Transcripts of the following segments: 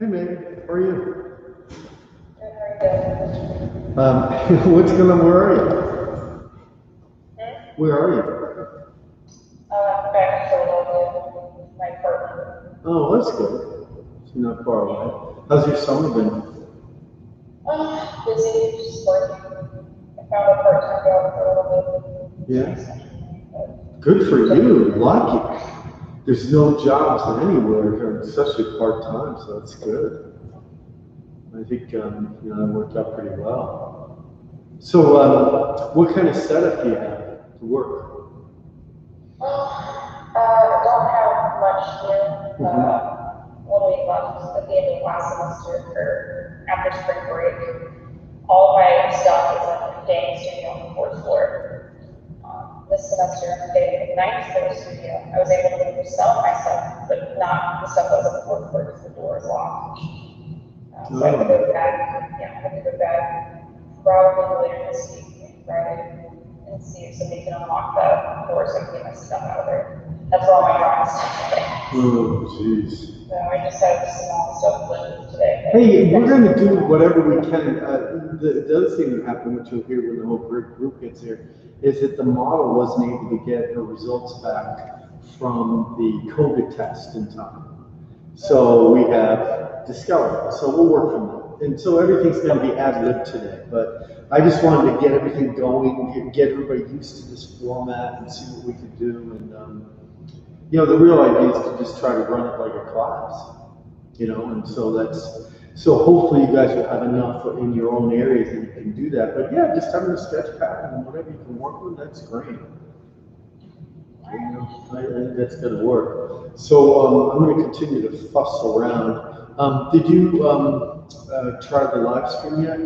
Hey man, how are you? Very good. What's going on? Where are you? Hmm? Where are you? Back to Philadelphia, my partner. Oh, that's good. You're not far away. How's your summer been? Busy, just working. I found a part-time job for a little bit. Yeah. Good for you. Lucky. There's no jobs anywhere, especially part time, so that's good. I think that worked out pretty well. So, what kind of setup do you have to work? I don't have much here. Hmm. When we left at the end of last semester for after spring break, all my stuff is in the day studio on the fourth floor. This semester, on the day of the ninth floor studio, I was able to sell my stuff, but not the stuff that was on the fourth floor because the door is locked. So I have to go Oh, back. Yeah, I have to go back probably later this week, maybe Friday, and see if somebody can unlock that door so I can get my stuff out of there. That's where all my drawing stuff today. oh, jeez. So I just have small stuff left today. Hey, we're going to do whatever we can. The other thing that happened, which you'll hear when the whole group gets here, is that the model wasn't able to get her results back from the COVID test in time. So we have discovered. So we'll work from that. And so everything's going to be ad lib today. But I just wanted to get everything going, get everybody used to this format and see what we could do. And, the real idea is to just try to run it like a class, and so hopefully you guys will have enough in your own areas that you can do that. But yeah, just having a sketch pad and whatever you can work with, that's great. I think that's going to work. So I'm going to continue to fuss around. Did you try the live stream yet?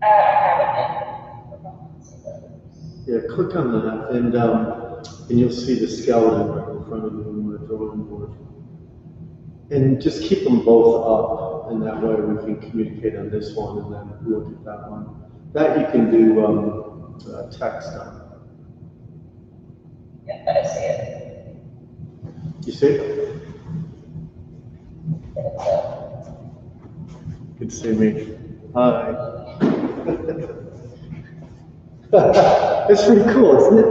I haven't Yeah, click on that, and you'll see the skeleton right in front of you on the drawing board. And just keep them both up, and that way we can communicate on this one and then look at that one. That you can do text on. yet, but I see it. You see it? It's, Good to see me. Hi. It's pretty cool, isn't it?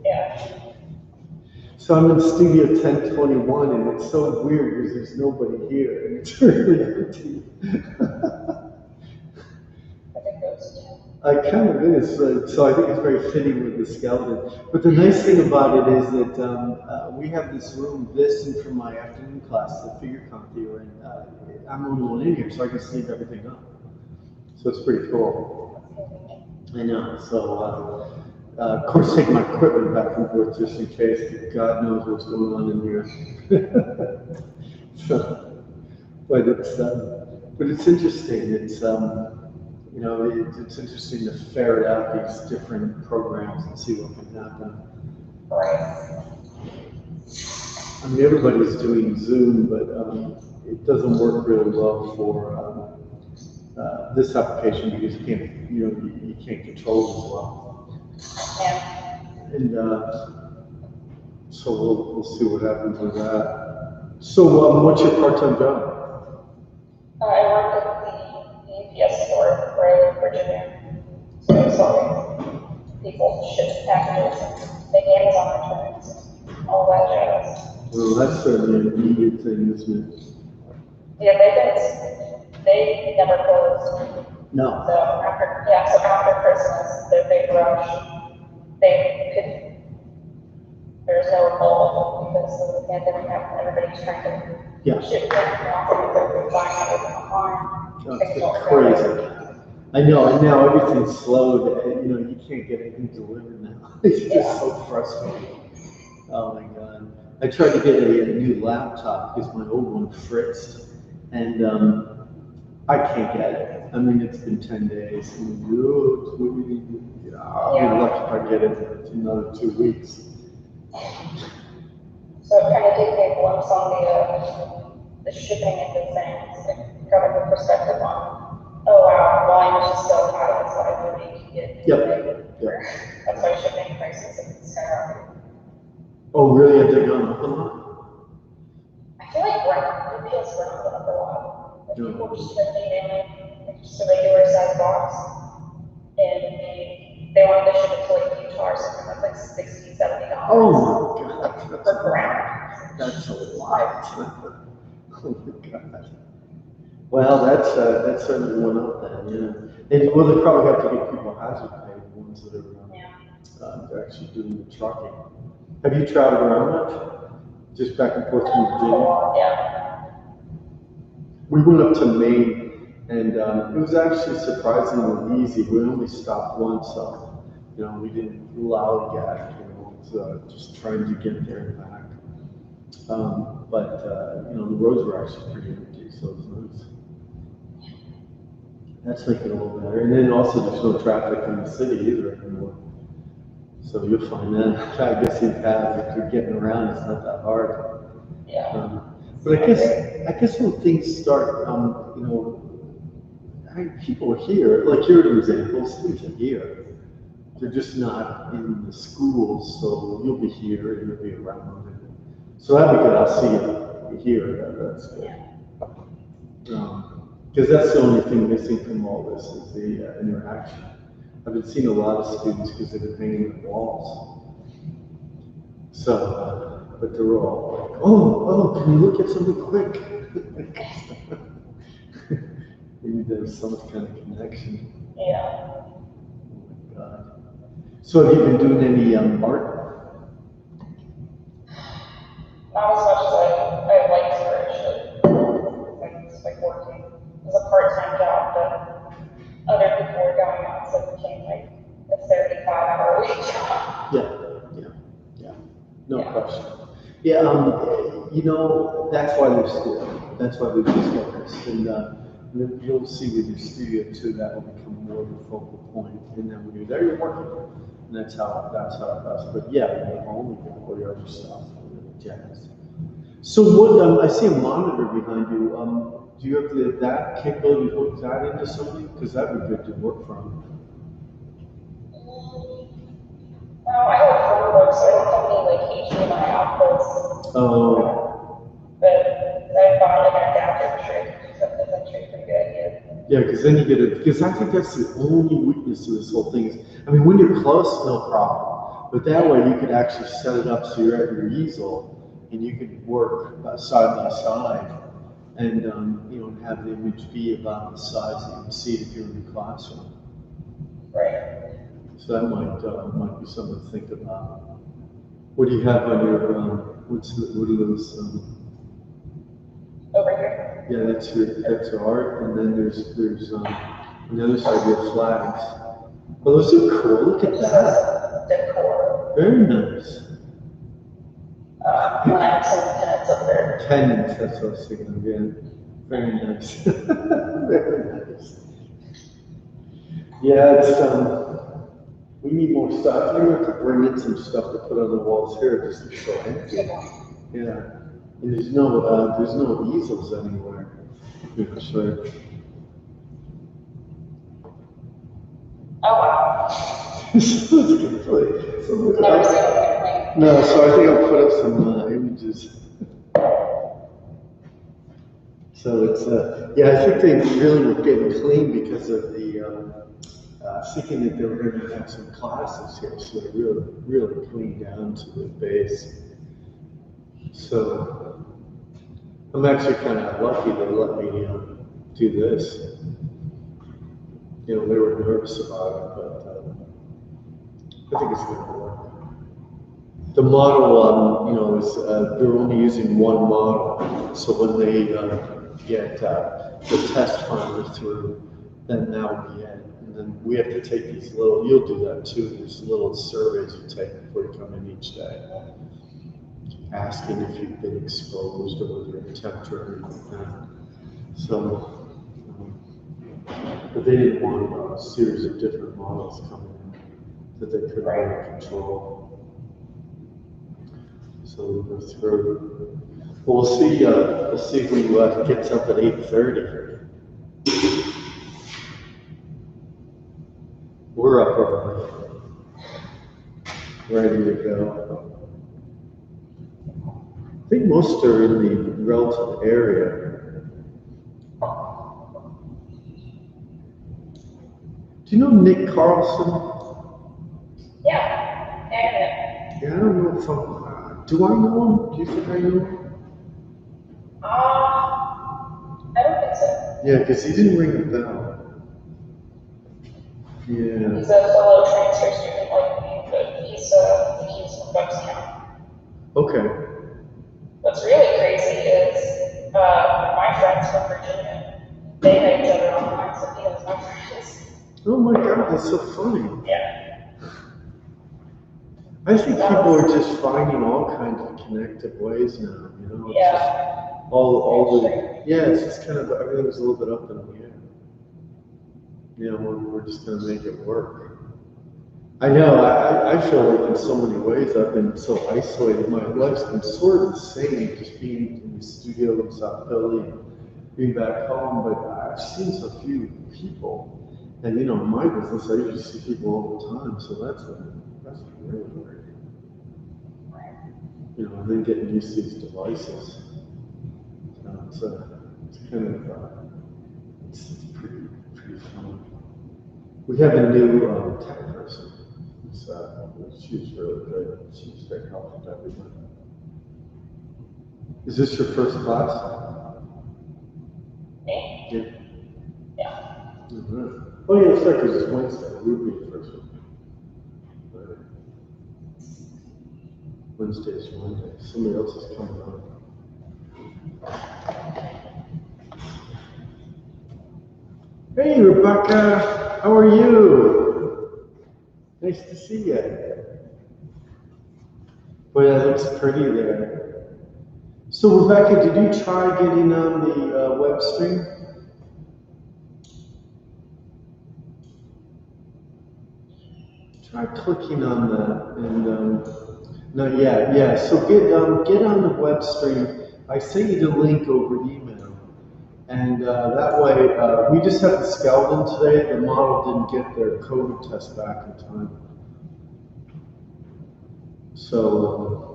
yeah. So I'm in Studio 1021, and it's so weird because there's nobody here, and it's really empty. I think those two. I kind of is, so I think it's very fitting with the skeleton. But the nice thing about it is that we have this room, this and from my afternoon class, the figure comp theory, and I'm the only one in here, so I can sleeve everything up. So it's pretty cool. I know. So, of course, take my equipment back and forth just in case. God knows what's going on in here. So, but it's interesting. It's interesting to ferret out these different programs and see what can happen. Right. I mean, everybody's doing Zoom, but it doesn't work really well for this application because you can't control it as well. Yeah. And so we'll see what happens with that. So, what's your part-time job? I work at the UPS store for Virginia. So I saw people ship packages and make Amazon returns, all that jazz. Well, that's certainly an immediate thing, isn't it? Yeah, they never closed. No. So after Christmas, their big rush, they there's no removal because of the pandemic happened. Everybody's trying to ship things off and they're buying everything online. That's crazy. I know, and now everything's slowed. You can't get anything delivered now. It's just so frustrating. Oh my God. I tried to get a new laptop because my old one fritzed, and I can't get it. I mean, it's been 10 days. And, I'll be lucky if I get it in another 2 weeks. So it kind of did take a glimpse on the shipping and the things, and got a good perspective on, oh wow, volume is just so high, that's why I really get That's why shipping prices have skyrocketed. Oh, really? Have they gone up a lot? I feel like feels grounded up a lot. Like people just trending in like just a regular size box, and they wanted to ship it to like Utah or something that's like $60, $70. Oh my God, Per gram. that's a lot. Oh my God. Well, that's certainly one up then, yeah. And well, they probably have to get people hazard pay, the ones that are actually doing the trucking. Have you traveled around much? Just back and forth from Virginia? Yeah. We went up to Maine, and it was actually surprisingly easy. We only stopped once, so we didn't lollygag. It was just trying to get there and back. But the roads were actually pretty empty, so it was nice. That's making it a little better. And then also, there's no traffic in the city either anymore. So you'll find that. I guess if you're getting around, it's not that hard. Yeah. But I guess when things start, people are here. Like your examples, students are here. They're just not in the schools, so you'll be here and you'll be around. So that'd be good. I'll see you here. That's good. Because that's the only thing missing from all this is the interaction. I've been seeing a lot of students because they've been hanging on walls. So, but they're all like, oh, can you look at something quick? Maybe there's some kind of connection. Yeah. Oh my God. So have you been doing any art? Not as much as I'd like to, or should. It's like working as a part-time job, but other people were going out, so it became like a 35-hour week job. Yeah. No question. Yeah, that's why there's school. That's why we discover this. And you'll see with your studio too, that will become more of a focal point. And then when you're there, you're working. And that's how it goes. But yeah, you only get all your other stuff, jazz. So what, I see a monitor behind you. Do you have that capability to hook that into something? Because that would be good to work from. No, I have a Chromebook, so I don't have any like HDMI outputs. Oh. But I bought like an adapter tray, so that's actually a pretty good idea. Yeah, because then you get it. Because I think that's the only weakness to this whole thing is, when you're close, no problem. But that way you could actually set it up so you're at your easel and you can work side by side and have the image be about the size that you can see it if you're in the classroom. Right. So that might be something to think about. What do you have on your what are those? Over here. Yeah, that's art, and then there's on the other side you have flags. Well, those are cool. Look at that. Decor. Very nice. I have some tenants up there. Tenants, that's what I was thinking of. Yeah. Very nice. Very nice. Yeah, it's we need more stuff. We have to bring in some stuff to put on the walls here just to show empty. Yeah. And there's no easels anywhere. So. Oh wow. Never seen it. No, so I think I'll put up some images. So it's I think they really were getting clean because of the thinking that they were going to have some classes here, so they really cleaned down to the base. So I'm actually kind of lucky they let me do this. They were nervous about it, but I think it's going to work. The model, is they're only using one model, so when they get the test finally through, then that'll be it. And then we have to take these you'll do that too, these little surveys you take before you come in each day, asking if you've been exposed or whether you're a temperature or anything like that. So, but they didn't want a series of different models coming in that they couldn't really control. So we'll go through. Well, we'll see who gets up at 8:30. We're up early, ready to go. think most are in the relative area. Do you know Nick Carlson? Yeah, and Yeah, I don't know if I'm. Do I know him? Do you think I know him? I don't think so. Yeah, because he didn't ring a bell. Yeah. He's a fellow transfer student like me, but he's from Buckstown. Okay. What's really crazy is my friends from Virginia, they know each other online, so he knows my friends. Oh my God, that's so funny. Yeah. I think people are just finding all kinds of connective ways now, you know? It's Yeah. just all the, yeah, it's just kind of, everything's a little bit up in the air. You know, we're just gonna make it work. I know, I feel like in so many ways I've been so isolated. My life's been sort of the same, just being in the studio in South Philly and being back home, but I've seen so few people. And you know, in my business, I usually see people all the time, so that's really weird. You know, and then getting used to these devices. It's kind of, it's pretty fun. We have a new tech person. She's really good. She's very helpful to everyone. Is this your first class? Me? Yeah. Yeah. Mm-hmm. Oh yeah, that's right, because it's Wednesday. We'll be the first one. Wednesday is Monday. Somebody else is coming on. Hey Rebecca, how are you? Nice to see you. Boy, that looks pretty there. So Rebecca, did you try getting on the web stream? Try clicking on that and not yet. Yeah, so get on the web stream. I sent you the link over email, and that way we just have the skeleton today. The model didn't get their COVID test back in time, so.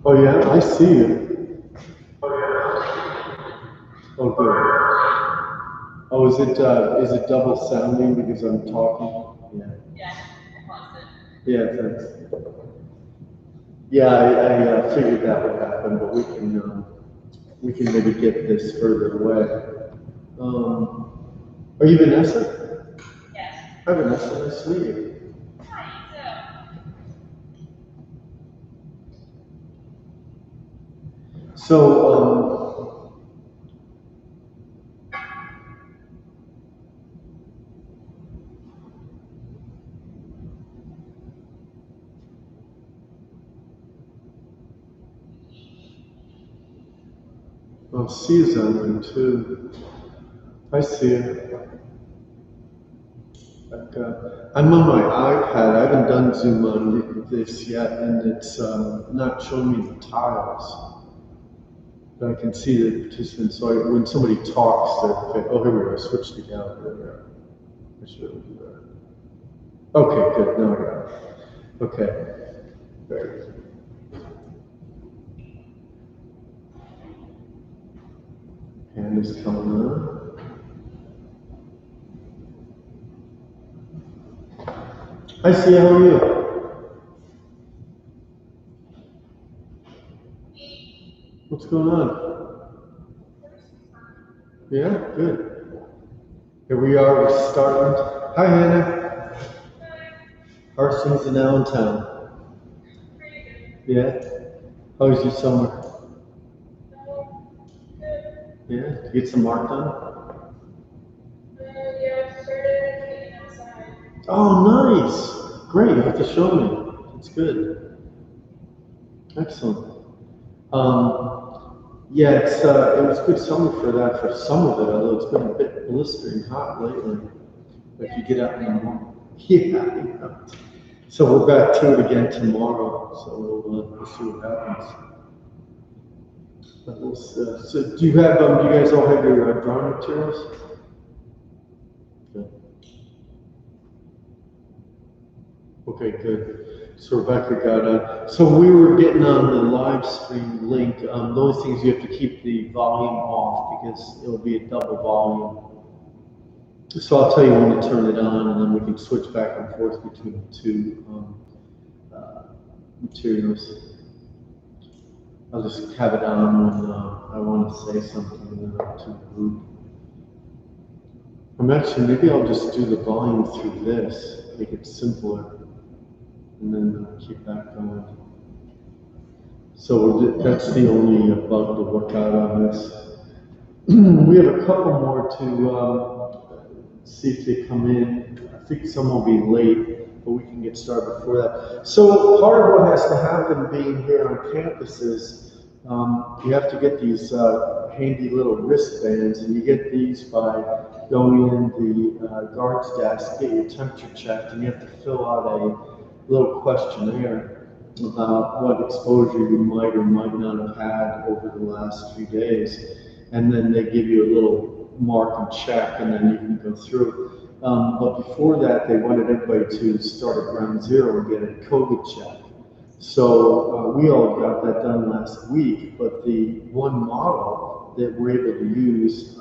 Oh yeah, I see you. Oh good. Oh, is it double sounding because I'm talking? Yeah. Yeah, thanks. Yeah, I figured that would happen, but we can maybe get this further away. Are you Vanessa? Yes. Hi Vanessa, nice to meet you. Hi, So, Sia's on there too. I see her. I'm on my iPad. I haven't done Zoom on this yet, and it's not showing me the tiles. But I can see the participants. So when somebody talks, oh, here we go. I switched to gallery. There we are. I should do that. Okay, good. Now I got it. Okay. Very good. Hand is coming on. Hi, Sia, how are you? What's going on? Yeah, good. Here we are, we're starting. Hi, Hannah. How are things in Allentown? Yeah? How was your summer? Yeah? Did you get some art done? Yeah, started cleaning outside. Oh, nice. Great, you have to show me. That's good. Excellent. Yeah, it was good summer for that, for some of it, although it's been a bit blistering hot lately. Like you get up in the morning. Yeah. So we're back to it again tomorrow, so we'll see what happens. So do you have, do you guys all have your drawing materials? Good. Okay, good. So Rebecca got so we were getting on the live stream link. Those things you have to keep the volume off because it'll be a double volume. So I'll tell you when to turn it on, and then we can switch back and forth between the two materials. I'll just have it on when I want to say something to the group. Maybe I'll just do the volume through this, make it simpler, and then keep that going. So that's the only bug to work out on this. We have a couple more to see if they come in. I think some will be late, but we can get started before that. So part of what has to happen being here on campus is you have to get these handy little wristbands, and you get these by going in the guard's desk, get your temperature checked, and you have to fill out a little questionnaire about what exposure you might or might not have had over the last few days. And then they give you a little mark and check, and then you can go through. But before that, they wanted everybody to start at ground zero and get a COVID check. So we all got that done last week, but the one model that we're able to use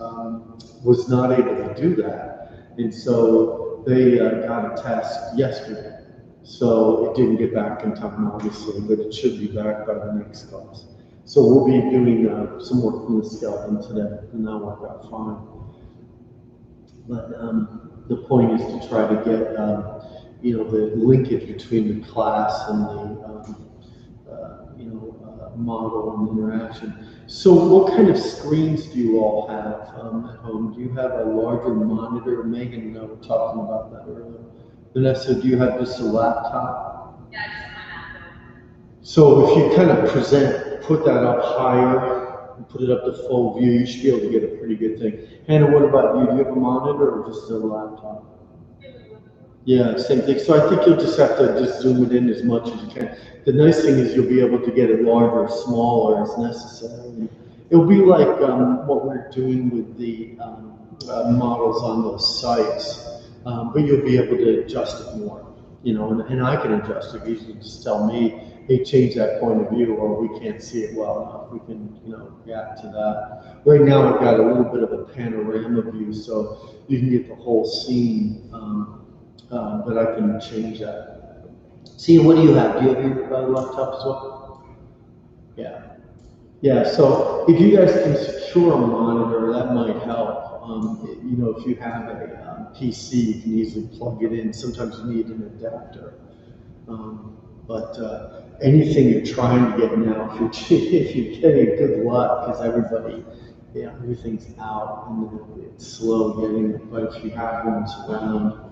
was not able to do that. And so they got a test yesterday. So it didn't get back in time, obviously, but it should be back by the next class. So we'll be doing some work from the skeleton today, and that'll work out fine. But the point is to try to get the linkage between the class and the model and interaction. So what kind of screens do you all have at home? Do you have a larger monitor? Megan and I were talking about that earlier. Vanessa, do you have just a laptop? Yeah, just my laptop. So if you kind of put that up higher, and put it up to full view, you should be able to get a pretty good thing. Hannah, what about you? Do you have a monitor or just a laptop? Yeah, same thing. So I think you'll just have to just zoom it in as much as you can. The nice thing is you'll be able to get it larger or smaller as necessary. It'll be like what we're doing with the models on those sites, but you'll be able to adjust it more, and I can adjust it. You can just tell me, hey, change that point of view, or we can't see it well enough. We can, react to that. Right now I've got a little bit of a panorama view, so you can get the whole scene. But I can change that. See, what do you have? Do you have your laptop as well? Yeah. Yeah, so if you guys can secure a monitor, that might help. If you have a PC, you can easily plug it in. Sometimes you need an adapter. But anything you're trying to get now, if you're getting good luck, because everything's out and it's slow getting it. But if you have ones around,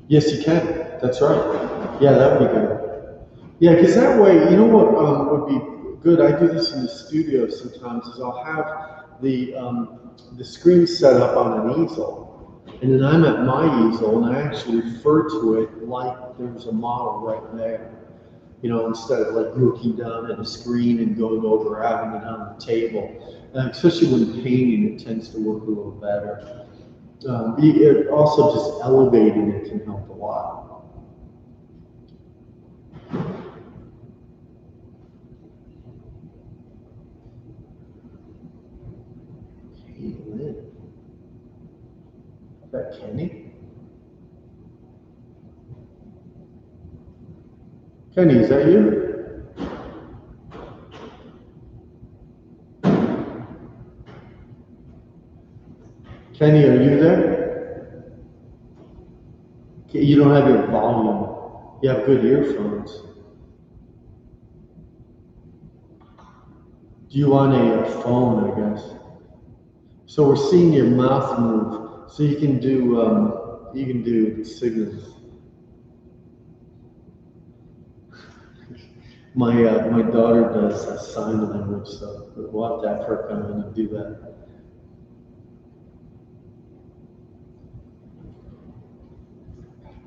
yes, you can. That's right. Yeah, that would be good. Yeah, because that way, you know what would be good? I do this in the studio sometimes. Is I'll have the screen set up on an easel, and then I'm at my easel, and I actually refer to it like there's a model right there. Instead of like looking down at a screen and going over having it on the table. Especially when painting, it tends to work a little better. It also just elevating it can help a lot. Is that Kenny? Kenny, is that you? Kenny, are you there? You don't have your volume. You have good earphones. Do you want a phone, I guess? So we're seeing your mouth move, so you can do signals. My daughter does sign language, so we'll have to have her come in and do that.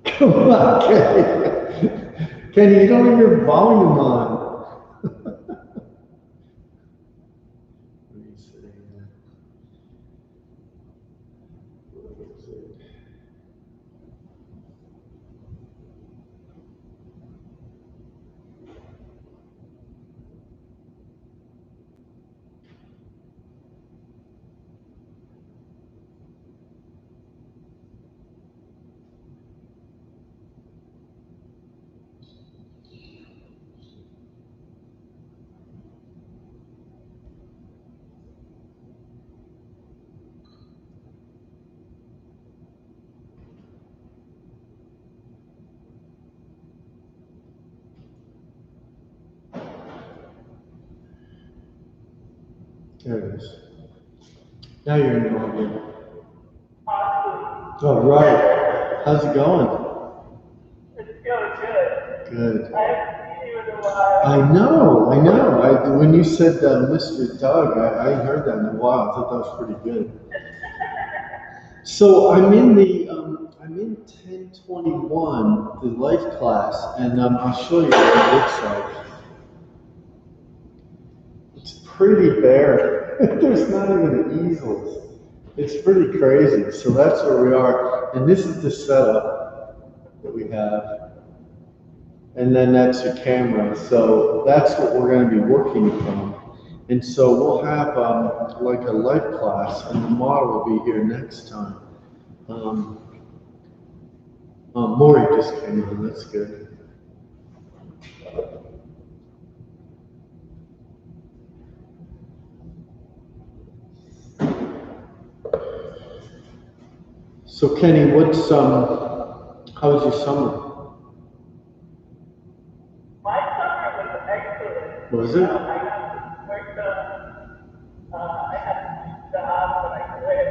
Come on, Kenny. Kenny, you don't have your volume on. There it is. Now you're in the audio. Awesome. All right. How's it going? It's going good. Good. I haven't seen you in a while. I know. When you said Mr. Doug, I ain't heard that in a while. I thought that was pretty good. So I'm in 1021, the life class, and I'll show you what it looks like. It's pretty bare. There's not even easels. It's pretty crazy. So that's where we are, and this is the setup that we have. And then that's your camera. So that's what we're going to be working from. And so we'll have like a life class, and the model will be here next time. Maury just came in. That's good. So Kenny, what's how was your summer? My summer was excellent. Was it? I got work done. I had a job that I quit.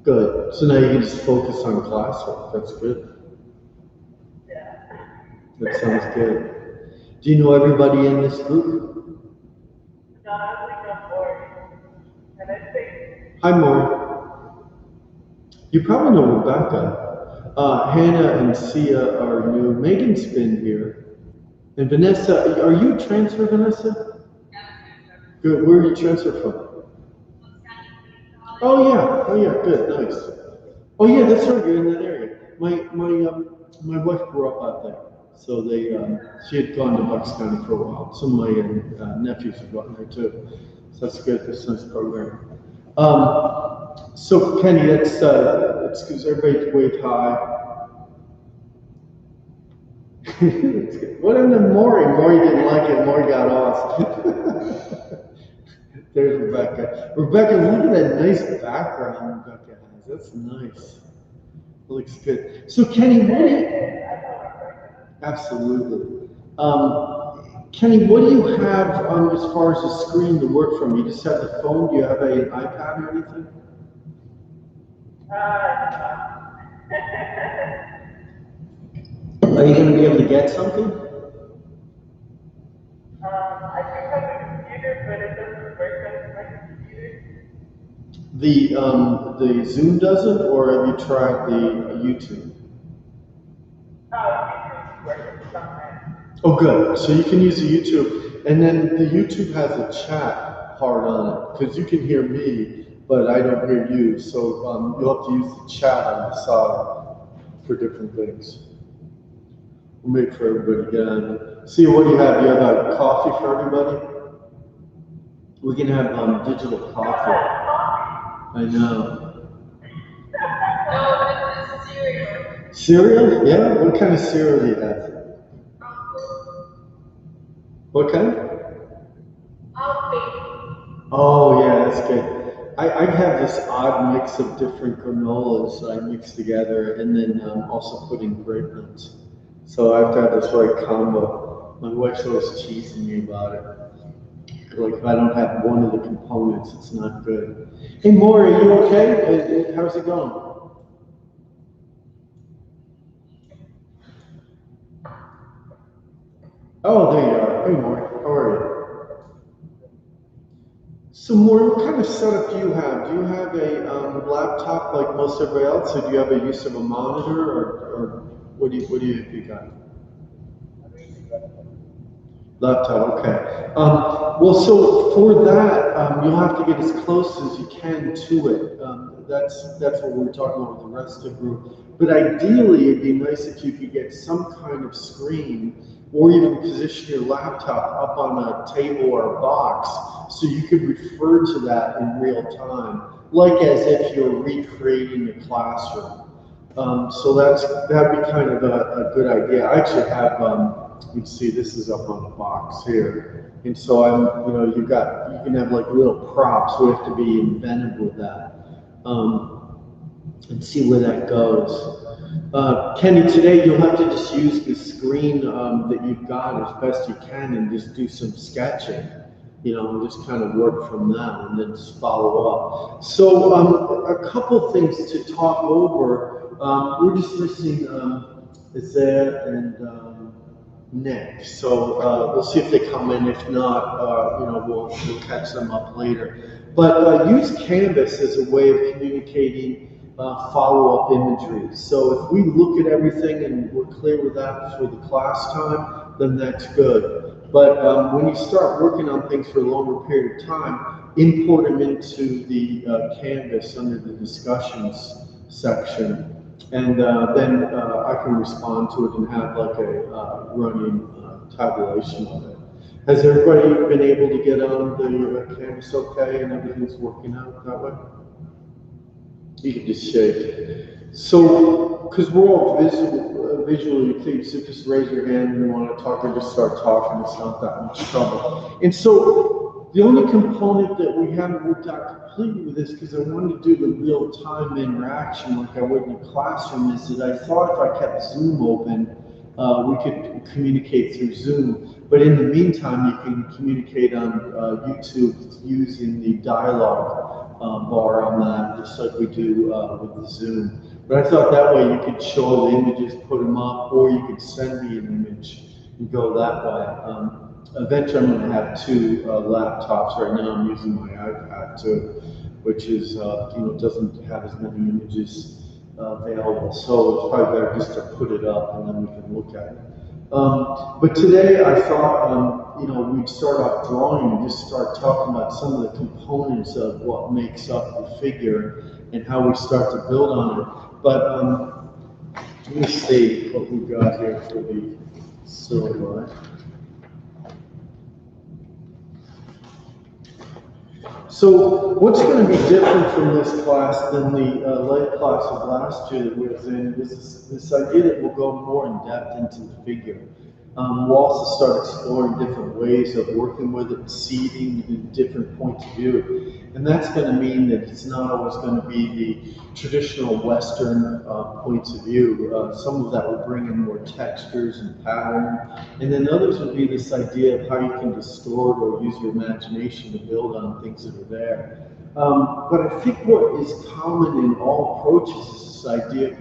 Good. So now you can just focus on classwork. That's good. Yeah. That sounds good. Do you know everybody in this group? No, I think I'm bored. And I think Hi, Maury. You probably know Rebecca. Hannah and Sia are new. Megan's been here. And Vanessa, are you transferred, Vanessa? Good. Where are you transferred from? Oh yeah, good, nice. Oh yeah, that's right, you're in that area. My wife grew up out there. So she had gone to Bucks County for a while. Some of my nephews have gotten there too. So that's good, that's a nice program. So Kenny, that's because everybody wave hi. What in the Maury? Maury didn't like it. Maury got off. There's Rebecca. Rebecca, look at that nice background Rebecca has. That's nice. Looks good. So Kenny, what do you? Absolutely. Kenny, what do you have as far as the screen to work from? You just have the phone? Do you have an iPad or anything? Are you going to be able to get something? I do have a computer, but it doesn't work on my computer. The Zoom doesn't, or have you tried the YouTube? YouTube's working somewhere. Oh, good. So you can use the YouTube, and then the YouTube has a chat part on it, because you can hear me, but I don't hear you. So you'll have to use the chat on the side for different things. We'll make for everybody to get on. See, what do you have? You have a coffee for everybody? We can have digital coffee. I know. No, it's cereal. Cereal? Yeah? What kind of cereal do you have? What kind? Oh, yeah, that's good. I have this odd mix of different granolas that I mix together, and then also put in grape nuts. So I have to have this right combo. My wife's always teasing me about it. Like if I don't have one of the components, it's not good. Hey Maury, are you okay? How's it going? Oh, there you are. Hey Maury, how are you? So Maury, what kind of setup do you have? Do you have a laptop like most everybody else, or do you have a use of a monitor, or what do you got? Laptop, okay. Well, so for that, you'll have to get as close as you can to it. That's what we're talking about with the rest of the group. But ideally, it'd be nice if you could get some kind of screen, or even position your laptop up on a table or a box, so you could refer to that in real time, like as if you're recreating a classroom. So that'd be kind of a good idea. I actually have. You can see this is up on the box here, and so you can have like little props. We have to be inventive with that, and see where that goes. Kenny, today you'll have to just use the screen that you've got as best you can, and just do some sketching. and just kind of work from that and then just follow up. So a couple things to talk over. We're just missing Isaiah and Nick. So we'll see if they come in. If not, we'll catch them up later. But use Canvas as a way of communicating follow-up imagery. So if we look at everything and we're clear with that for the class time, then that's good. But when you start working on things for a longer period of time, import them into the Canvas under the discussions section. And then I can respond to it and have like a running tabulation of it. Has everybody been able to get on the Canvas okay and everything's working out that way? You can just shake. So, because we're all visually clear, so just raise your hand and you want to talk or just start talking. It's not that much trouble. And so, the only component that we haven't worked out completely with this, because I wanted to do the real-time interaction like I would in a classroom, is that I thought if I kept Zoom open, we could communicate through Zoom. But in the meantime, you can communicate on YouTube using the dialogue bar on that, just like we do with the Zoom. But I thought that way you could show the images, put them up, or you could send me an image and go that way. Eventually, I'm going to have two laptops. Right now, I'm using my iPad too, which is doesn't have as many images available. So it's probably better just to put it up and then we can look at it. But today I thought, we'd start off drawing and just start talking about some of the components of what makes up the figure and how we start to build on it. But let me see what we've got here for the silhouette. So what's going to be different from this class than the light class of last year that we was in is this idea that we'll go more in depth into the figure. We'll also start exploring different ways of working with it, seeding in different points of view. And that's going to mean that it's not always going to be the traditional Western points of view. Some of that will bring in more textures and pattern. And then others would be this idea of how you can distort or use your imagination to build on things that are there. But I think what is common in all approaches is this idea of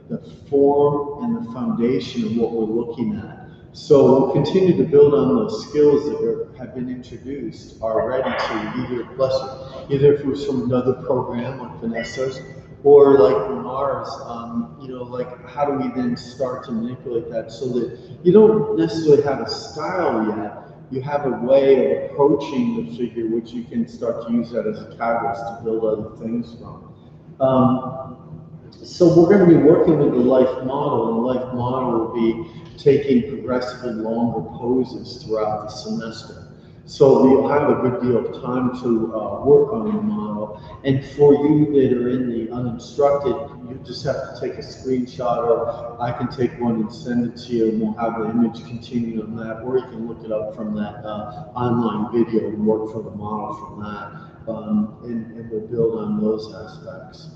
the form and the foundation of what we're looking at. So we'll continue to build on those skills that have been introduced already to either if it was from another program like Vanessa's or like Mars, like how do we then start to manipulate that so that you don't necessarily have a style yet, you have a way of approaching the figure which you can start to use that as a catalyst to build other things from. So we're going to be working with the life model, and the life model will be taking progressively longer poses throughout the semester. So we'll have a good deal of time to work on the model. And for you that are in the uninstructed, you just have to take a screenshot, or I can take one and send it to you, and we'll have the image continue on that, or you can look it up from that online video and work from the model from that, and we'll build on those aspects.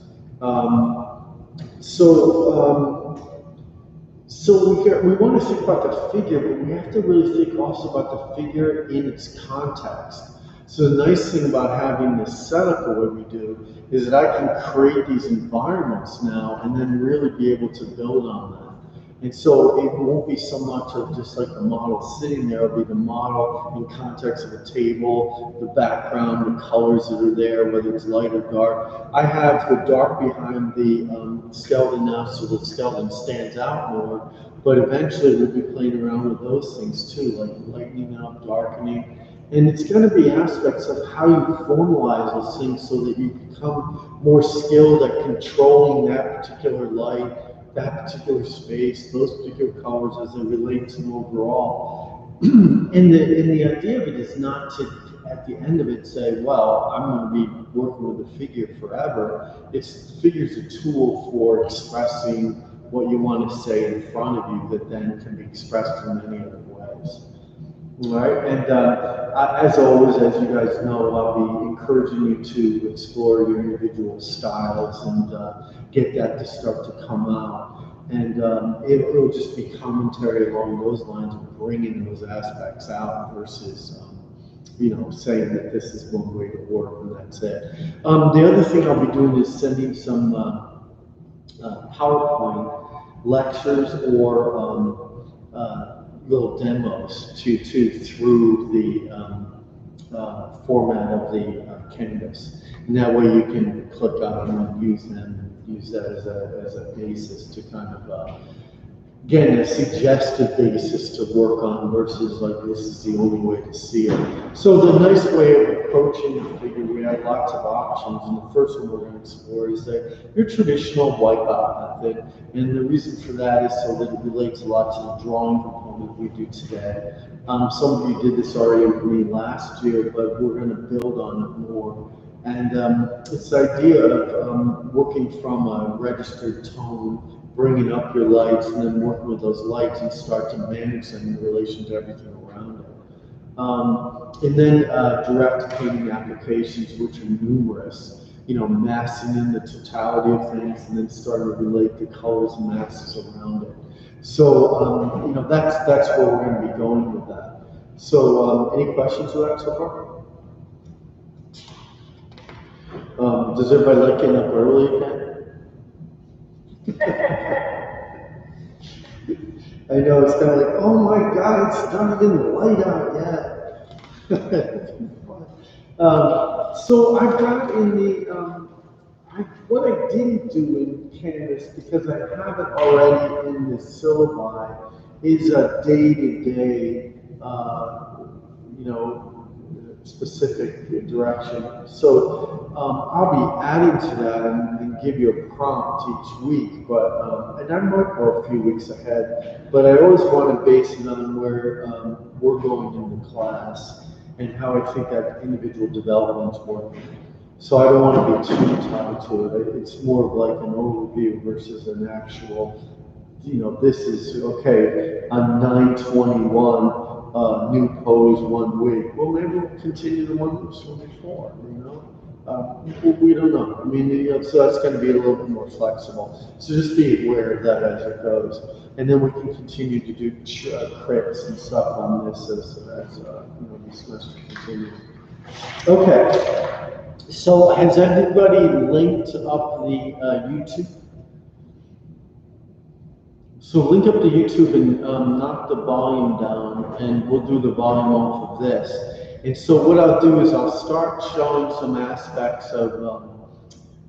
So we want to think about the figure, but we have to really think also about the figure in its context. So the nice thing about having this setup the way we do is that I can create these environments now and then really be able to build on that. And so it won't be so much of just like the model sitting there, it'll be the model in context of a table, the background, the colors that are there, whether it's light or dark. I have the dark behind the skeleton now so the skeleton stands out more, but eventually we'll be playing around with those things too, like lightening up, darkening. And it's going to be aspects of how you formalize those things so that you become more skilled at controlling that particular light, that particular space, those particular colors as they relate to the overall. And the idea of it is not to, at the end of it, say, well, I'm going to be working with a figure forever. The figure's a tool for expressing what you want to say in front of you that then can be expressed in many other ways. All right, and as always, as you guys know, I'll be encouraging you to explore your individual styles and get that to start to come out. And it'll just be commentary along those lines of bringing those aspects out versus, saying that this is one way to work and that's it. The other thing I'll be doing is sending some PowerPoint lectures or little demos through the format of the Canvas. And that way you can click on them and use them, use that as a basis to kind of, again, a suggested basis to work on versus like this is the only way to see it. So the nice way of approaching the figure, we have lots of options, and the first one we're going to explore is your traditional wipeout method. And the reason for that is so that it relates a lot to the drawing component we do today. Some of you did this already with me last year, but we're going to build on it more. And it's the idea of working from a registered tone, bringing up your lights, and then working with those lights and start to manage them in relation to everything around it. And then direct painting applications, which are numerous, massing in the totality of things, and then starting to relate the colors and masses around it. So, that's where we're going to be going with that. So, any questions with that so far? Does everybody like getting up early again? I know, it's kind of like, oh my God, it's not even light out yet. So I've got in the, what I didn't do in Canvas, because I have it already in the syllabi, is a day-to-day, specific direction. So I'll be adding to that and give you a prompt each week, but and I might go a few weeks ahead, but I always want to base it on where we're going in the class and how I think that individual development is working. So I don't want to be too tied to it. It's more of like an overview versus an actual, this is, okay, on 9/21, new pose 1 week. Well, maybe we'll continue the one that was from before, we don't know. I mean, so that's going to be a little bit more flexible. So just be aware of that as it goes. And then we can continue to do crits and stuff on this as the semester continues. Okay. So has everybody linked up the YouTube? So link up to YouTube and knock the volume down, and we'll do the volume off of this. And so what I'll do is I'll start showing some aspects of,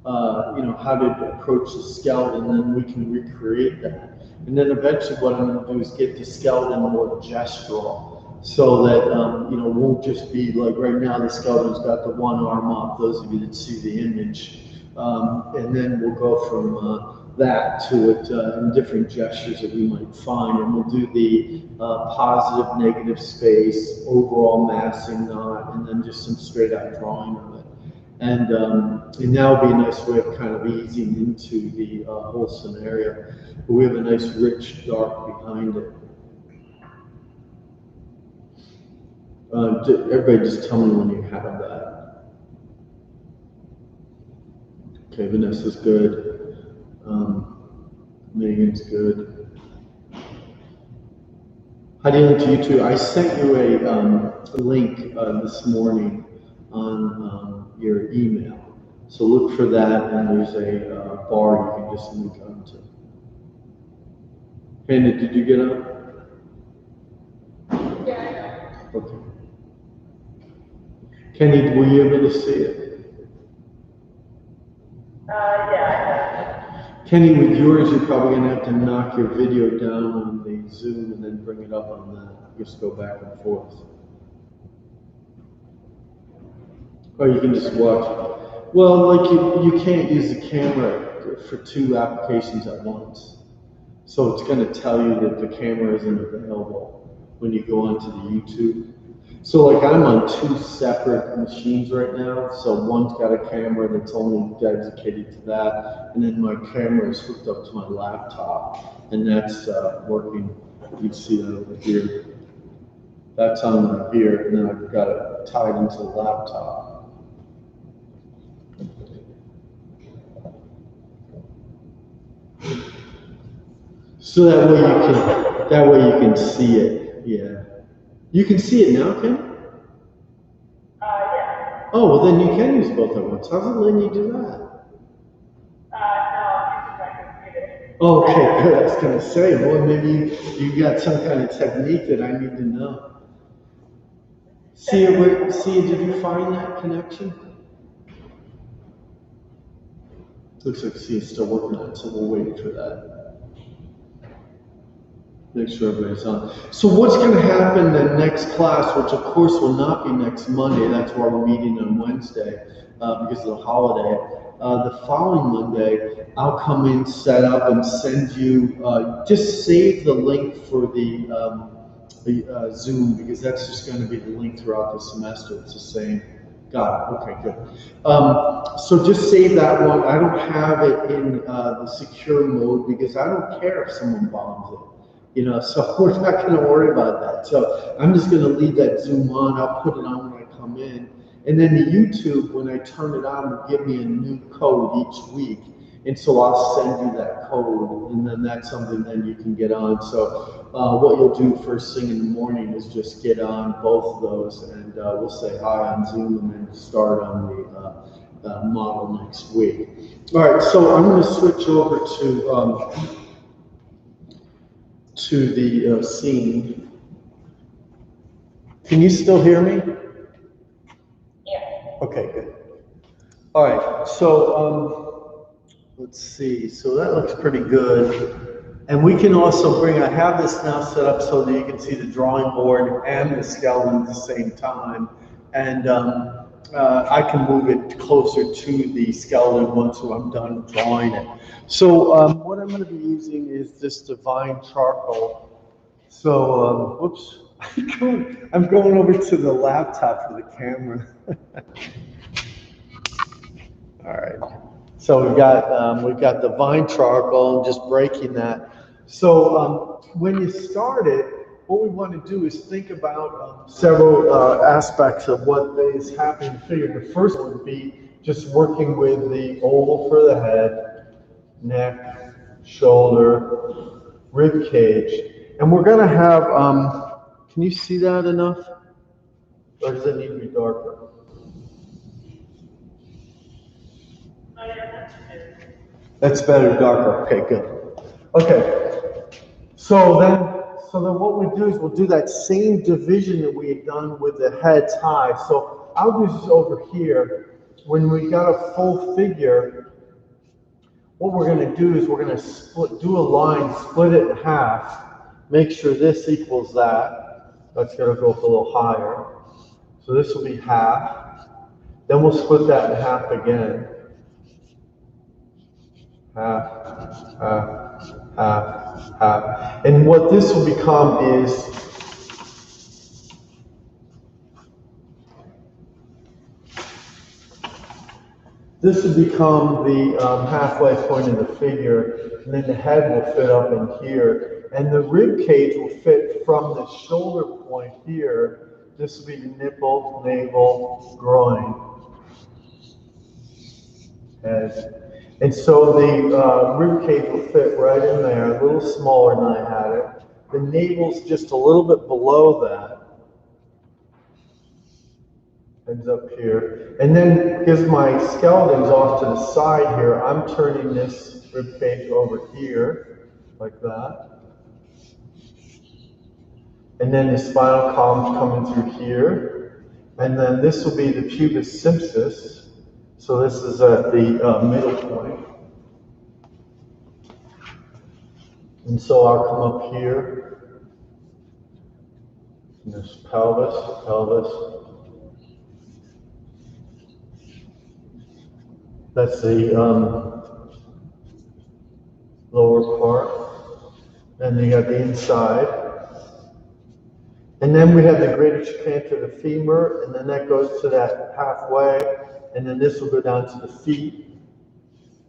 how to approach the skeleton, and then we can recreate that. And then eventually what I'm going to do is get the skeleton more gestural, so that, it won't just be like right now the skeleton's got the one arm up, those of you that see the image. And then we'll go from that to it in different gestures that we might find, and we'll do the positive, negative space, overall massing knot, and then just some straight out drawing of it. And that would be a nice way of kind of easing into the whole scenario. But we have a nice rich dark behind it. Everybody just tell me when you have that. Okay, Vanessa's good. Megan's good. How do you link to YouTube? I sent you a link this morning on your email. So look for that, and there's a bar you can just link onto. Hannah, did you get up? Yeah, I know. Okay. Kenny, were you able to see it? Yeah. Kenny, with yours, you're probably going to have to knock your video down on the Zoom and then bring it up on that. Just go back and forth. Or you can just watch it. Well, like you can't use the camera for 2 applications at once. So it's going to tell you that the camera isn't available when you go onto the YouTube. So like I'm on 2 separate machines right now. So one's got a camera that's only dedicated to that, and then my camera is hooked up to my laptop, and that's working. You can see that over here. That's on here, and then I've got it tied into the laptop. So that way you can see it. Yeah. You can see it now, Ken? Oh, well then you can use both at once. How's it letting you do that? No, I'm using my computer. Okay, good. I was gonna say, well, maybe you got some kind of technique that I need to know. See, did you find that connection? Looks like Sia's still working on it, so we'll wait for that. Make sure everybody's on. So what's going to happen in next class, which of course will not be next Monday, that's why we're meeting on Wednesday because of the holiday. The following Monday, I'll come in, set up, and send you, just save the link for the Zoom, because that's just going to be the link throughout the semester. It's the same. Got it. Okay, good. So just save that one. I don't have it in the secure mode because I don't care if someone bombs it. You know, so we're not going to worry about that. So I'm just going to leave that Zoom on. I'll put it on when I come in. And then the YouTube, when I turn it on, will give me a new code each week. And so I'll send you that code, and then that's something then you can get on. So what you'll do first thing in the morning is just get on both of those, and we'll say hi on Zoom and then start on the model next week. All right, so I'm going to switch over to the scene. Can you still hear me? Yeah. Okay, good. All right, so let's see. So that looks pretty good. And we can also bring, I have this now set up so that you can see the drawing board and the skeleton at the same time. And I can move it closer to the skeleton once I'm done drawing it. So what I'm going to be using is this Divine Charcoal. So, whoops, I'm going over to the laptop for the camera. All right. So we've got Divine Charcoal and just breaking that. So when you start it, what we want to do is think about several aspects of what is happening in the figure. The first would be just working with the oval for the head, neck, shoulder, rib cage. And we're going to have, can you see that enough? Or does it need to be darker? Oh, yeah, that's good. That's better, darker. Okay, good. Okay. So then what we do is we'll do that same division that we had done with the heads high. So I'll do this over here. When we got a full figure, what we're going to do is we're going to do a line, split it in half, make sure this equals that. That's going to go up a little higher. So this will be half. Then we'll split that in half again. Half, half, half, half. And what this will become is this will become the halfway point of the figure, and then the head will fit up in here, and the rib cage will fit from the shoulder point here. This will be the nipple, navel, groin, head. And so the rib cage will fit right in there, a little smaller than I had it. The navel's just a little bit below that. Ends up here. And then because my skeleton's off to the side here, I'm turning this rib cage over here, like that. And then the spinal column's coming through here. And then this will be the pubis symphysis. So this is at the middle point. And so I'll come up here. And this pelvis. That's the lower part. Then you got the inside. And then we have the greater trochanter of the femur, and then that goes to that halfway, and then this will go down to the feet.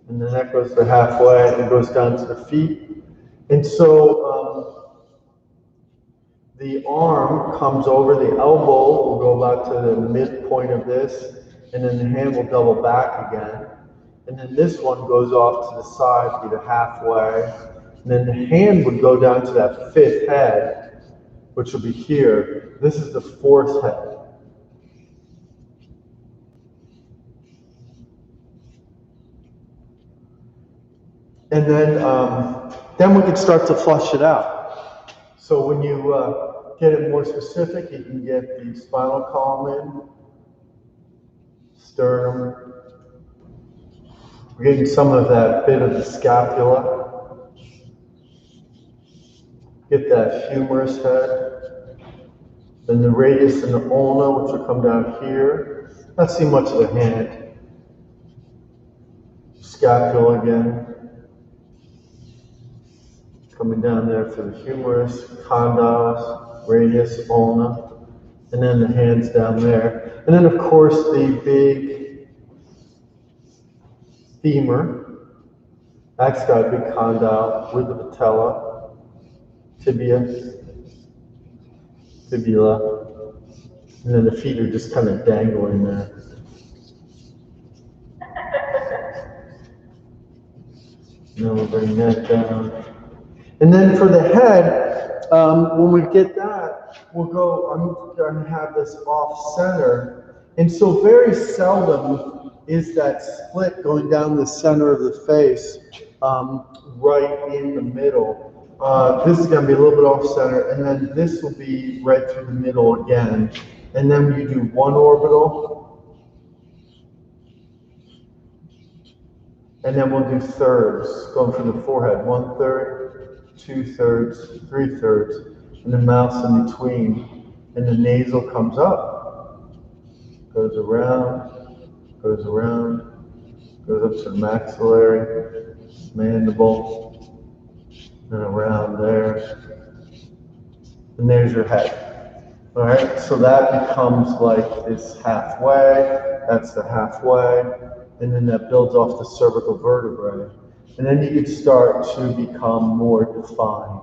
And then that goes to halfway, and it goes down to the feet. And so the arm comes over, the elbow will go about to the midpoint of this, and then the hand will double back again. And then this one goes off to the side, be the halfway. And then the hand would go down to that fifth head, which will be here. This is the fourth head. And then we can start to flush it out. So when you get it more specific, you can get the spinal column in, sternum. We're getting some of that bit of the scapula. Get that humerus head. Then the radius and the ulna, which will come down here. Not see much of the hand. Scapula again. Coming down there for the humerus, condyles, radius, ulna. And then the hands down there. And then of course the big femur. That's got a big condyle with the patella, tibia, fibula. And then the feet are just kind of dangling there. Now we'll bring that down. And then for the head, when we get that, we'll go, I'm going to have this off center. And so very seldom is that split going down the center of the face, right in the middle. This is going to be a little bit off center, and then this will be right through the middle again. And then you do one orbital, and then we'll do thirds, going from the forehead, 1/3, 2/3, 3/3, and the mouth's in between. And the nasal comes up, goes around, goes around, goes up to the maxillary, mandible, and around there. And there's your head. All right, so that becomes like this halfway, that's the halfway, and then that builds off the cervical vertebrae. And then you can start to become more defined.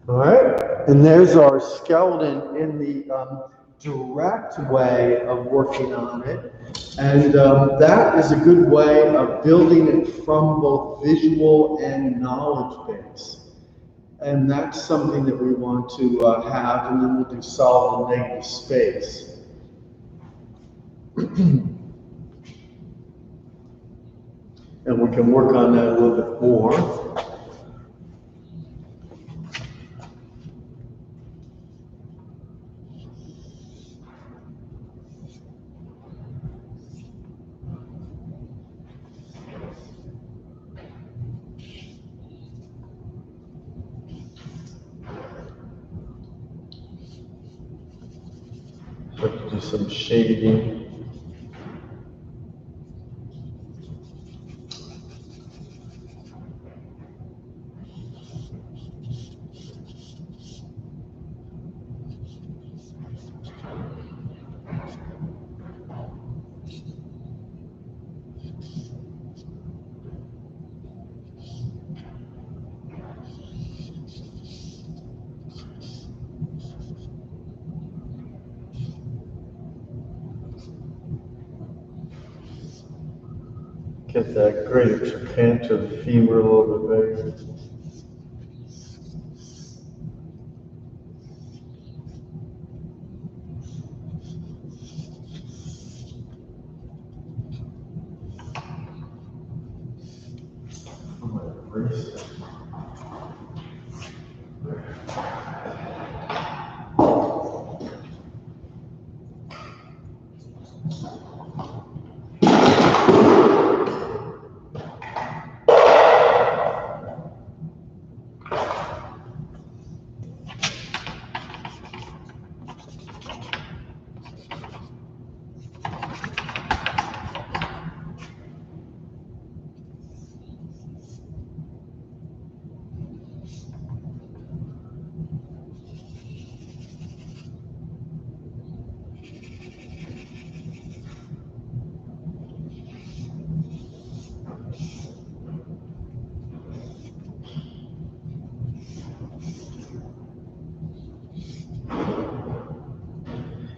All right, and there's our skeleton in the direct way of working on it. And that is a good way of building it from both visual and knowledge base. And that's something that we want to have, and then we'll do solid and negative space. And we can work on that a little bit more. Do some shading. Get that greater trochanter femur a little bit bigger.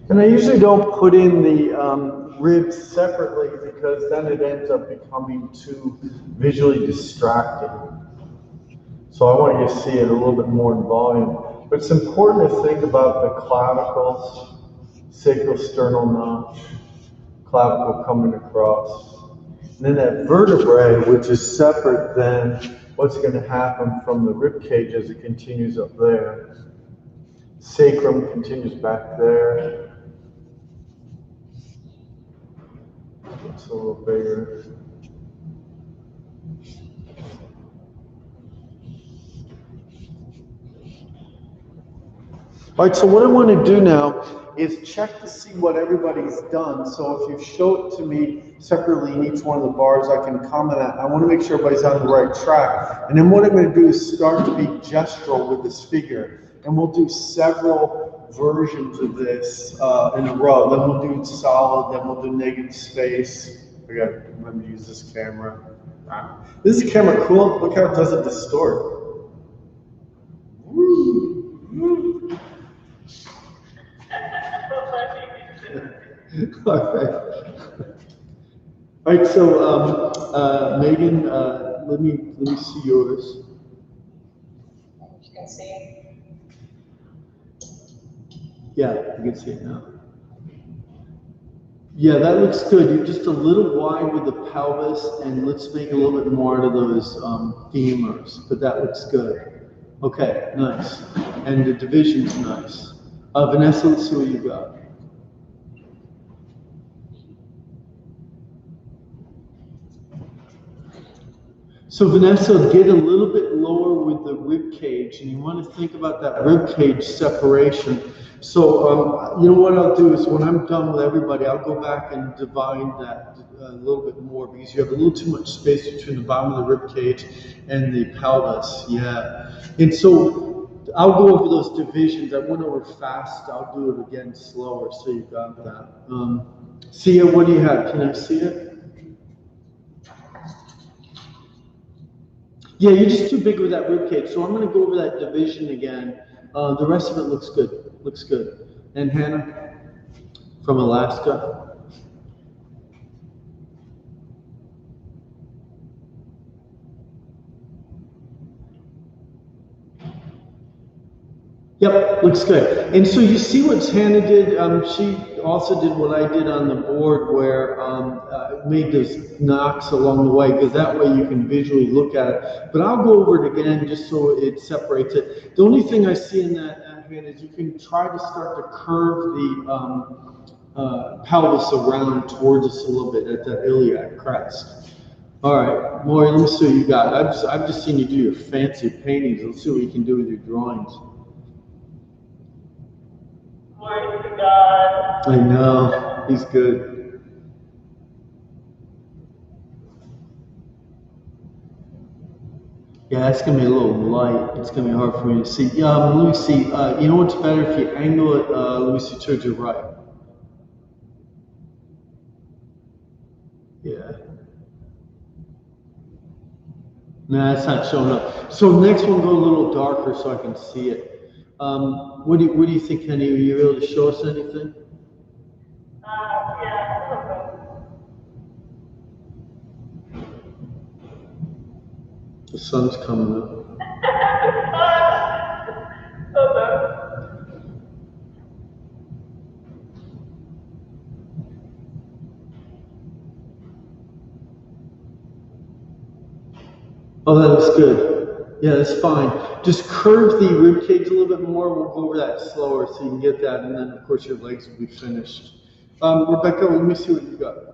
And I usually don't put in the ribs separately because then it ends up becoming too visually distracting. So I want you to see it a little bit more in volume. But it's important to think about the clavicles, sacrosternal notch, clavicle coming across. And then that vertebrae, which is separate than what's going to happen from the rib cage as it continues up there. Sacrum continues back there. It's a little bigger. All right, so what I want to do now is check to see what everybody's done. So if you show it to me separately in each one of the bars, I can comment on it. I want to make sure everybody's on the right track. And then what I'm going to do is start to be gestural with this figure. And we'll do several versions of this in a row. Then we'll do solid, then we'll do negative space. I got to remember to use this camera. This is camera cool. Look how it doesn't distort. Woo. All right, so Megan, let me see yours. You can see. Yeah, you can see it now. Yeah, that looks good. You're just a little wide with the pelvis, and let's make a little bit more out of those femurs, but that looks good. Okay, nice. And the division's nice. Vanessa, let's see what you got. So Vanessa, get a little bit lower with the rib cage, and you want to think about that rib cage separation. So you know what I'll do is when I'm done with everybody, I'll go back and divide that a little bit more because you have a little too much space between the bottom of the rib cage and the pelvis. Yeah, and so I'll go over those divisions. I went over fast. I'll do it again slower so you got that. Sia, what do you have? Can I see it? Yeah, you're just too big with that rib cage. So I'm going to go over that division again. The rest of it looks good. Looks good. And Hannah from Alaska. Yep, looks good. And so you see what Hannah did? She also did what I did on the board where made those knocks along the way because that way you can visually look at it. But I'll go over it again just so it separates it. The only thing I see in that, Hannah, is you can try to start to curve the pelvis around towards us a little bit at that iliac crest. All right, Maury, let me see what you got. I've just seen you do your fancy paintings. Let's see what you can do with your drawings. Glory to God. I know, he's good. Yeah, it's gonna be a little light. It's gonna be hard for me to see. Let me see. You know what's better if you angle it? Let me see towards your right. Yeah. Nah, it's not showing up. So next one, go a little darker so I can see it. What do you think, Henny? Are you able to show us anything? Yeah. The sun's coming up. Oh, that looks good. Yeah, that's fine. Just curve the rib cage a little bit more. We'll go over that slower so you can get that, and then of course your legs will be finished. Rebecca, let me see what you got.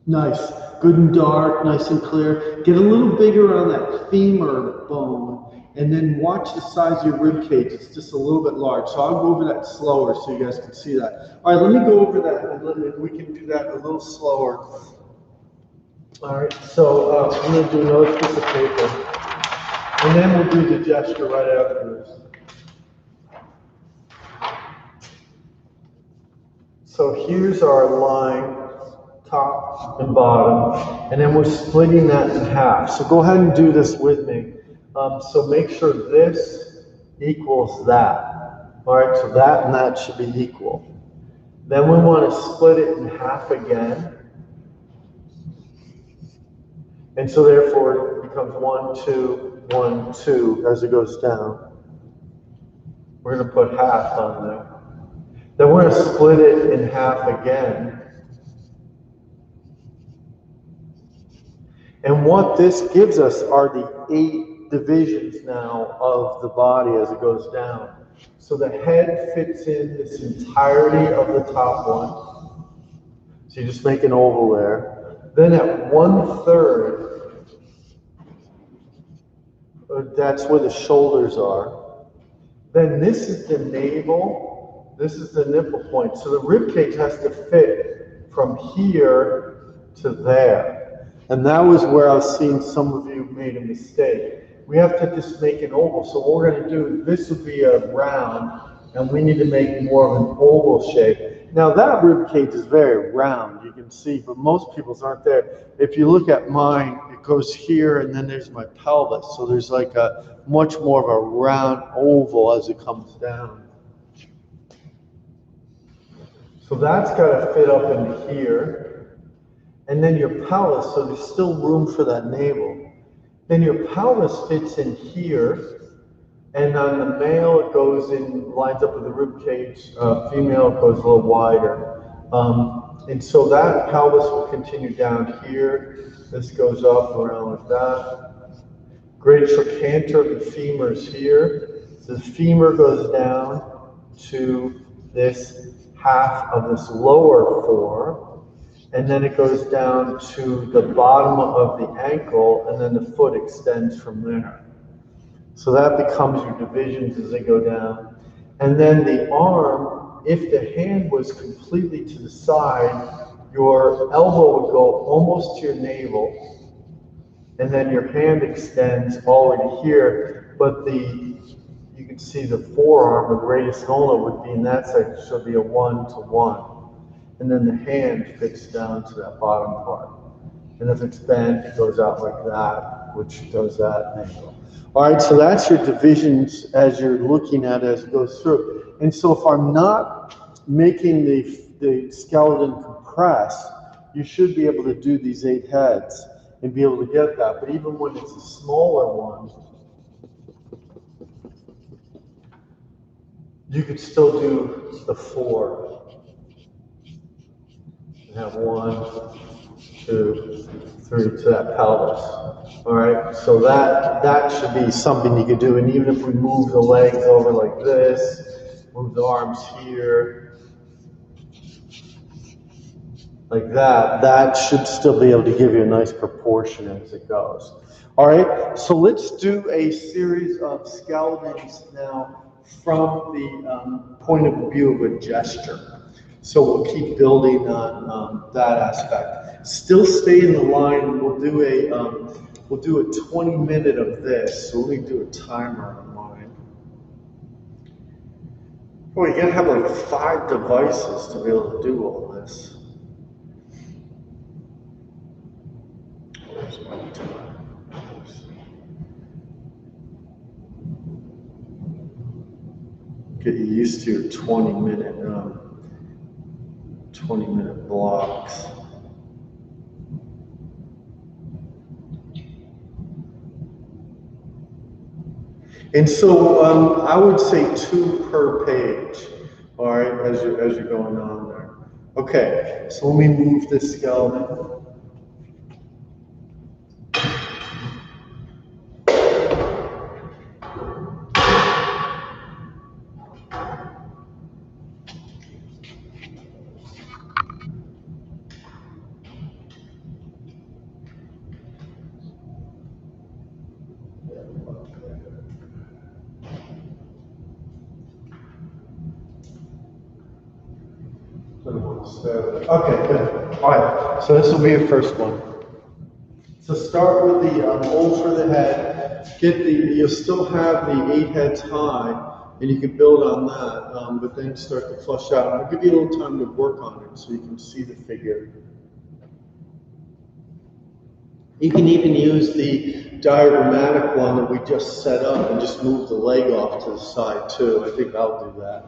Nice, good and dark, nice and clear. Get a little bigger on that femur bone, and then watch the size of your rib cage. It's just a little bit large, so I'll go over that slower so you guys can see that. All right, let me go over that, and we can do that a little slower. All right, so I'm going to do another piece of paper, and then we'll do the gesture right afterwards. So here's our line, top and bottom, and then we're splitting that in half. So go ahead and do this with me. So make sure this equals that. All right, so that and that should be equal. Then we want to split it in half again. And so therefore it becomes 1, 2, 1, 2 as it goes down. We're going to put half on there. Then we're going to split it in half again. And what this gives us are the 8 divisions now of the body as it goes down. So the head fits in this entirety of the top one. So you just make an oval there. Then at 1/3, that's where the shoulders are. Then this is the navel, this is the nipple point. So the rib cage has to fit from here to there. And that was where I was seeing some of you made a mistake. We have to just make an oval. So what we're going to do, this would be a round, and we need to make more of an oval shape. Now that rib cage is very round, you can see, but most people's aren't there. If you look at mine, it goes here, and then there's my pelvis. So there's like a much more of a round oval as it comes down. So that's got to fit up in here. And then your pelvis, so there's still room for that navel. Then your pelvis fits in here, and on the male it goes in, lines up with the rib cage. Female it goes a little wider, and so that pelvis will continue down here. This goes up around like that. Great trochanter of the femur is here. So the femur goes down to this half of this lower form. And then it goes down to the bottom of the ankle, and then the foot extends from there. So that becomes your divisions as they go down. And then the arm, if the hand was completely to the side, your elbow would go almost to your navel, and then your hand extends all the way to here, but you can see the forearm, or the radius ulna, would be in that side, so it'd be a 1-to-1. And then the hand fits down to that bottom part. And if it's bent, it goes out like that, which does that angle. All right, so that's your divisions as you're looking at it as it goes through. And so if I'm not making the skeleton compress, you should be able to do these 8 heads and be able to get that. But even when it's a smaller one, you could still do the 4. And have 1, 2, 3 to that pelvis. All right, so that should be something you could do. And even if we move the legs over like this, move the arms here, like that, that should still be able to give you a nice proportion as it goes. All right, so let's do a series of skeletons now from the point of view of a gesture. So we'll keep building on that aspect. Still stay in the line. We'll do a 20-minute of this. So let me do a timer on mine. Boy, you gotta have like 5 devices to be able to do all this. Where's my timer? Get you used to your 20-minute blocks. And so I would say 2 per page, all right, as you're going on there. Okay, so let me move this skeleton. Okay, good. All right, so this will be your first one. So start with the mold for the head. You'll still have the 8 heads high, and you can build on that, but then start to flush out. I'll give you a little time to work on it so you can see the figure. You can even use the diagrammatic one that we just set up and just move the leg off to the side too. I think I'll do that.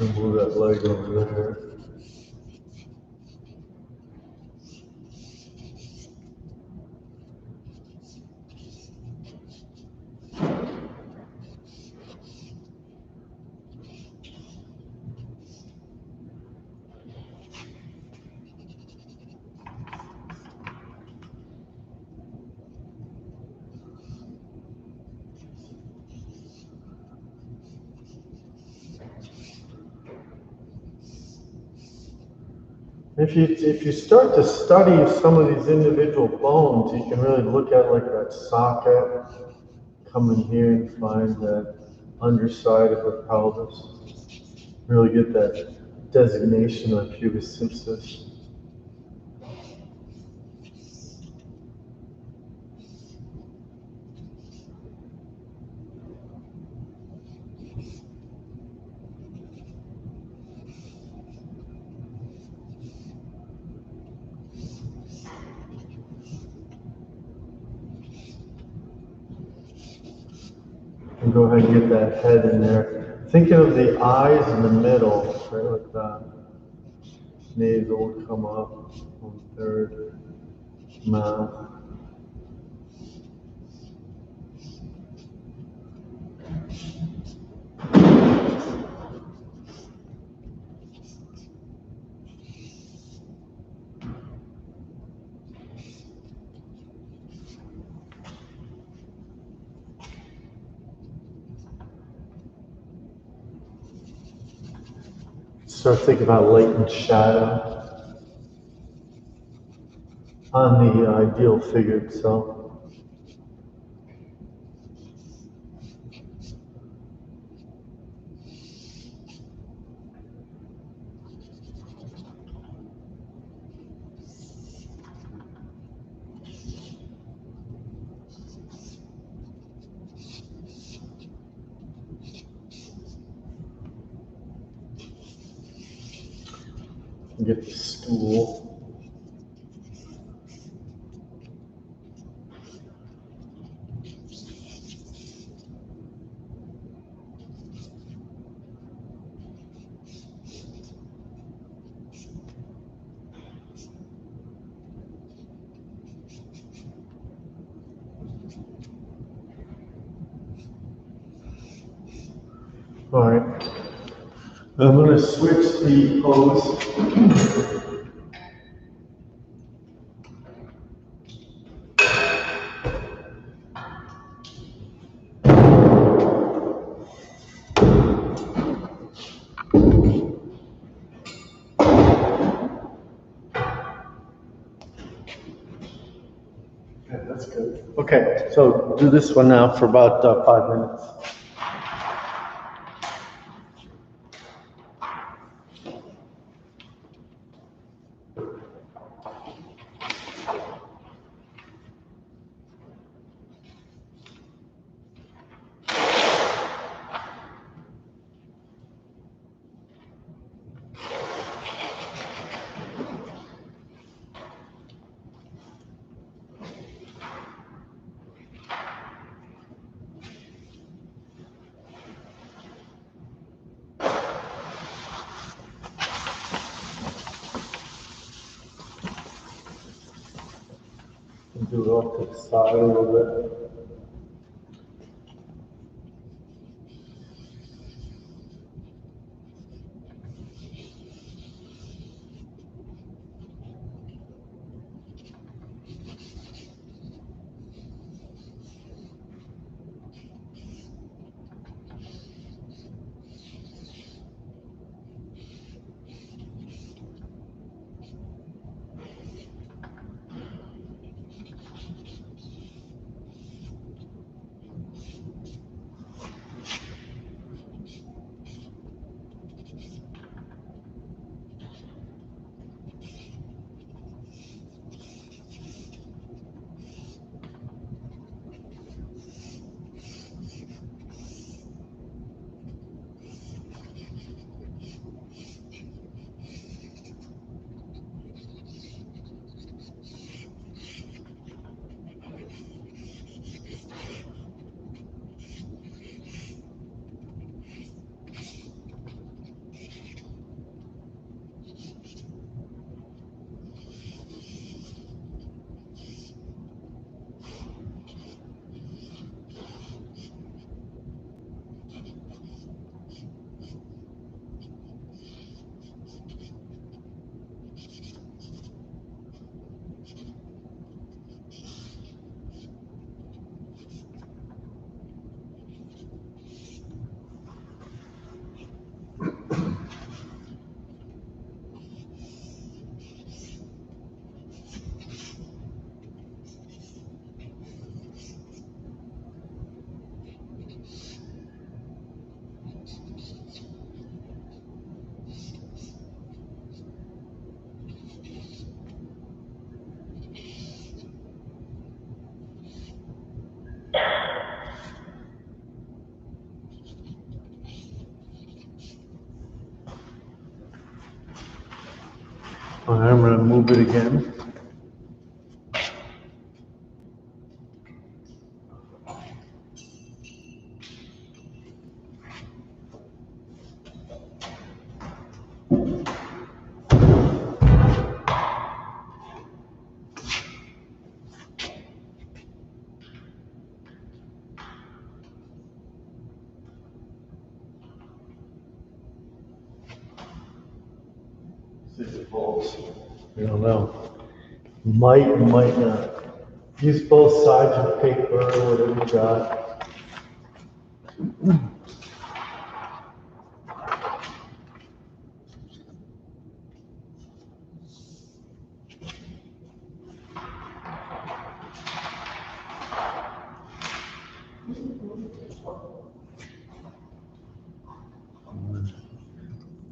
And move that leg over there. If you start to study some of these individual bones, you can really look at like that socket, come in here and find that underside of the pelvis. Really get that designation of pubis symphysis. And go ahead and get that head in there. Thinking of the eyes in the middle, right like that. Nasal will come up on third, mouth. Start thinking about latent shadow on the ideal figure itself. Get the stool. All right. I'm going to switch the pose. Okay, that's good. Okay, so do this one now for about 5 minutes. Do it off to the side a little bit. I'm gonna move it again. See if it holds. I don't know. Might not. Use both sides of paper or whatever you got.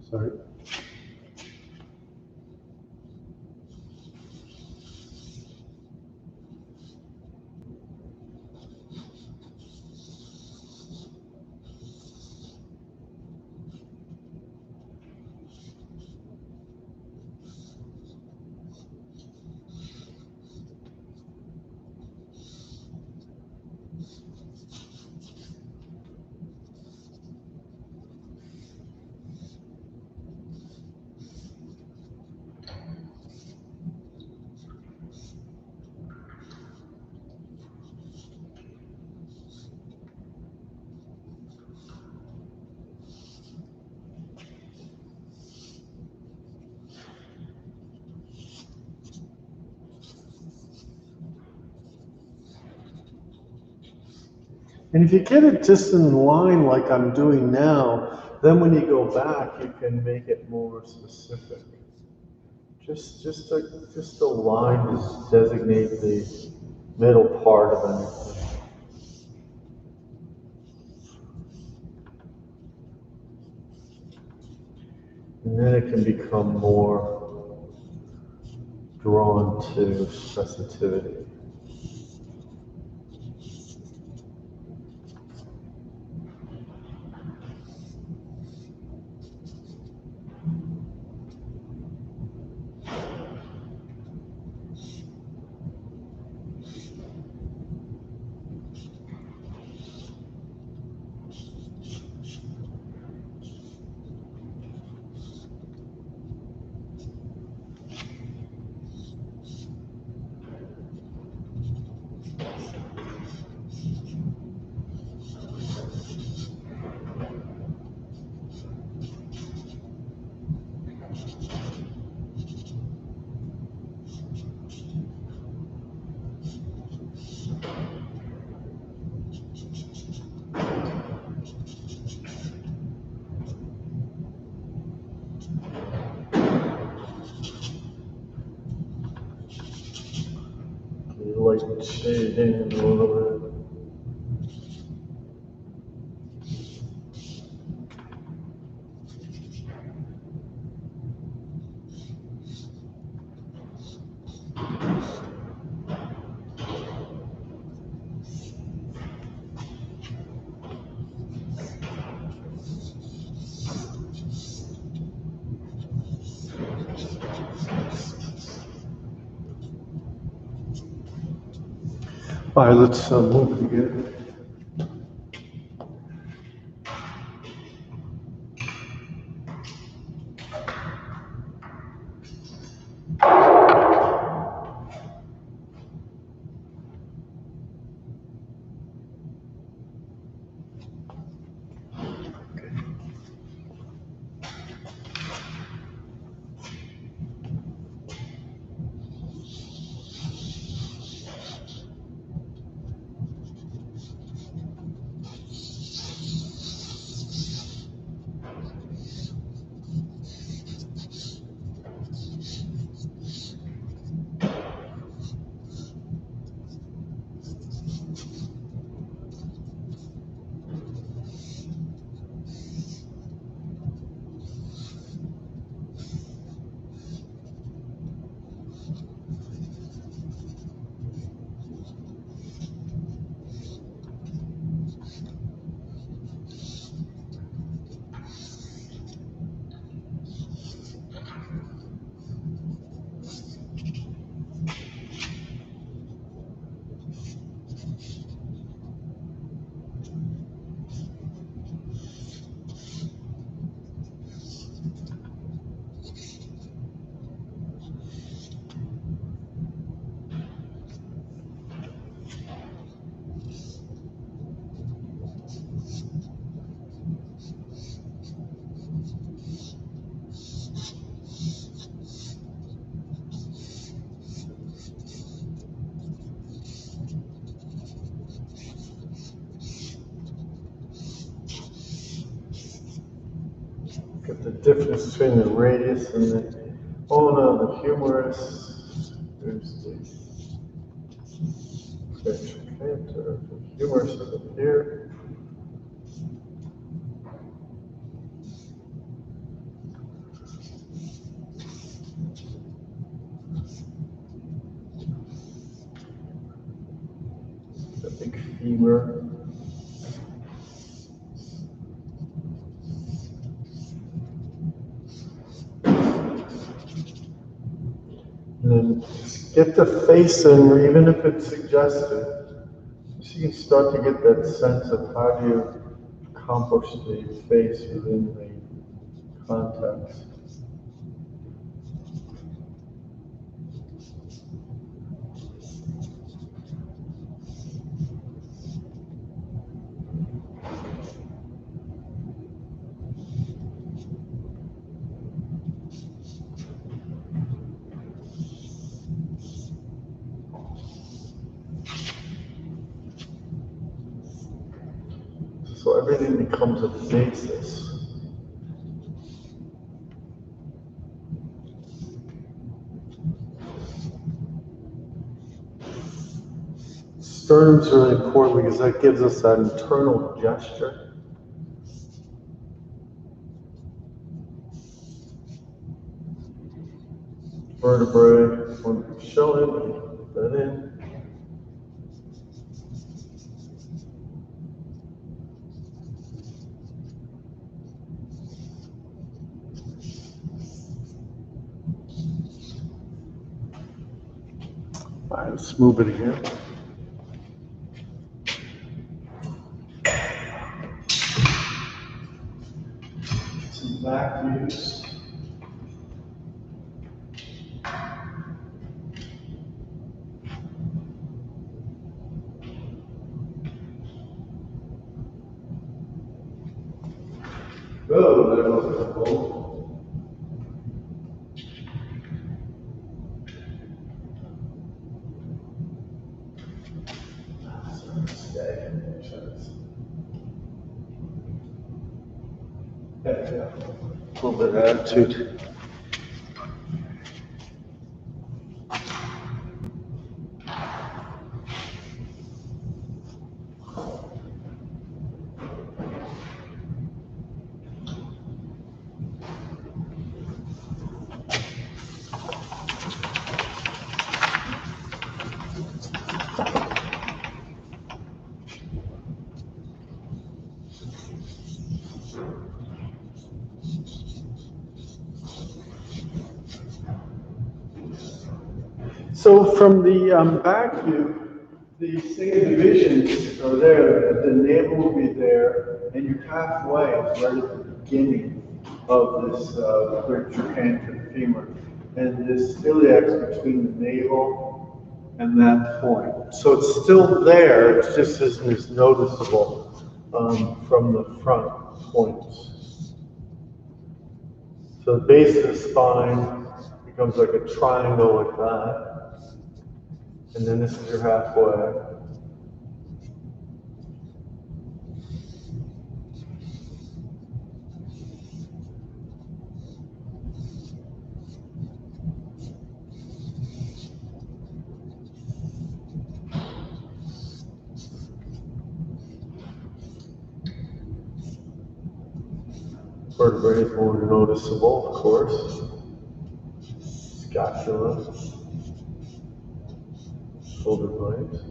Sorry. And if you get it just in line like I'm doing now, then when you go back, you can make it more specific. Just a line to designate the middle part of anything. And then it can become more drawn to sensitivity. Light shading a little bit. All right, let's move it again. the difference between the radius and the ulna of the humerus. There's the trochanter. The humerus is up here. The big femur. And then get the face in, even if it's suggested, so you can start to get that sense of how do you accomplish the face within the context. So everything becomes a basis. Sternum's really important because that gives us that internal gesture. Vertebrae, want to show it, put that in. All right, let's move it again. Some back views. Oh, that was cool. There we go. A little bit of attitude. So from the back view, the same divisions are there. The navel will be there, and you're halfway right at the beginning of this great trochanter femur. And this iliac between the navel and that point. So it's still there, it just isn't as noticeable from the front points. So the base of the spine becomes like a triangle like that. And then this is your halfway. Vertebrae is more noticeable, of course. Scapula. Shoulder blades.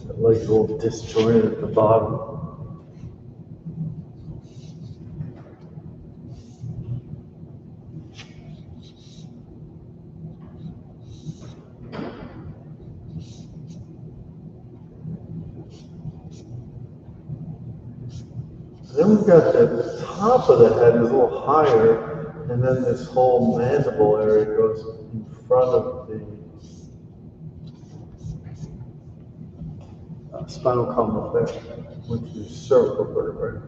That leg's a little disjointed at the bottom. Then we've got the top of the head is a little higher, and then this whole mandible area goes in front of the spinal column up there, which is cervical vertebrae.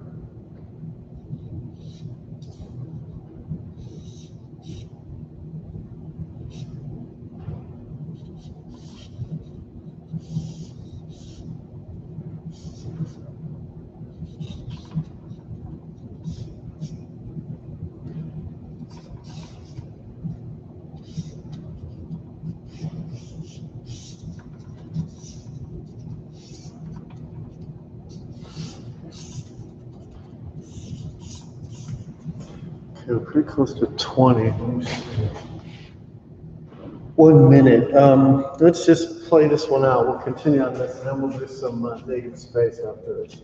Okay, we're pretty close to 20. 1 minute. Let's just play this one out. We'll continue on this, and then we'll do some negative space after this.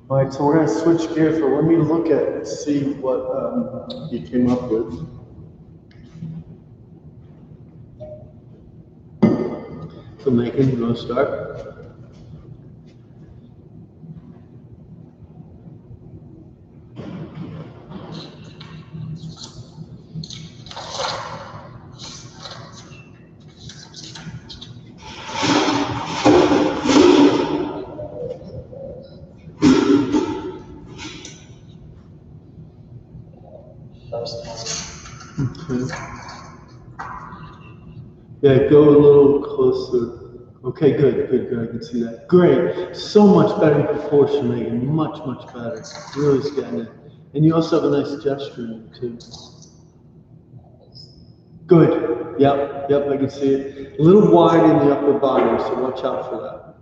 All right, so we're going to switch gears, but let me look at it and see what you came up with. So Megan, you want to start? Okay. Yeah, go a little closer. Okay, good, good, good. I can see that. Great. So much better in proportion, Megan. Much, much better. Really getting it. And you also have a nice gesture in it, too. Good. Yep, yep, I can see it. A little wide in the upper body, so watch out for that.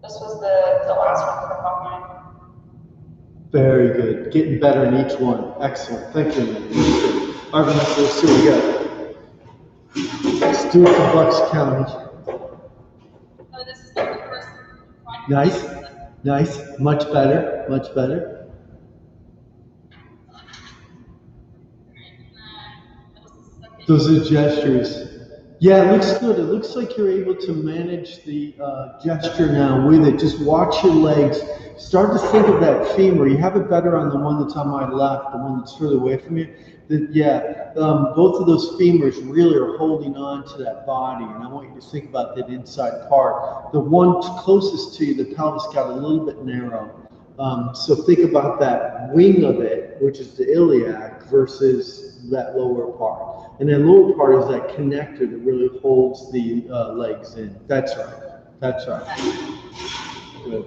This was the last one for the phone line. Very good. Getting better in each one. Excellent. Thank you, Megan. All right, Vanessa, let's see what we got. Let's do it for Bucks County. Oh, this is the first one. Nice, nice. Much better, much better. Those are gestures. Yeah, it looks good. It looks like you're able to manage the gesture now with it. Just watch your legs. Start to think of that femur. You have it better on the one that's on my left, the one that's further away from you. Both of those femurs really are holding on to that body, and I want you to think about that inside part. The one closest to you, the pelvis, got a little bit narrow. So think about that wing of it, which is the iliac, versus that lower part. And that lower part is that connector that really holds the legs in. That's right. That's right. Good.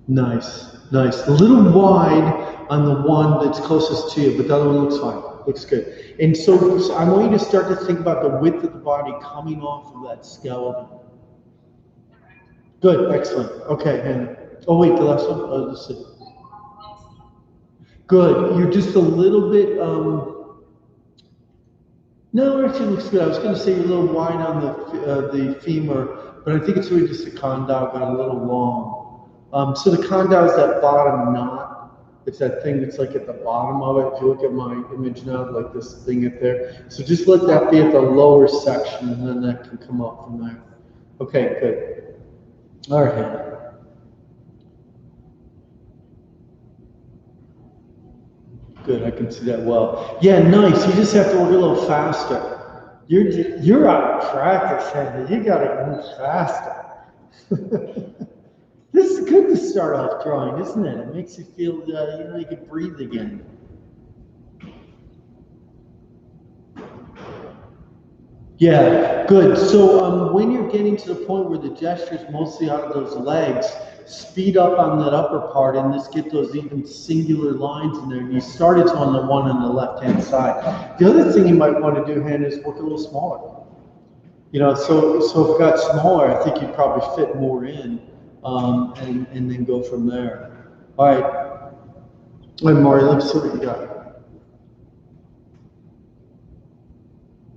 Nice, nice. A little wide on the one that's closest to you, but the other one looks fine. Looks good. And so I want you to start to think about the width of the body coming off of that skeleton. Good, excellent. Okay, Hannah. Oh wait, the last one? Oh, this is good. You're just a little bit, no, it actually looks good. I was going to say you're a little wide on the femur, but I think it's really just the condyle got a little long. So the condyle is that bottom knot. It's that thing that's like at the bottom of it. If you look at my image now, like this thing up there. So just let that be at the lower section, and then that can come up from there. Okay, good. All right, Hannah. Good, I can see that well. Yeah, nice. You just have to work a little faster. You're out of practice, Hannah. You gotta move faster. This is good to start off drawing, isn't it? It makes you feel you can breathe again. Yeah, good. So when you're getting to the point where the gesture is mostly out of those legs, speed up on that upper part and just get those even singular lines in there. And you started on the one on the left-hand side. The other thing you might want to do, Hannah, is work a little smaller. You know, so if it got smaller, I think you'd probably fit more in, and then go from there. All right. All right, Mari, let's see what you got.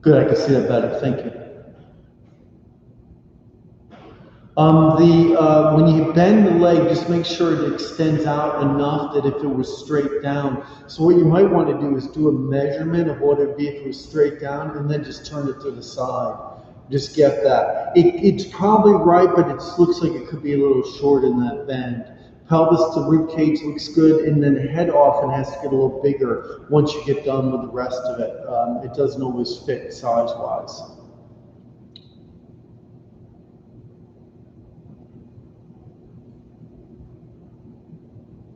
Good, I can see that better. Thank you. When you bend the leg, just make sure it extends out enough that if it was straight down. So what you might want to do is do a measurement of what it would be if it was straight down, and then just turn it to the side. Just get that. It's probably right, but it looks like it could be a little short in that bend. Pelvis to rib cage looks good, and then the head often has to get a little bigger once you get done with the rest of it. It doesn't always fit size-wise.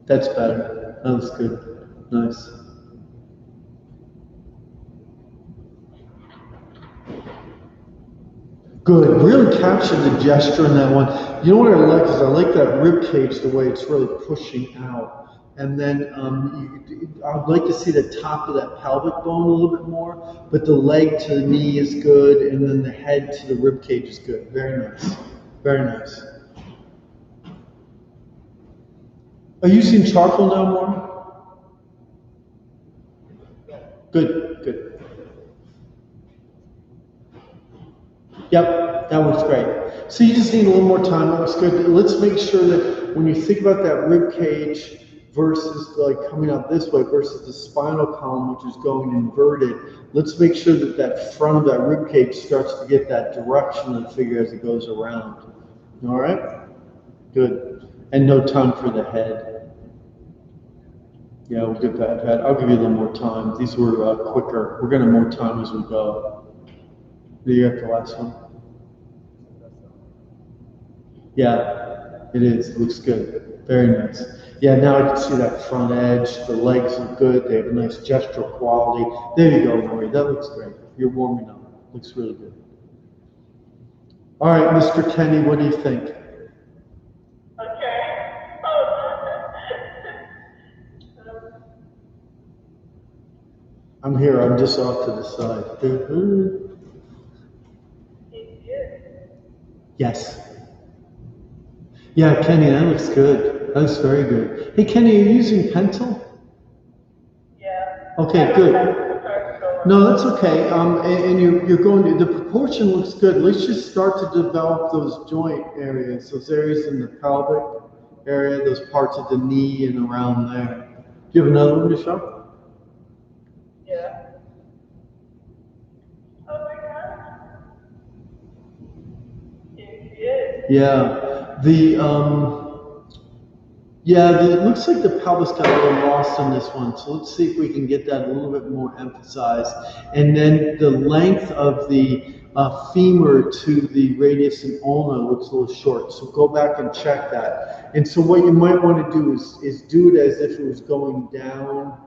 That's better. That looks good. Nice. Good. Really captured the gesture in that one. You know what I like is I like that rib cage, the way it's really pushing out. And then I'd like to see the top of that pelvic bone a little bit more, but the leg to the knee is good, and then the head to the rib cage is good. Very nice. Very nice. Are you using charcoal now more? Good, good. Yep, that works great. So you just need a little more time. That looks good. Let's make sure that when you think about that rib cage versus like coming out this way versus the spinal column, which is going inverted, let's make sure that that front of that rib cage starts to get that direction of the figure as it goes around. All right? Good. And no time for the head. Yeah, we'll get that head. I'll give you a little more time. These were quicker. We're going to have more time as we go. Do you have the last one? Yeah, it is. It looks good. Very nice. Yeah, now I can see that front edge. The legs look good. They have a nice gestural quality. There you go, Lori. That looks great. You're warming up. Looks really good. All right, Mr. Kenny, what do you think? I'm here. I'm just off to the side. Yes. Yeah, Kenny, that looks good. That looks very good. Hey, Kenny, are you using pencil? Yeah. Okay, good. No, that's okay. And you're going to, the proportion looks good. Let's just start to develop those joint areas, those areas in the pelvic area, those parts of the knee and around there. Do you have another one to show? Yeah. Oh my God. Yeah. It looks like the pelvis got a little lost on this one. So let's see if we can get that a little bit more emphasized. And then the length of the femur to the radius and ulna looks a little short. So go back and check that. And so what you might want to do is do it as if it was going down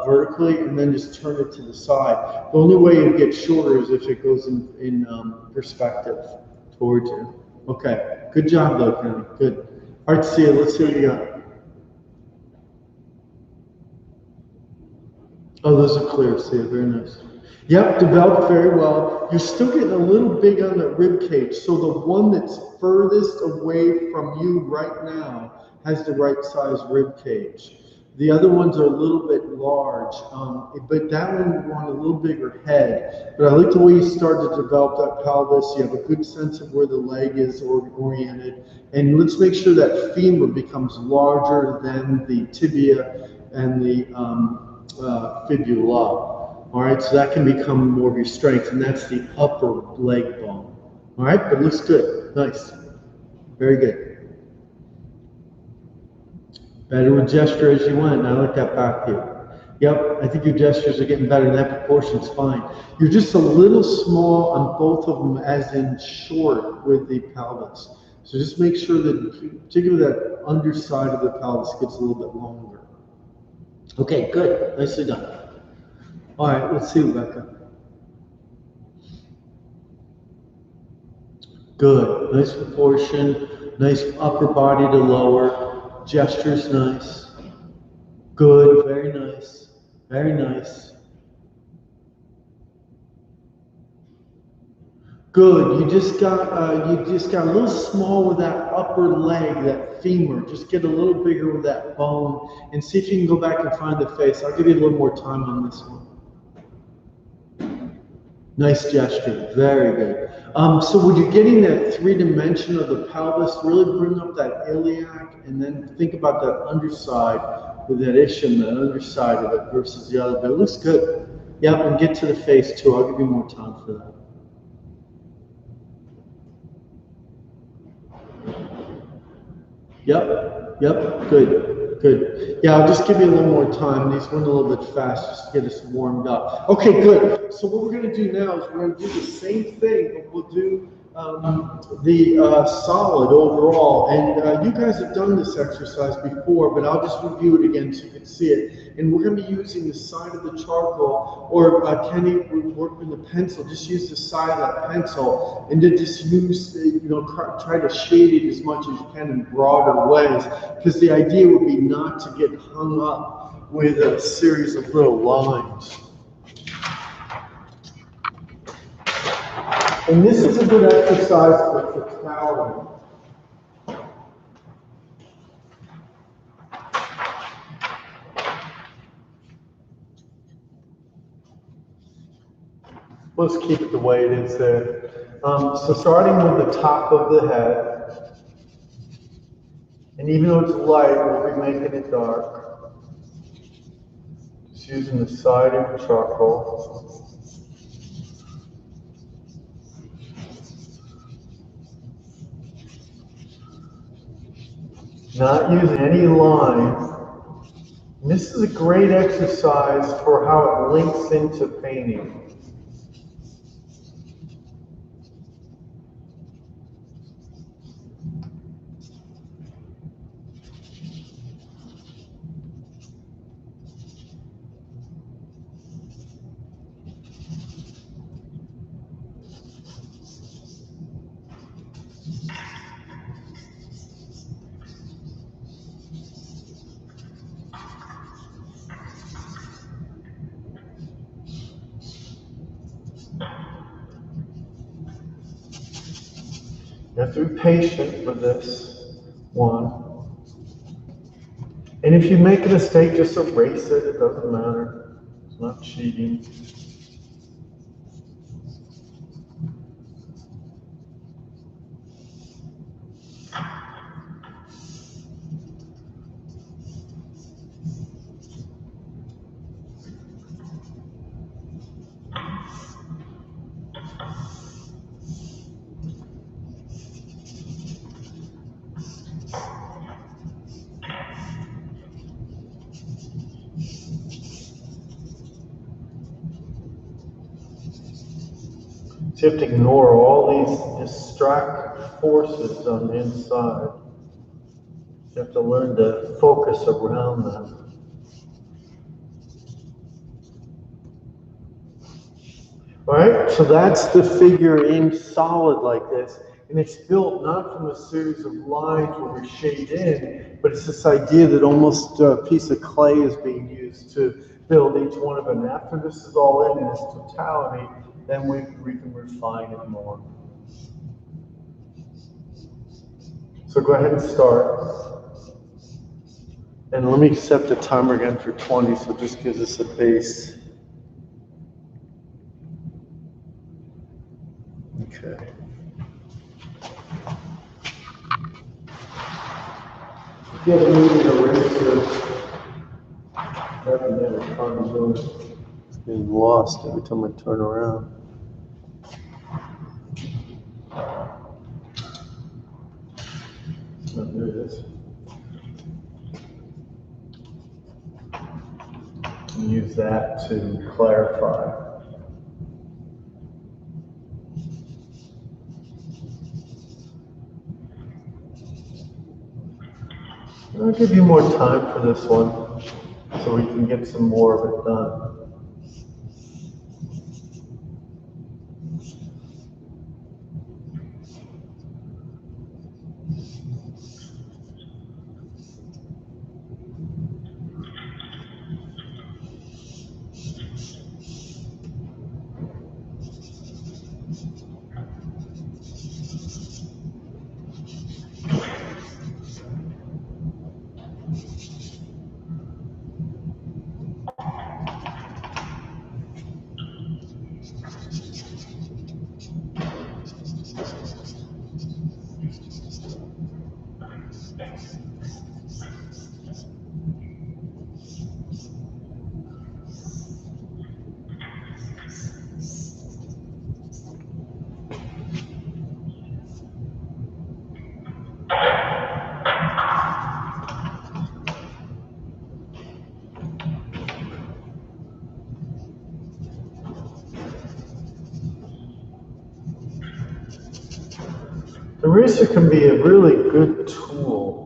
vertically, and then just turn it to the side. The only way it gets shorter is if it goes in perspective towards you. Okay, good job though, Kenny. Good. All right, Sia, let's see what you got. Oh, those are clear, Sia. Very nice. Yep, developed very well. You're still getting a little big on the rib cage, so the one that's furthest away from you right now has the right size rib cage. The other ones are a little bit large, but that one you want a little bigger head. But I like the way you start to develop that pelvis. You have a good sense of where the leg is oriented. And let's make sure that femur becomes larger than the tibia and the fibula. All right, so that can become more of your strength, and that's the upper leg bone. All right, but it looks good. Nice. Very good. Better with gesture as you went. Now let that back here. Yep, I think your gestures are getting better. That proportion's fine. You're just a little small on both of them, as in short with the pelvis. So just make sure that, particularly that underside of the pelvis, gets a little bit longer. Okay, good. Nicely done. All right, let's see, Rebecca. Good. Nice proportion. Nice upper body to lower. Gestures nice. Good. Very nice. Very nice. Good. You just got a little small with that upper leg, that femur. Just get a little bigger with that bone, and see if you can go back and find the face. I'll give you a little more time on this one. Nice gesture, very good. So when you're getting that 3 dimension of the pelvis, really bring up that iliac and then think about that underside with that ischium, that underside of it versus the other. But it looks good. Yep, and get to the face too. I'll give you more time for that. Yep, yep, good, good. Yeah, I'll just give you a little more time. These went a little bit fast just to get us warmed up. Okay, good. So what we're going to do now is we're going to do the same thing, but we'll do the solid overall. And you guys have done this exercise before, but I'll just review it again so you can see it. And we're going to be using the side of the charcoal, or Kenny would work with the pencil. Just use the side of that pencil, and then just use, try to shade it as much as you can in broader ways. Because the idea would be not to get hung up with a series of little lines. And this is a good exercise for totality. Let's keep it the way it is there. So starting with the top of the head, and even though it's light, we'll be making it dark. Just using the side of the charcoal. Not using any lines. And this is a great exercise for how it links into painting. You have to be patient with this one. And if you make a mistake, just erase it. It doesn't matter. It's not cheating. So you have to ignore all these distracting forces on the inside. You have to learn to focus around them. All right, so that's the figure in solid like this. And it's built not from a series of lines where we shade in, but it's this idea that almost a piece of clay is being used to build each one of them. After this is all in its totality, then we can refine it more. So go ahead and start. And let me set the timer again for 20, so it just gives us a base. Okay. If you have a meeting eraser, it's getting lost every time I turn around. Oh, there it is. Use that to clarify. I'll give you more time for this one so we can get some more of it done. Eraser can be a really good tool.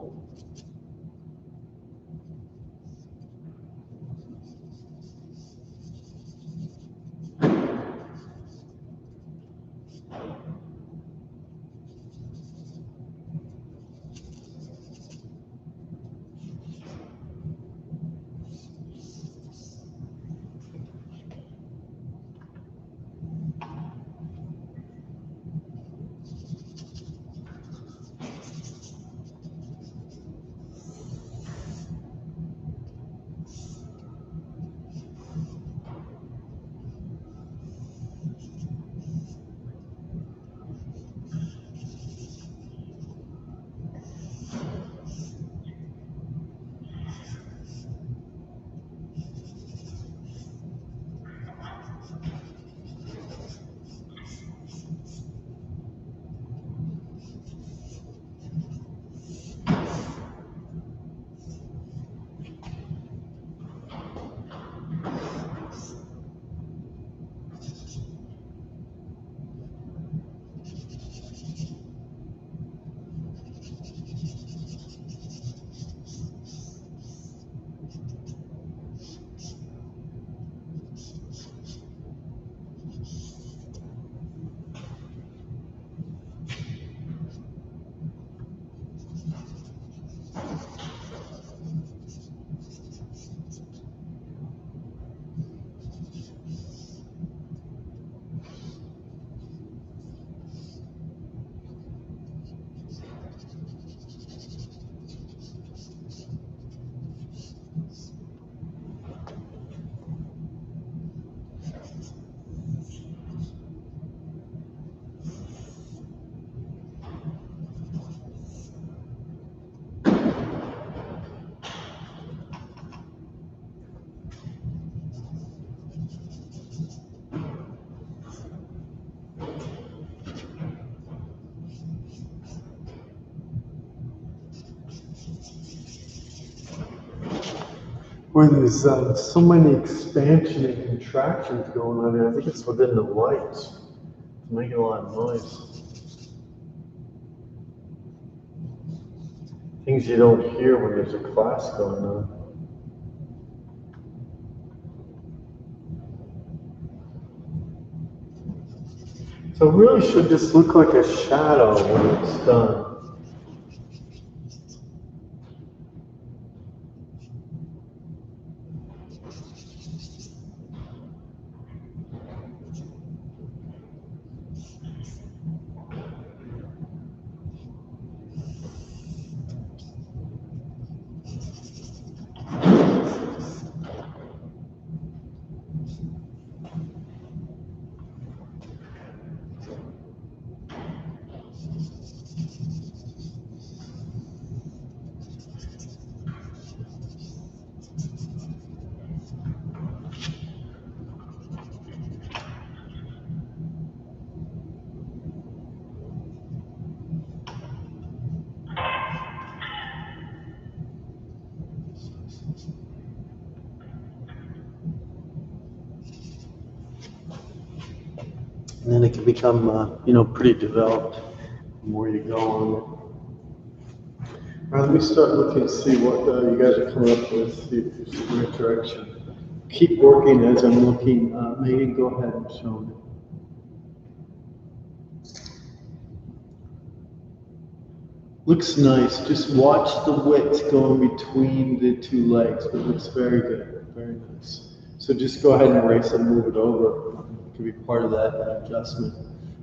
Where there's so many expansion and contractions going on here, I think it's within the lights. It's making a lot of noise. Things you don't hear when there's a class going on. So it really should just look like a shadow when it's done. And then it can become, pretty developed the more you go on it. All right, let me start looking to see what you guys are coming up with, see if there's some good direction. Keep working as I'm looking. Megan, go ahead and show me. Looks nice. Just watch the width going between the two legs, but it looks very good, very nice. So just go ahead and erase and move it over. It could be part of that adjustment.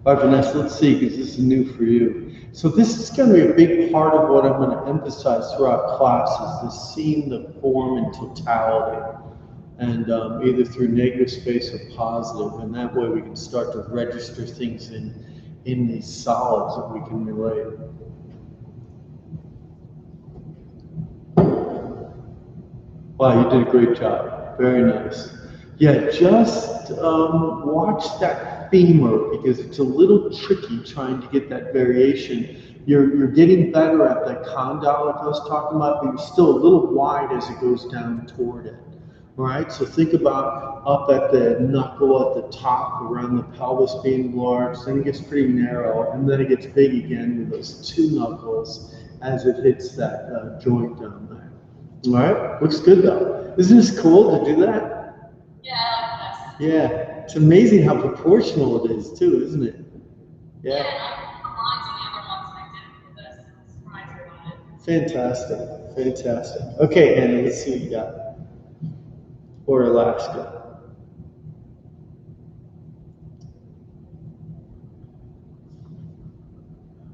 All right, Vanessa, let's see, because this is new for you. So this is going to be a big part of what I'm going to emphasize throughout classes, is seeing the form in totality, and either through negative space or positive, and that way we can start to register things in these solids that we can relate. Wow, you did a great job. Very nice. Yeah, just watch that femur, because it's a little tricky trying to get that variation. You're getting better at that condyle like I was talking about, but you're still a little wide as it goes down toward it. All right, so think about up at the knuckle at the top, around the pelvis being large, then it gets pretty narrow, and then it gets big again with those two knuckles as it hits that joint down there. All right, looks good though. Isn't this cool to do that? Yeah. Yeah, it's amazing how proportional it is too, isn't it? Yeah. Fantastic, fantastic. Okay, Anna, let's see what you got. Or Alaska.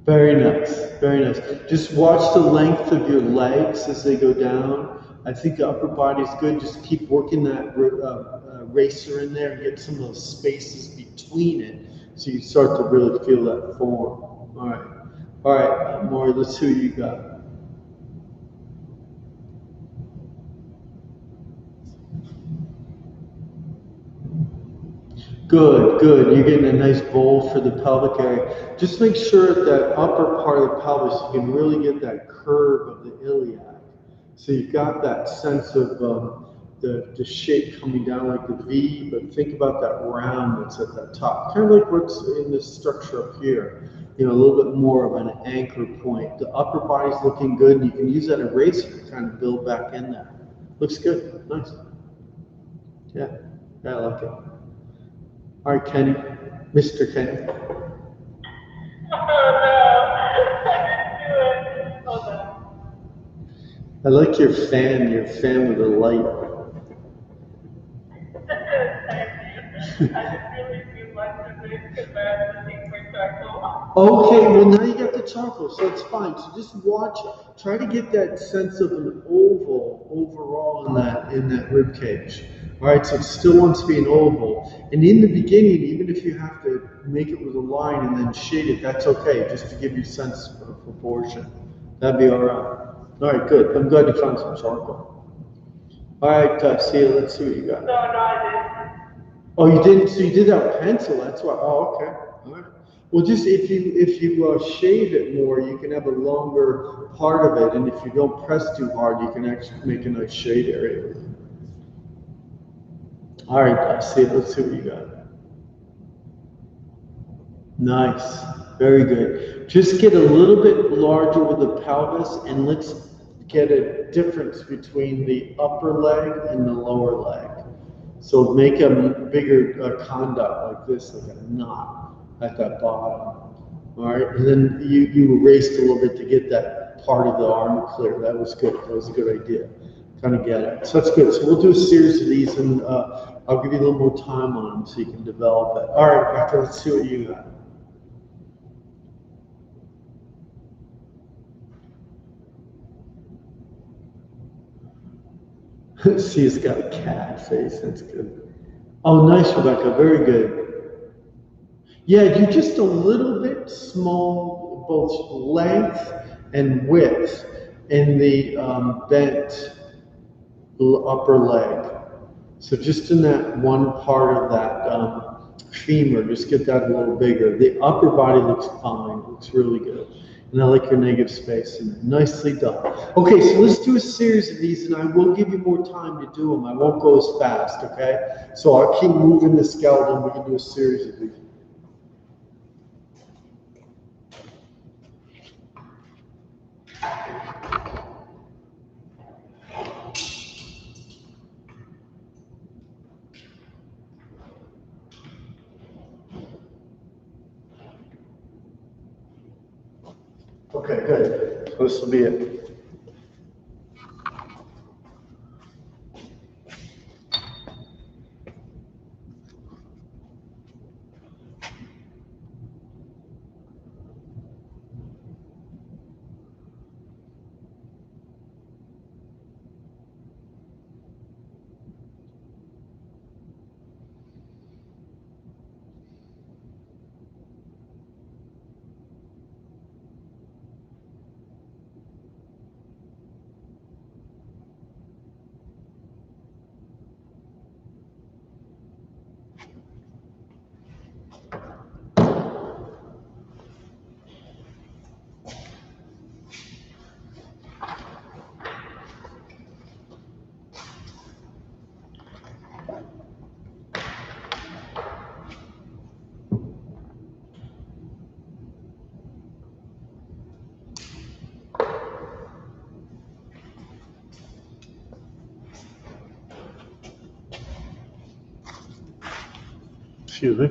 Very nice, very nice. Just watch the length of your legs as they go down. I think the upper body is good. Just keep working that racer in there and get some of those spaces between it so you start to really feel that form. All right, Maury, let's see what you got. Good, good. You're getting a nice bowl for the pelvic area. Just make sure at that upper part of the pelvis, you can really get that curve of the iliac. So you've got that sense of the shape coming down like the V, but think about that round that's at the top. Kind of like what's in this structure up here. You know, a little bit more of an anchor point. The upper body's looking good, and you can use that eraser to kind of build back in there. Looks good. Nice. Yeah, I like it. All right, Kenny, Mr. Kenny. Oh no, I didn't do it. Hold on. I like your fan with the light. Thank you. I didn't really feel much of it because I had to think for charcoal. Okay, well now you got the charcoal, so it's fine. So just watch, try to get that sense of an oval overall in that rib cage. All right, so it still wants to be an oval. And in the beginning, even if you have to make it with a line and then shade it, that's okay, just to give you a sense of proportion. That'd be all right. All right, good. I'm glad you found some charcoal. All right, see you. Let's see what you got. No, I didn't. Oh, you didn't. So you did that with pencil. That's why. Oh, okay. All right. Well, just if you shave it more, you can have a longer part of it, and if you don't press too hard, you can actually make a nice shade area with it. All right, see. Let's see what you got. Nice. Very good. Just get a little bit larger with the pelvis, and let's get a difference between the upper leg and the lower leg. So make a bigger conduct like this, like a knot at that bottom. All right, and then you erased a little bit to get that part of the arm clear. That was good. That was a good idea. Kind of get it. So that's good. So we'll do a series of these, and I'll give you a little more time on them so you can develop it. All right, Becca, let's see what you got. See, it's got a cat face. That's good. Oh, nice, Rebecca. Very good. Yeah, you're just a little bit small, both length and width in the bent upper leg. So just in that one part of that femur, just get that a little bigger. The upper body looks fine. Looks really good. And I like your negative space in there. Nicely done. Okay, so let's do a series of these, and I will give you more time to do them. I won't go as fast, okay? So I'll keep moving the skeleton. We can do a series of these. Okay, good. So this will be it. Excuse me.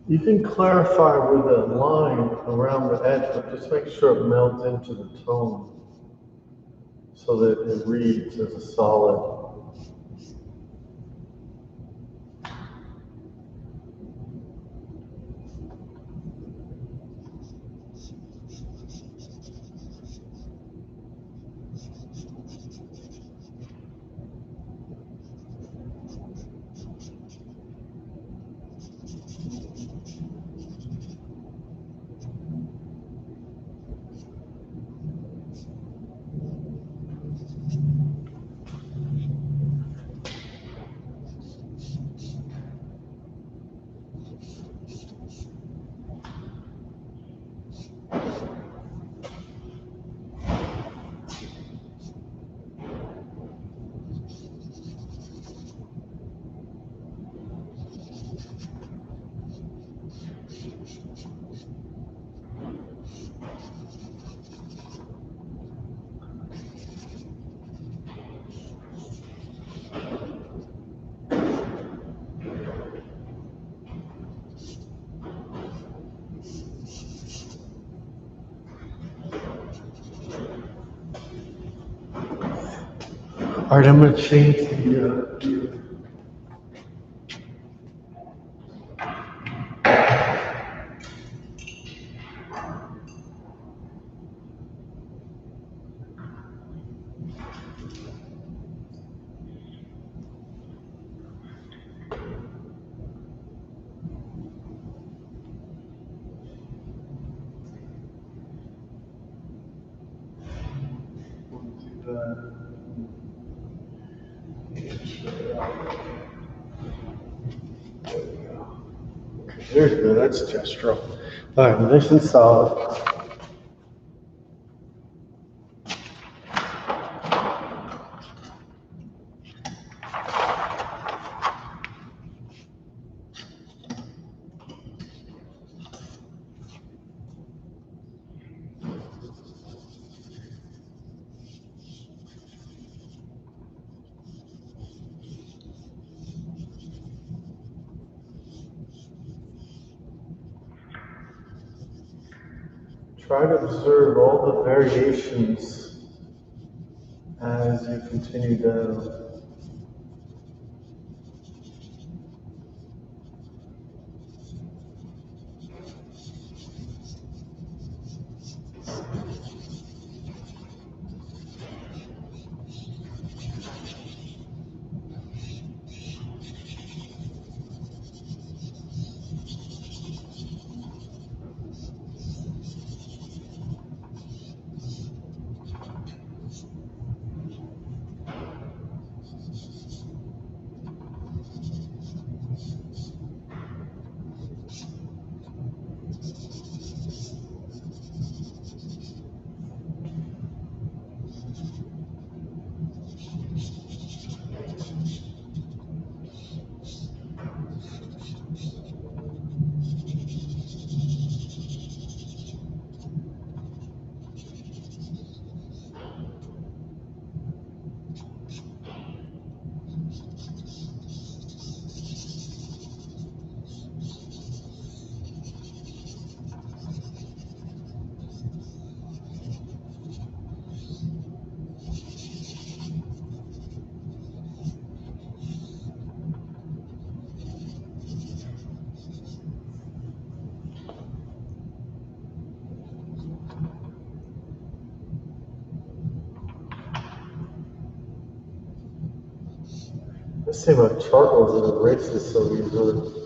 You can clarify with a line around the edge, but just make sure it melds into the tone so that it reads as a solid. All right, I'm going to change the. There's good, that's gestural. All right, nice and solid. Try to observe all the variations as you continue down. Let's see my chart was gonna erase this so easily.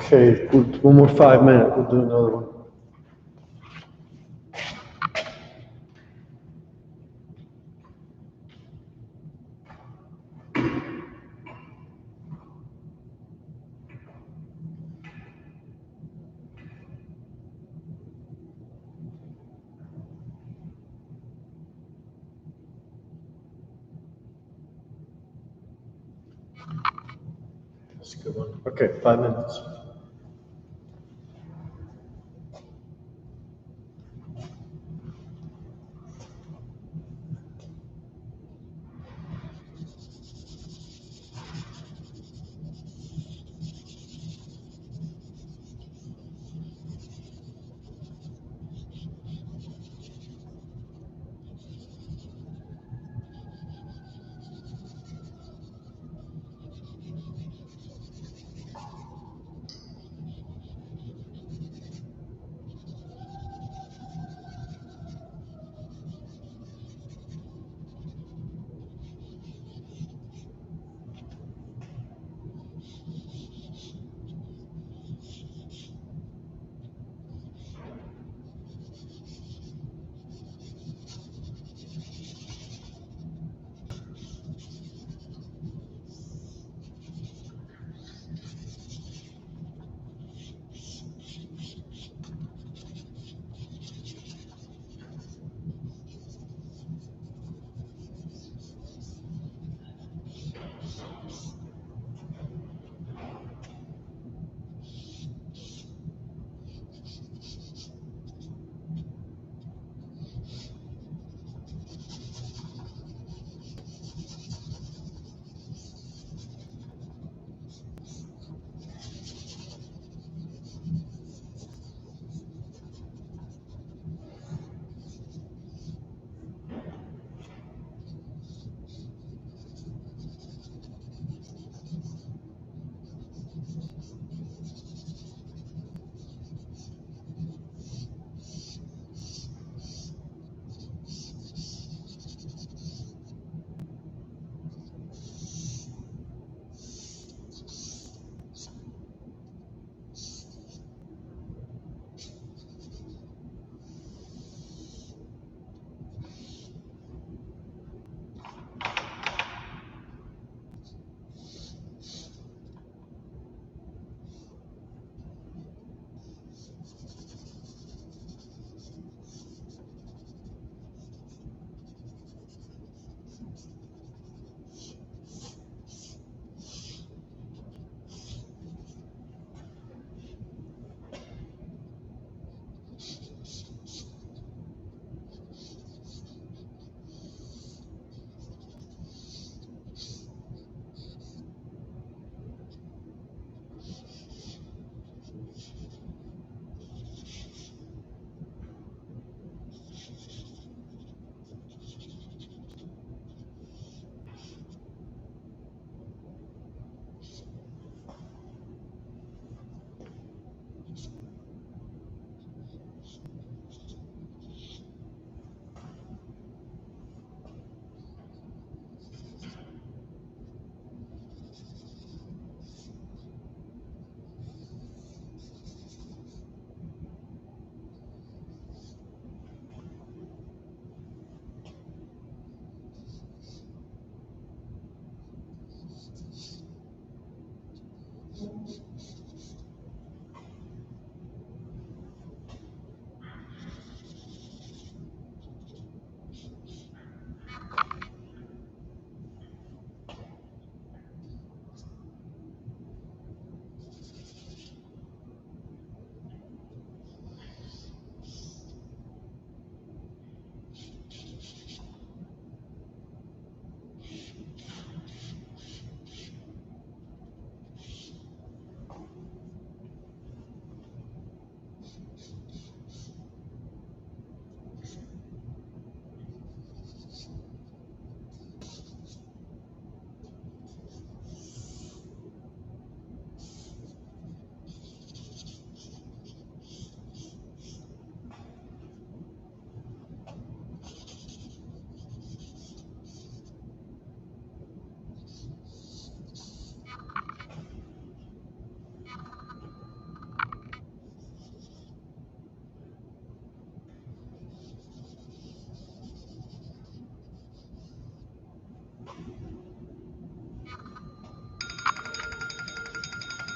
Okay, one more 5 minutes, we'll do another one. That's a good one. Okay, 5 minutes.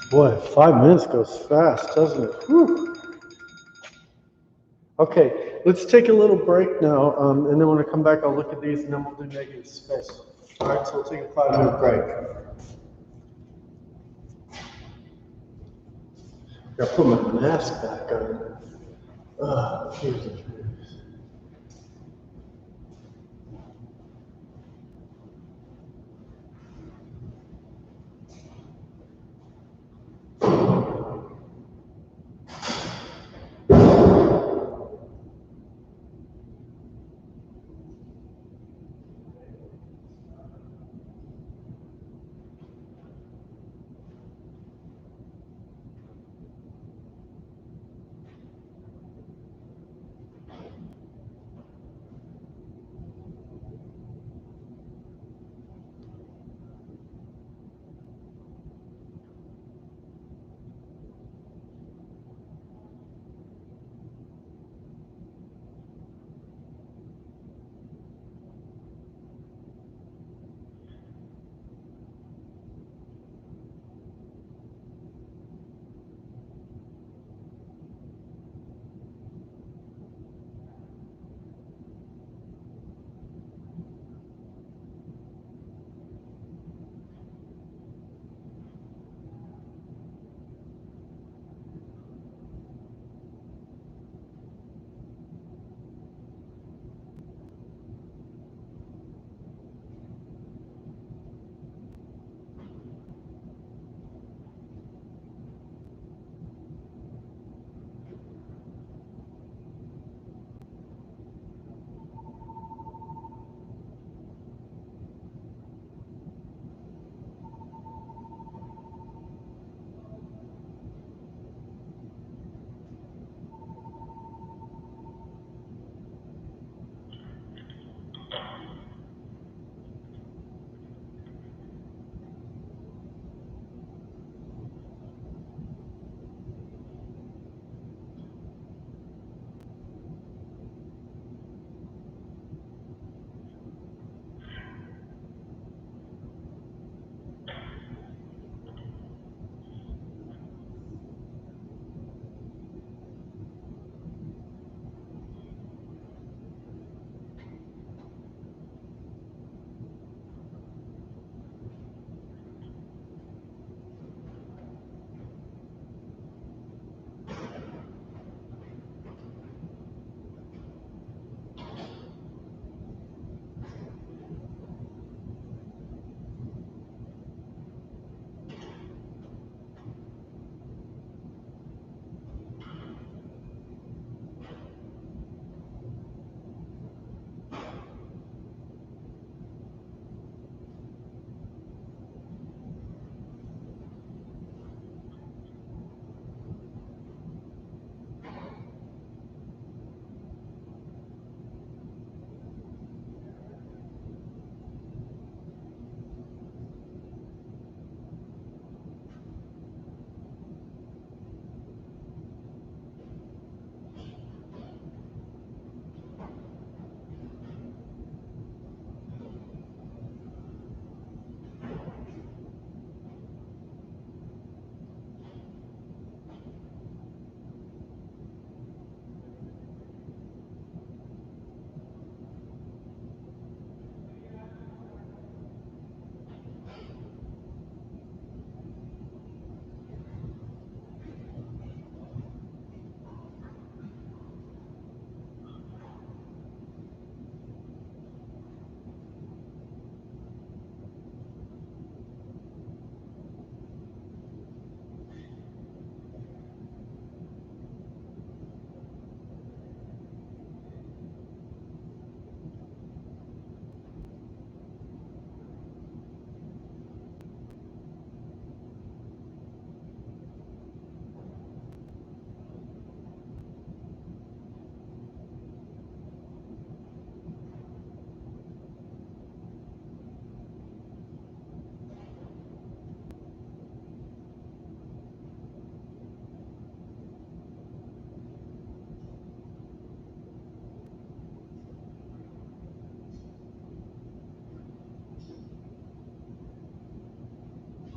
Boy, 5 minutes goes fast, doesn't it? Whew. Okay, let's take a little break now, and then when I come back, I'll look at these, and then we'll do negative space. All right, so we'll take a 5-minute break. Gotta put my mask back on. Here's the truth.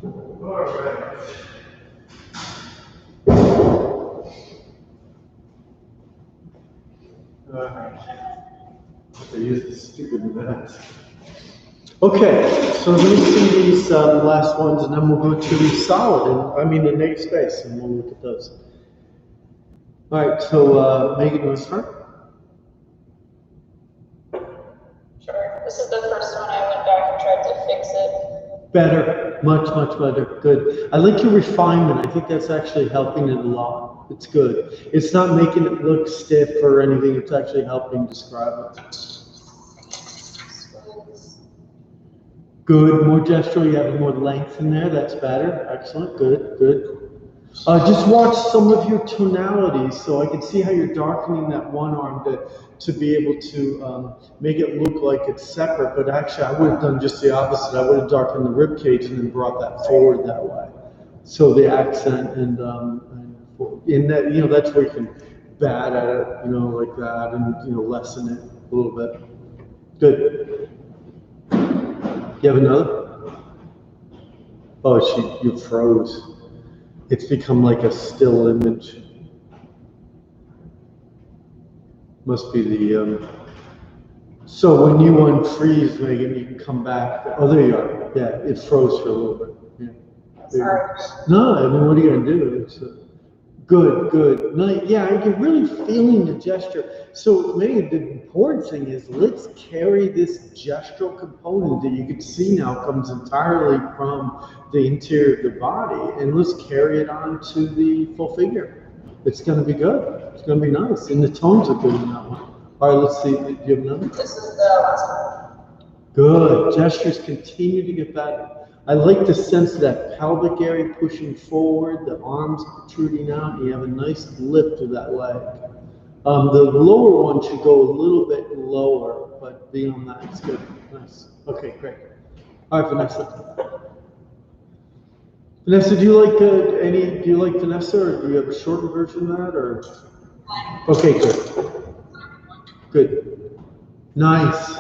All right. she is a stupid mess. Okay, so let me see these last ones, and then we'll go to the solid, the negative space, and we'll look at those. All right, so Megan, you want to start? Sure. This is the first one I went back and tried to fix it. Better, much better. Good. I like your refinement. I think that's actually helping it a lot. It's good. It's not making it look stiff or anything. It's actually helping describe it. Good. More gestural. You have more length in there. That's better. Excellent. Good. Just watch some of your tonalities, so I can see how you're darkening that one arm to be able to make it look like it's separate. But actually, I would have done just the opposite. I would have darkened the rib cage and then brought that forward that way. So the accent and in that, that's where you can bat at it, like that, and lessen it a little bit. Good. You have another? Oh, you froze. It's become like a still image. Must be the, so when you unfreeze, Megan, you can come back. Oh, there you are. Yeah, it froze for a little bit. Yeah. Sorry. No, what are you going to do? It's good. No, yeah, you're really feeling the gesture. So, Megan, the important thing is let's carry this gestural component that you can see now comes entirely from the interior of the body, and let's carry it on to the full figure. It's going to be good. It's going to be nice, and the tones are good in that one. All right, let's see. Do you have another? This is the last one. Good. Gestures continue to get better. I like the sense of that pelvic area pushing forward, the arms protruding out, and you have a nice lift of that leg. The lower one should go a little bit lower, but beyond that, it's good. Nice. Okay, great. All right, Vanessa. Vanessa, do you like Vanessa, or do you have a shorter version of that, or? Okay, good. Nice.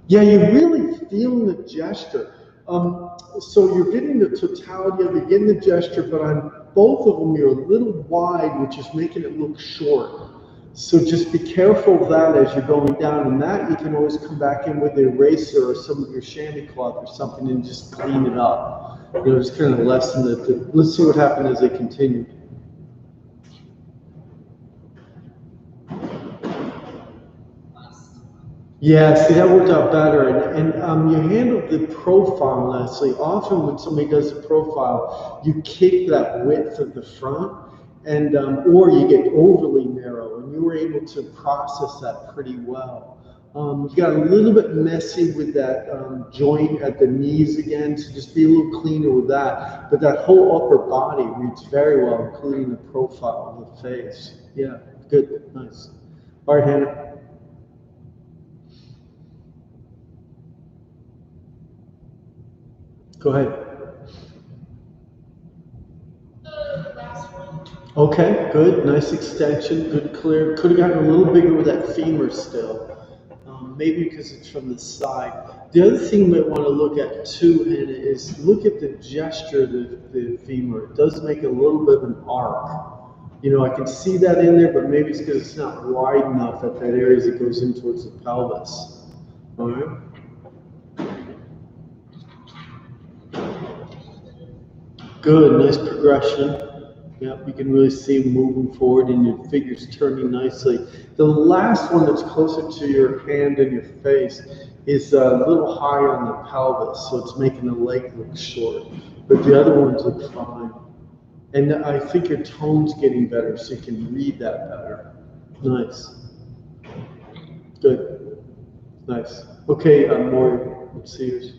Yeah, you're really feeling the gesture. So you're getting the totality of it, you're getting the gesture, but on both of them, you're a little wide, which is making it look short. So just be careful of that as you're going down, and that you can always come back in with the eraser or some of your chamois cloth or something and just clean it up. Just kind of lessen it. Let's see what happened as they continue. Yeah, see, that worked out better. And you handled the profile nicely. Often when somebody does a profile, you kick that width of the front, and or you get overly narrow, and you were able to process that pretty well. You got a little bit messy with that joint at the knees again, so just be a little cleaner with that. But that whole upper body reads very well, including the profile of the face. Yeah, good, nice. All right, Hannah. Go ahead. Okay, good, nice extension, good clear. Could have gotten a little bigger with that femur still. Maybe because it's from the side. The other thing you might want to look at too, Hannah, is look at the gesture of the femur. It does make a little bit of an arc. I can see that in there, but maybe it's because it's not wide enough at that area as it goes in towards the pelvis. All right. Good, nice progression. Yep, you can really see moving forward and your figure's turning nicely. The last one that's closer to your hand and your face is a little higher on the pelvis, so it's making the leg look short. But the other ones look fine. And I think your tone's getting better, so you can read that better. Nice. Good. Nice. Okay, more. Let's see yours.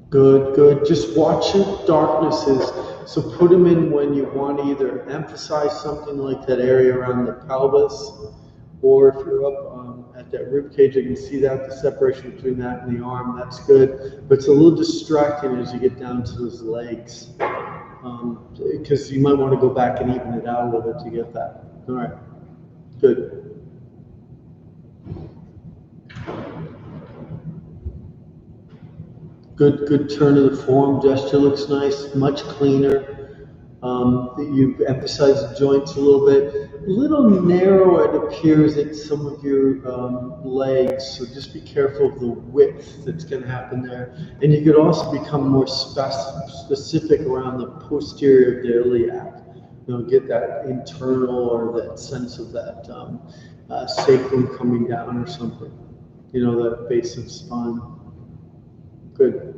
Good. Just watch your darknesses. So put them in when you want to either emphasize something like that area around the pelvis, or if you're up at that rib cage, you can see that, the separation between that and the arm, that's good. But it's a little distracting as you get down to those legs, because you might want to go back and even it out a little bit to get that. All right, good. Good turn of the form. Gesture looks nice, much cleaner. You've emphasized the joints a little bit. little narrow, it appears, at some of your legs, so just be careful of the width that's going to happen there. And you could also become more specific around the posterior of the iliac. You know, get that internal or that sense of that sacrum coming down or something. You know, that base of spine. Good.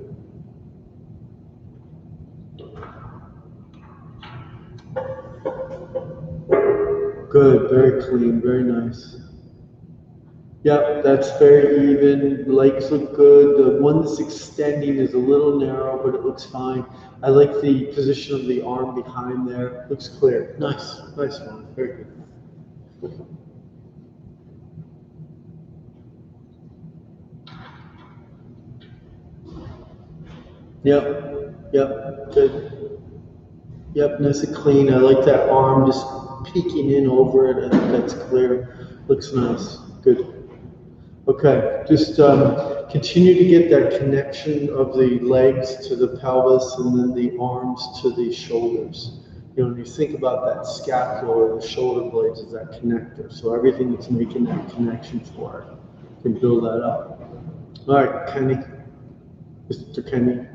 Good, very clean, very nice. Yep, that's very even. The legs look good. The one that's extending is a little narrow, but it looks fine. I like the position of the arm behind there. Looks clear. Nice, nice one. Very good. Yep, good. Yep, nice and clean. I like that arm just peeking in over it. I think that's clear. Looks nice. Good. Okay, just continue to get that connection of the legs to the pelvis and then the arms to the shoulders. You know, when you think about that scapula or the shoulder blades is that connector. So everything that's making that connection for it can build that up. All right, Kenny. Mr. Kenny.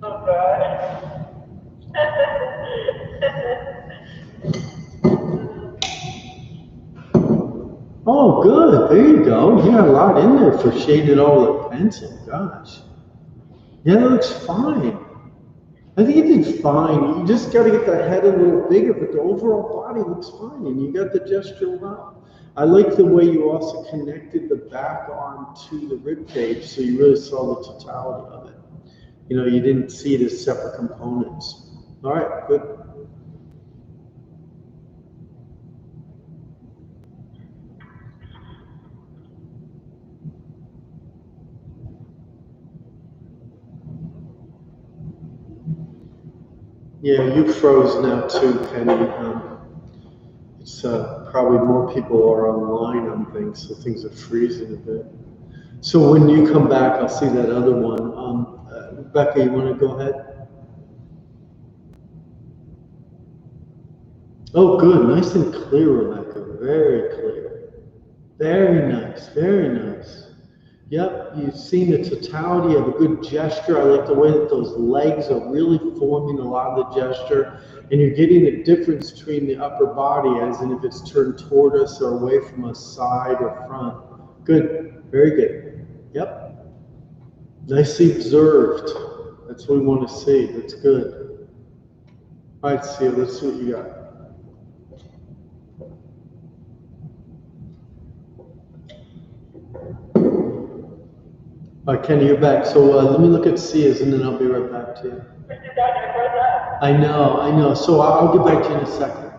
Oh, God. Oh, good. There you go. You got a lot in there for shaded all the pencil. Gosh. Yeah, that looks fine. I think it did fine. You just got to get the head a little bigger, but the overall body looks fine, and you got the gesture well. I like the way you also connected the back arm to the rib cage, so you really saw the totality of it. You know, you didn't see it as separate components. All right, good. Yeah, you froze now too, Penny. It's probably more people are online on things, so things are freezing a bit. So when you come back, I'll see that other one. Rebecca, you want to go ahead? Oh, good. Nice and clear, Rebecca. Very clear. Very nice. Very nice. Yep, you've seen the totality of a good gesture. I like the way that those legs are really forming a lot of the gesture. And you're getting the difference between the upper body, as in if it's turned toward us or away from us, side or front. Good. Very good. Yep. Nicely observed. That's what we want to see. That's good. All right, Sia, let's see what you got. All right, Kenny, you're back. So let me look at Sia's and then I'll be right back to you. I know. So I'll get back to you in a second.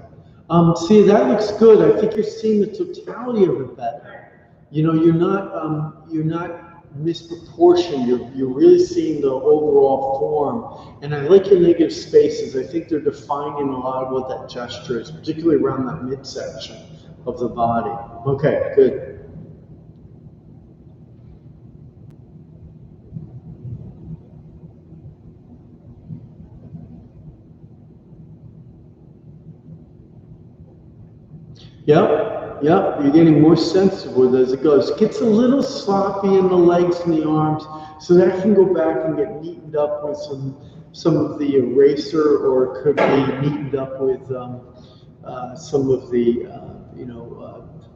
Sia, that looks good. I think you're seeing the totality of it better. You know, you're not misproportioned. You're really seeing the overall form. And I like your negative spaces. I think they're defining a lot of what that gesture is, particularly around that midsection of the body. Okay, good. Yep, you're getting more sensitive with it as it goes. It gets a little sloppy in the legs and the arms, so that can go back and get neatened up with some of the eraser, or it could be neatened up with some of the,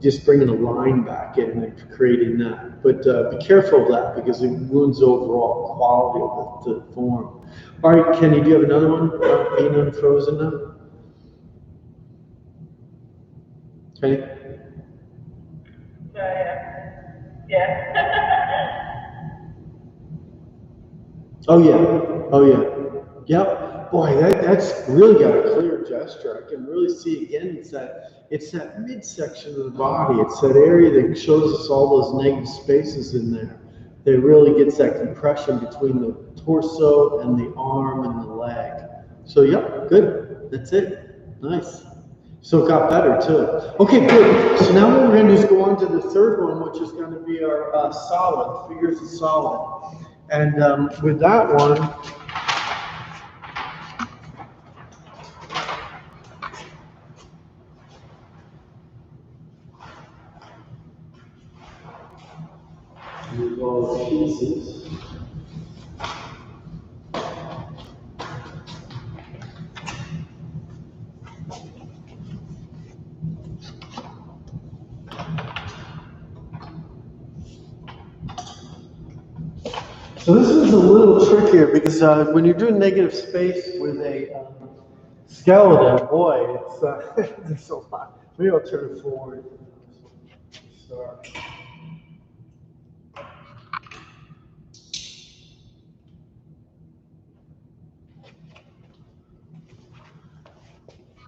just bringing a line back in and creating that. But be careful of that because it ruins the overall quality of the form. All right, Kenny, do you have another one being unfrozen now? Kenny? Yeah. Oh yeah. Yep. Boy, that's really got a clear gesture. I can really see again. It's that midsection of the body. It's that area that shows us all those negative spaces in there. That really gets that compression between the torso and the arm and the leg. So yep, good. That's it. Nice. So it got better too. Okay, good. So now what we're going to do is go on to the third one, which is going to be our solid, figures of solid. And with that one, So this is a little trickier because when you're doing negative space with a skeleton, boy, it's there's a lot. Maybe I'll turn it forward. Start.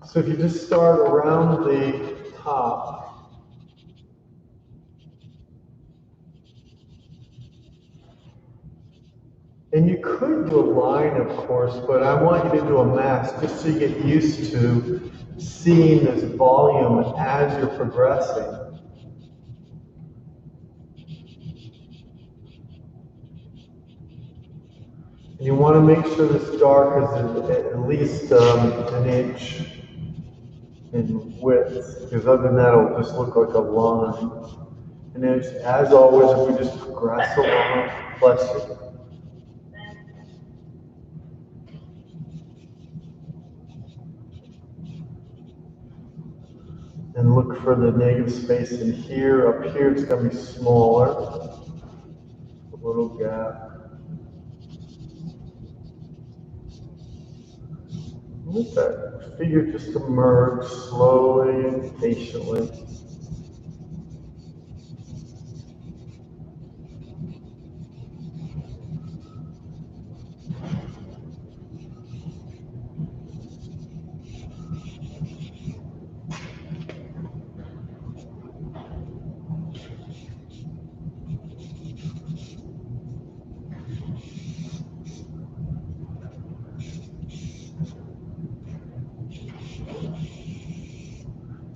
So if you just start around the top. And you could do a line, of course, but I want you to do a mask just so you get used to seeing this volume as you're progressing. And you want to make sure this dark is at least an inch in width, because other than that, it'll just look like a line. And as always, if we just progress along, bless you. And look for the negative space in here. Up here, it's going to be smaller. A little gap. Let that figure just emerge slowly and patiently.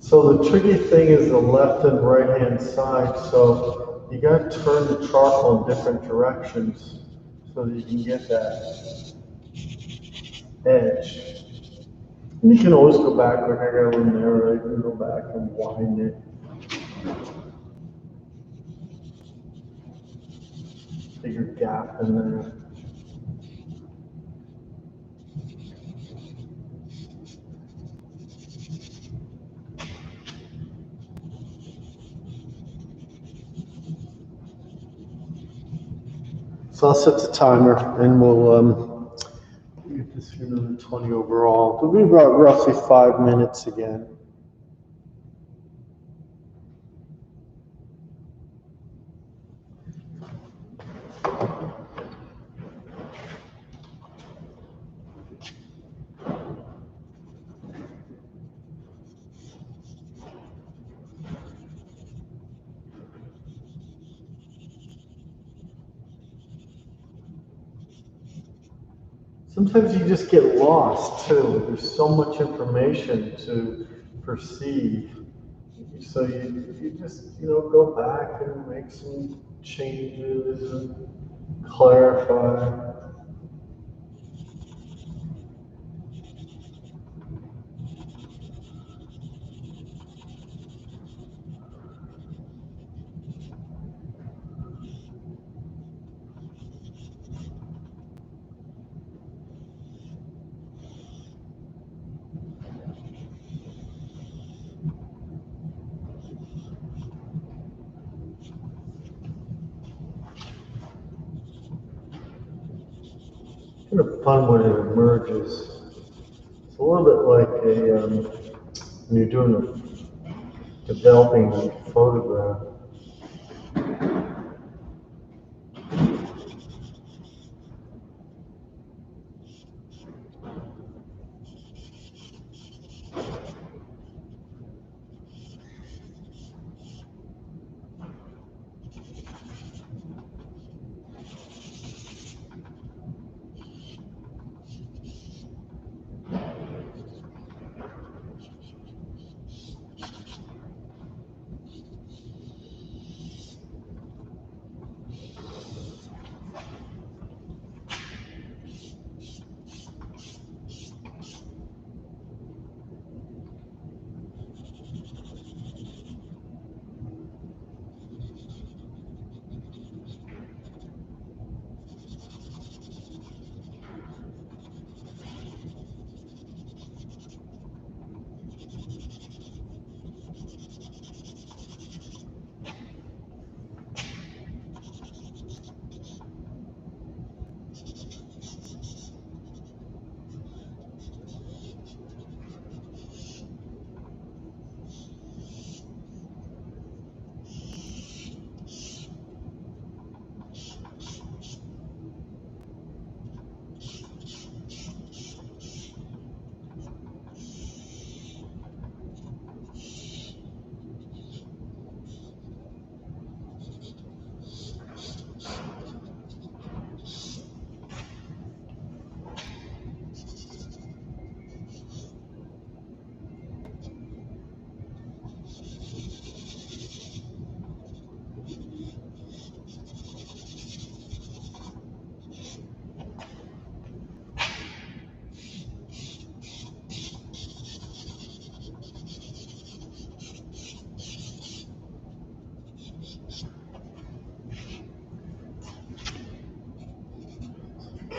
So the tricky thing is the left and right hand side. So you got to turn the charcoal in different directions so that you can get that edge. And you can always go back, like I got a little narrow, you can go back and widen it. Bigger gap in there. So I'll set the timer and we'll get this for another 20 overall. It'll be about roughly 5 minutes again. Sometimes you just get lost too. There's so much information to perceive. So you just, go back and make some changes and clarify. Kind of fun when it emerges. It's a little bit like when you're doing developing a photograph.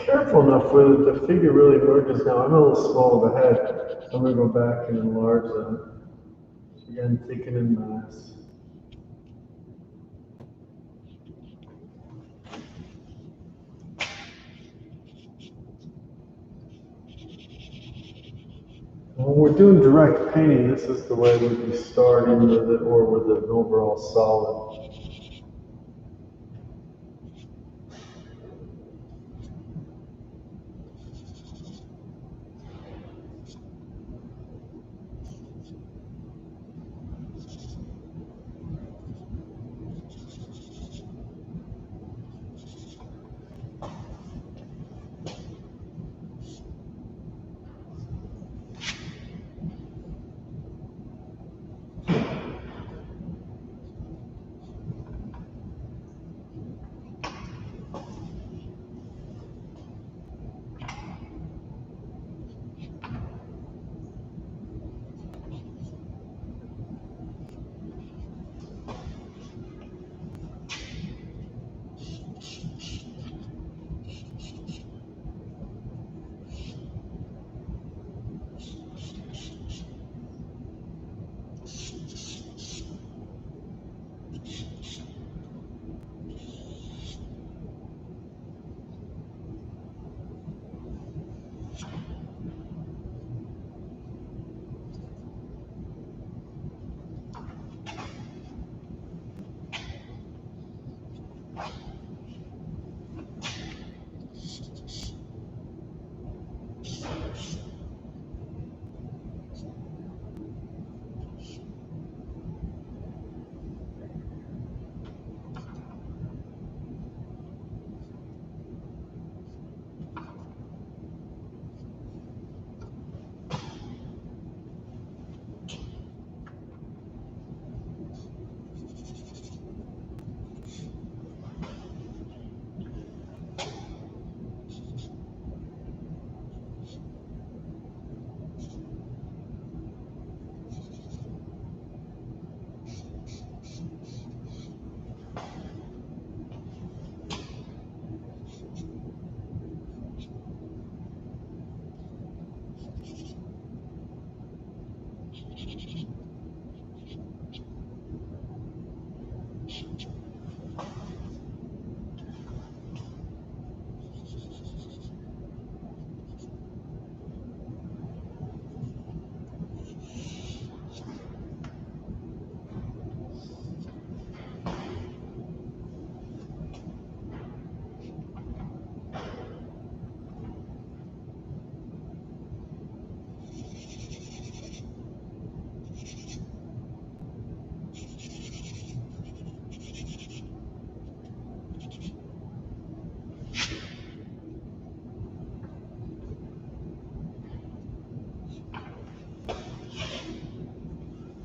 Careful enough with it, the figure really emerges now. I'm a little small of a head. I'm gonna go back and enlarge that. Again, thinking in mass. When we're doing direct painting, this is the way we'd be starting with it, or with an overall solid.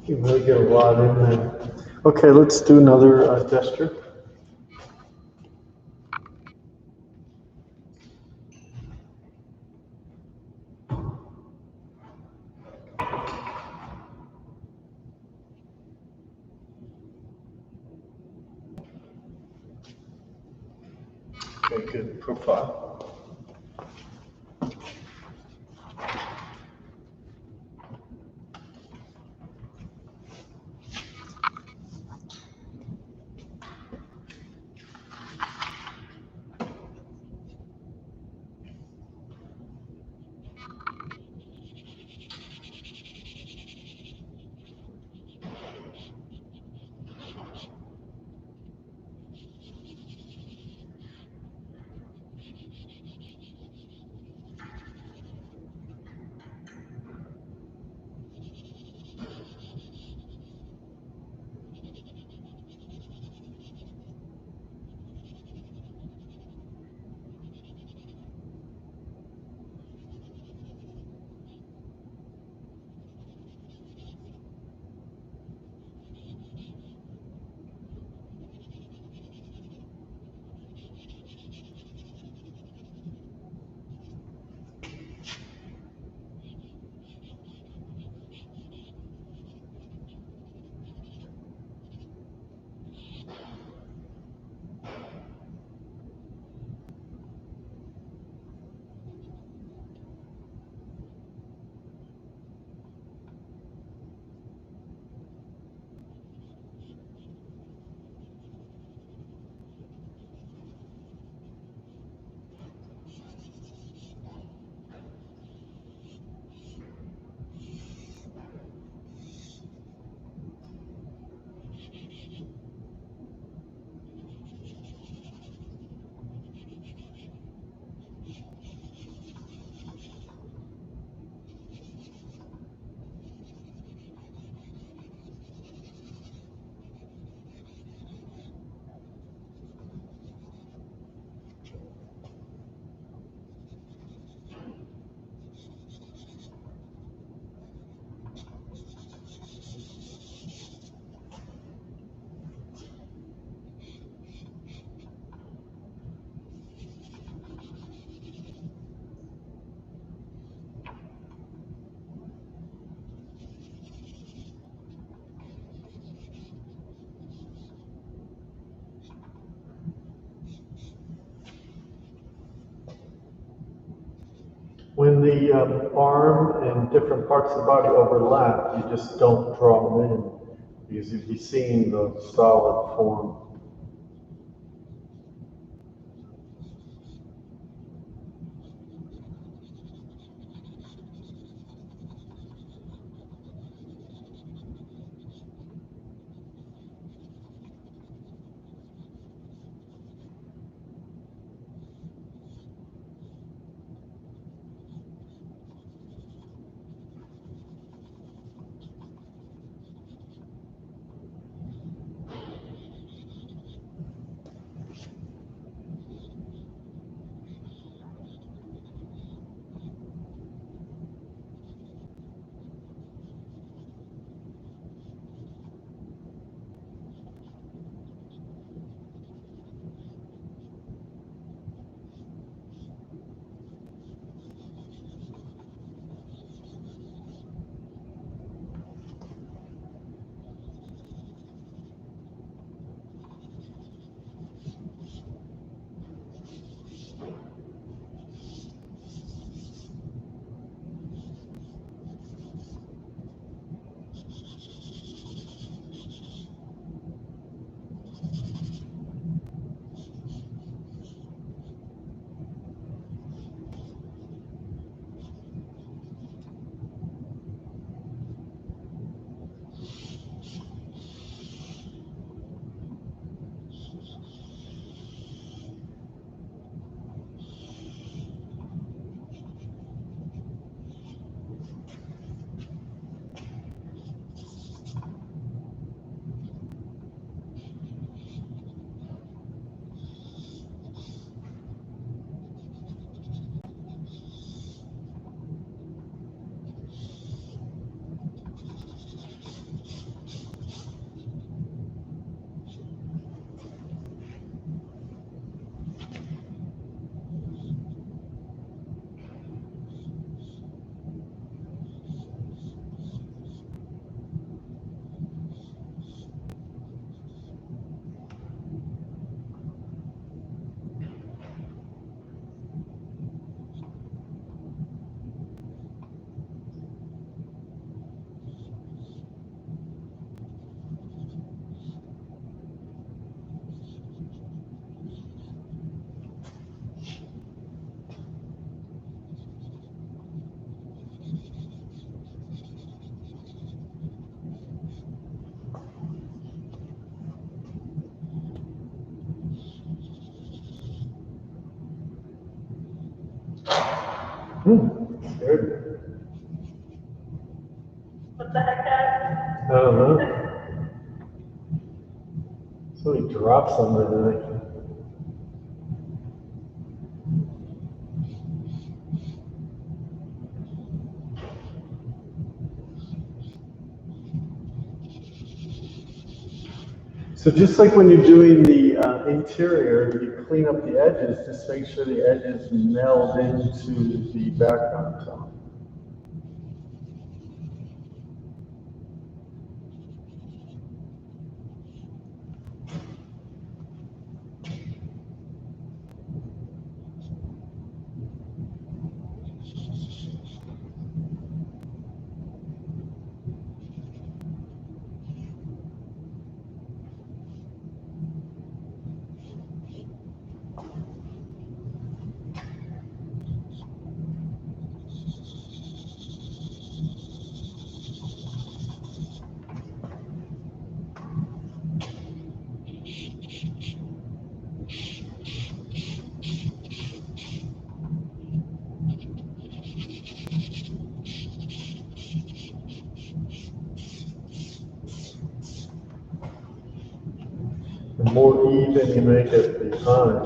You really get a lot in there. Okay, let's do another gesture. Okay, good. Profile. when the arm and different parts of the body overlap, you just don't draw them in because you'd be seeing the solid form. Good. What the heck happened? I don't know. Somebody dropped something tonight. So just like when you're doing the interior, you clean up the edges, just make sure the edges meld into the background tone. The more even you make it behind,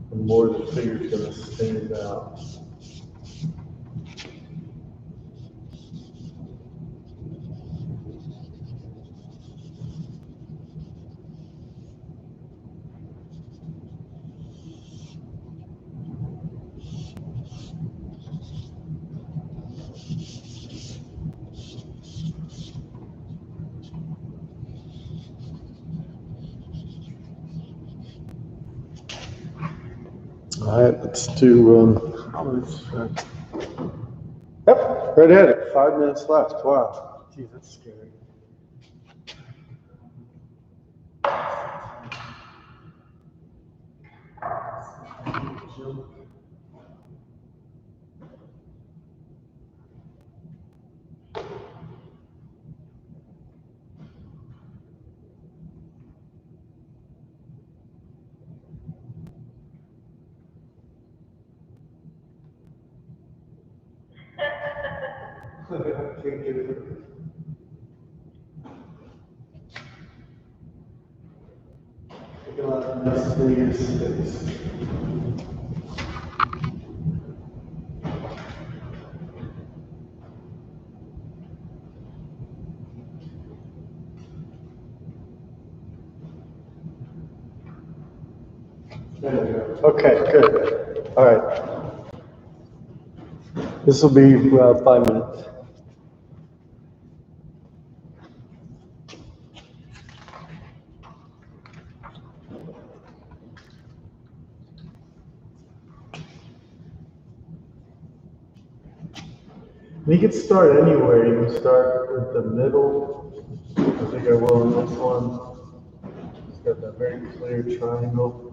the more the figure's going to stand out. All right, let's do. Yep, right at it. 5 minutes left. Wow. Gee, that's scary. Take a lot of unnecessary space. Okay, good. All right. This will be 5 minutes. You can start anywhere. You can start with the middle. I think I will in this one. It's got that very clear triangle.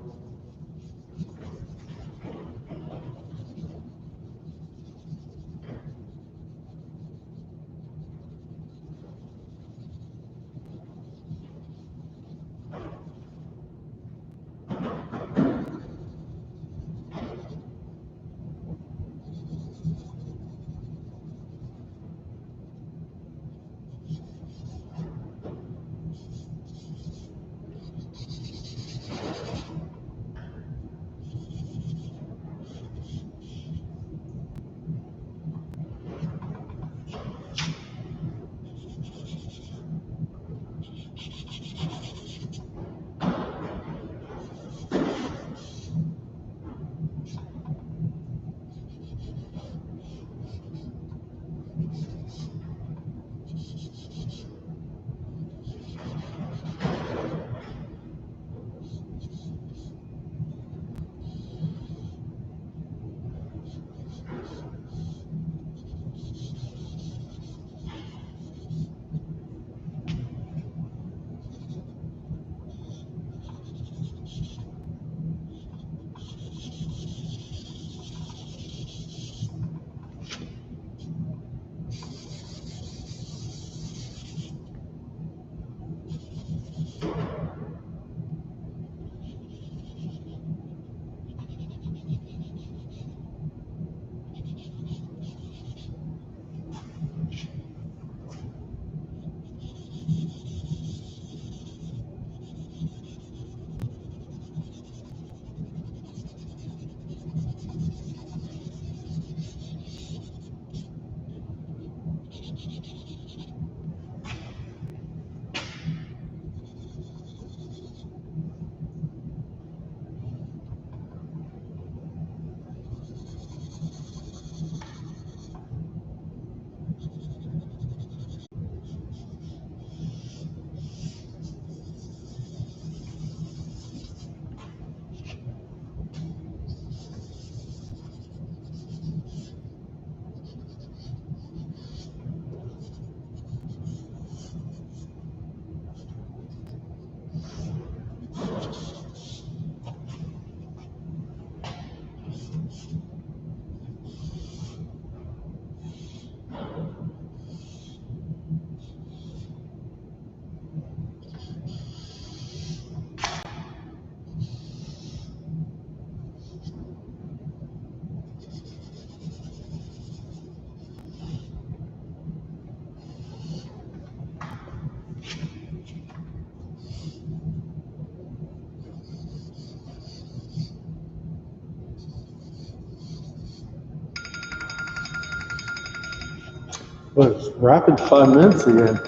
Well, it's rapid 5 minutes again.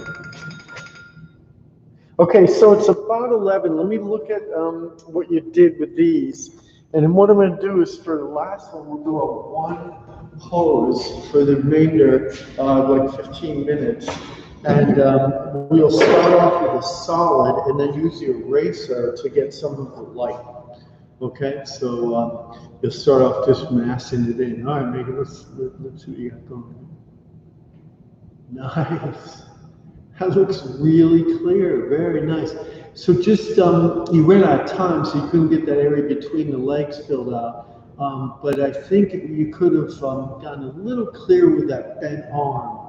Okay, so it's about 11. Let me look at what you did with these. And then what I'm going to do is for the last one, we'll do a one pose for the remainder, like 15 minutes. And we'll start off with a solid and then use the eraser to get some of the light. Okay, so you'll start off just massing it in. All right, Megan, let's see what you got going. Nice. That looks really clear. Very nice. So just you ran out of time, so you couldn't get that area between the legs filled out. But I think you could have gotten a little clear with that bent arm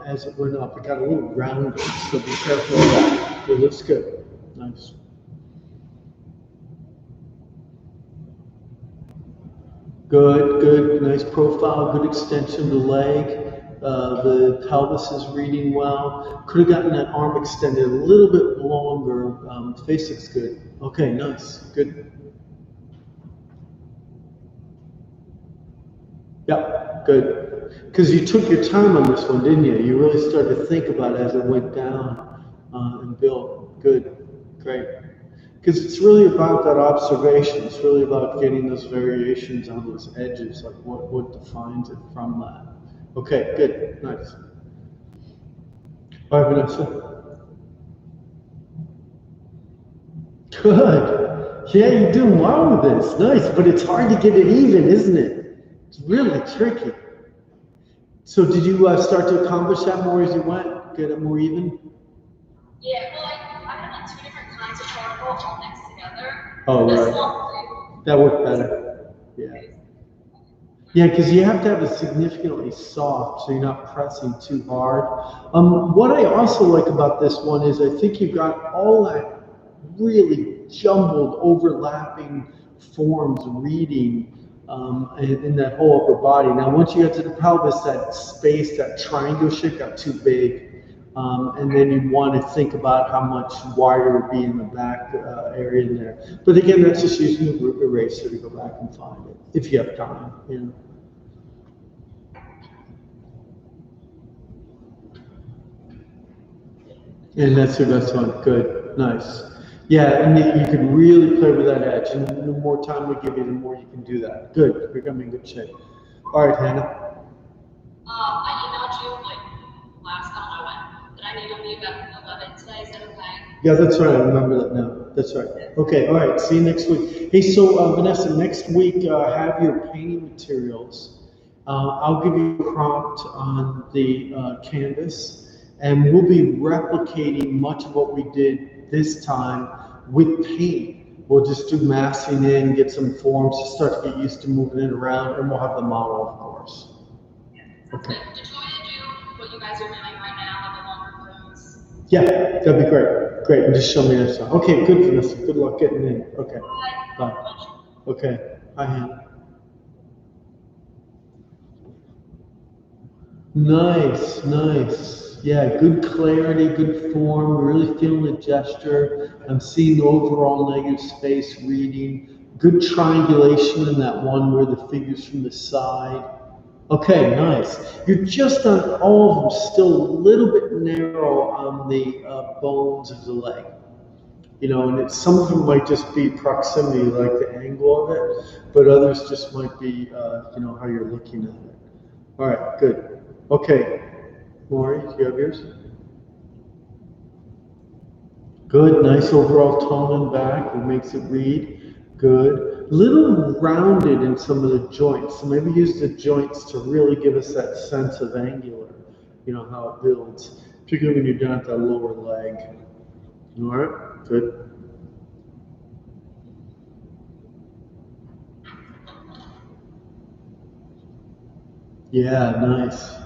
as it went up. It got a little rounded, so be careful of that. It looks good. Nice. Good, good, nice profile, good extension of the leg. The pelvis is reading well. Could have gotten that arm extended a little bit longer. Face looks good. Okay, nice, good. Yep, good. Because you took your time on this one, didn't you? You really started to think about it as it went down and built. Good, great. Because it's really about that observation. It's really about getting those variations on those edges, like what defines it from that. Okay, good, nice. All right, Vanessa. Good. Yeah, you're doing well with this. Nice, but it's hard to get it even, isn't it? It's really tricky. So did you start to accomplish that more as you went? Get it more even? Yeah, well, I had like 2 different kinds of charcoal all mixed together. Oh, This right. one, That worked better. Yeah. Yeah, because you have to have it significantly soft, so you're not pressing too hard. What I also like about this one is I think you've got all that really jumbled, overlapping forms reading in that whole upper body. Now, once you get to the pelvis, that space, that triangle shape got too big. And then you want to think about how much wider would be in the back area in there. But again, that's just using the group eraser to go back and find it, if you have time. You know. And that's your best one. Good, nice. Yeah, and you can really play with that edge. And the more time we give you, the more you can do that. Good, you're coming in good shape. All right, Hannah. I emailed you like last time I went, but I need to leave at 11 today. Is that okay? Yeah, that's right. I remember that now. That's right. Okay, all right. See you next week. Hey, so Vanessa, next week have your painting materials. I'll give you a prompt on the canvas, and we'll be replicating much of what we did this time with paint. We'll just do massing in, get some forms, just start to get used to moving it around, and we'll have the model, of course. Okay. Did you want to do what you guys are doing right now, like the longer rooms? Yeah, that'd be great. Great, and just show me next time. Okay, good, Vanessa. Good luck getting in. Okay, bye. Okay, bye, Hannah. Nice, nice. Yeah, good clarity, good form. Really feeling the gesture. I'm seeing the overall negative space reading. Good triangulation in that one where the figure's from the side. Okay, nice. You're just on all of them, still a little bit narrow on the bones of the leg. You know, and some of them might just be proximity, like the angle of it, but others just might be, you know, how you're looking at it. All right, good. Okay, Maury, do you have yours? Good, nice overall tone and back. It makes it read. Good. Little rounded in some of the joints. So maybe use the joints to really give us that sense of angular, you know, how it builds, particularly when you're down at that lower leg. All right, good. Yeah, nice.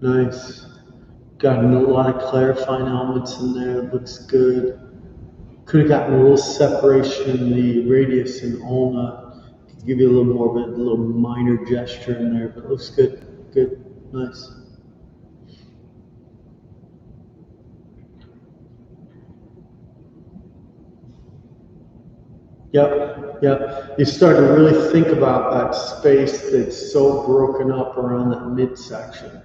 Nice. Got a lot of clarifying elements in there. Looks good. Could have gotten a little separation in the radius and ulna. Could give you a little more of a little minor gesture in there, but it looks good. Good. Nice. Yep, yep. You start to really think about that space that's so broken up around that midsection.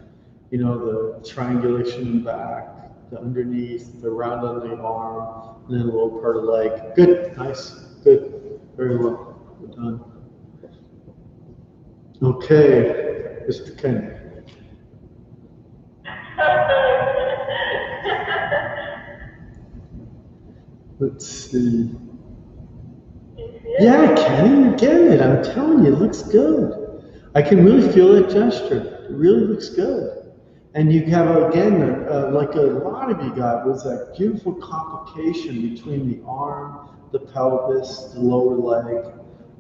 You know, the triangulation in the back, the underneath, the round on the arm, and then a little part of the leg. Good, nice, good, very well. Well done. Okay, Mr. Kenny. Let's see. Yeah, Yeah, Kenny, you're getting it. I'm telling you, it looks good. I can really feel that gesture. It really looks good. And you have, again, like a lot of you got, was that beautiful complication between the arm, the pelvis, the lower leg.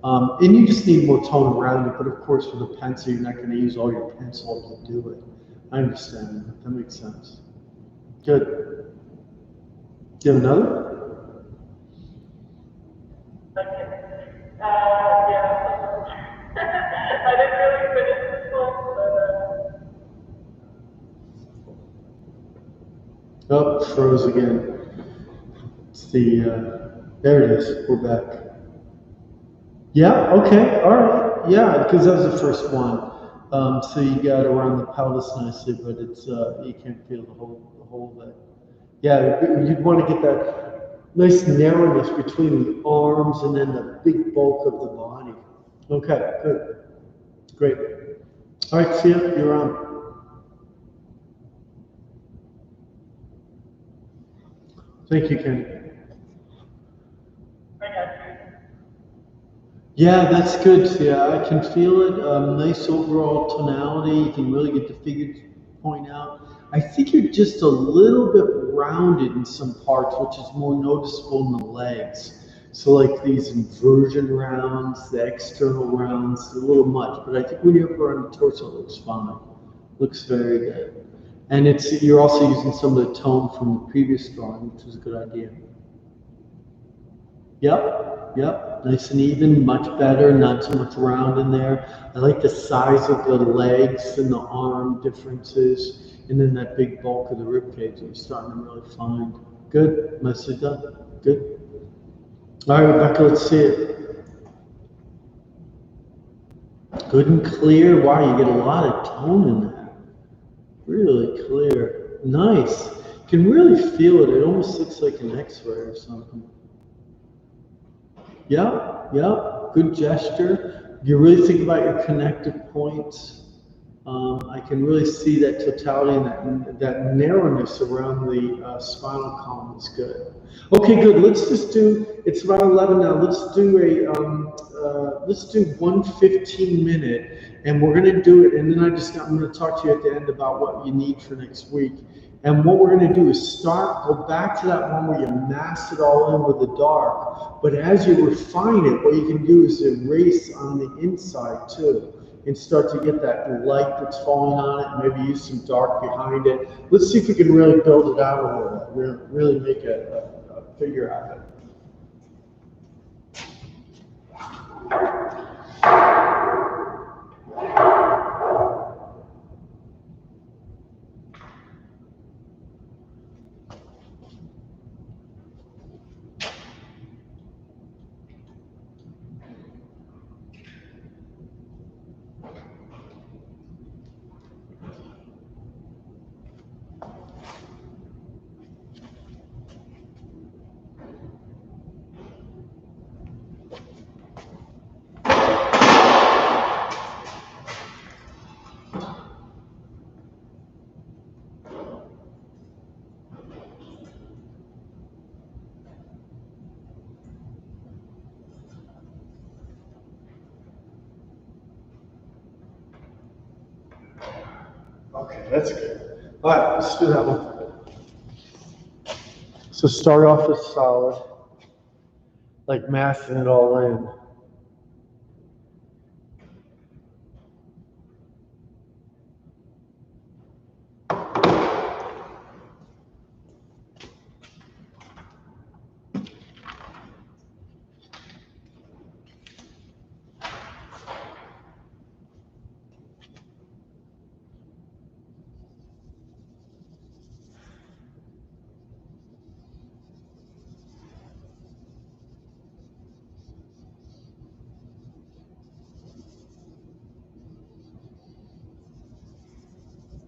And you just need more tone around it. But of course, with a pencil, you're not going to use all your pencil to do it. I understand that. That makes sense. Good. Do you have another? Yeah. I didn't really finish this one, but Oh, froze again. It's there it is. We're back. Yeah, okay, all right. Yeah, because that was the first one. So you got around the pelvis nicely, but it's you can't feel the whole of it. Yeah, you'd want to get that nice narrowness between the arms and then the big bulk of the body. Okay, good. Great. All right, see ya. You're on. Thank you, Ken. I got you. Yeah, that's good. Yeah, I can feel it. Nice overall tonality. You can really get the figure point out. I think you're just a little bit rounded in some parts, which is more noticeable in the legs. So like these inversion rounds, the external rounds, a little much. But I think when you're up around the torso, it looks fine. Looks very good. And you're also using some of the tone from the previous drawing, which was a good idea. Yep. Nice and even, much better, not so much round in there. I like the size of the legs and the arm differences, and then that big bulk of the rib cage I'm starting to really find. Good, nicely done. Good. All right, Rebecca, let's see it. Good and clear. Wow, you get a lot of tone in that. Really clear. Nice. Can really feel it. It almost looks like an X-ray or something. Yeah, good gesture. You really think about your connective points. I can really see that totality and that narrowness around the spinal column is good. Okay, good. Let's just do. It's about 11 now. Let's do one 15-minute, and we're gonna do it. And then I'm gonna talk to you at the end about what you need for next week. And what we're going to do is go back to that one where you masked it all in with the dark. But as you refine it, what you can do is erase on the inside too and start to get that light that's falling on it, maybe use some dark behind it. Let's see if we can really build it out a little bit, really make a figure out of it. Okay, that's good. All right, let's do that one. So start off with solid, like masking it all in.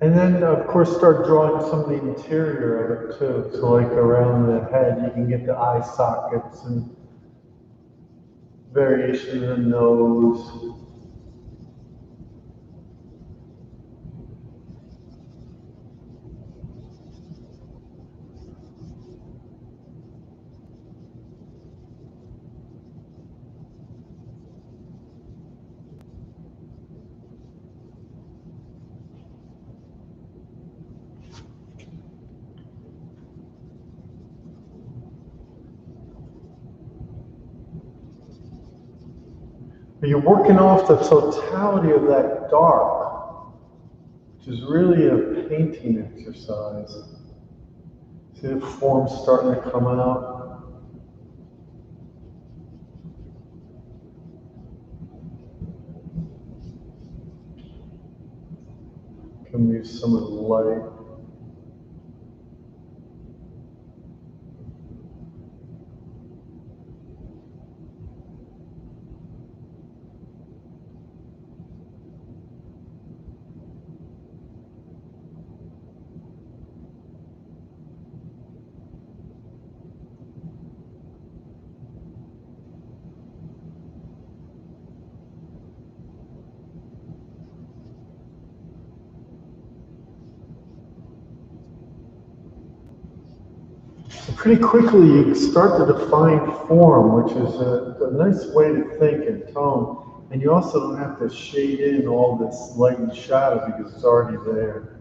And then, of course, start drawing some of the interior of it too. So, like around the head, you can get the eye sockets and variation in the nose. But you're working off the totality of that dark, which is really a painting exercise. See the forms starting to come out. Can use some of the light. Pretty quickly you start to define form, which is a nice way to think and tone. And you also don't have to shade in all this light and shadow because it's already there.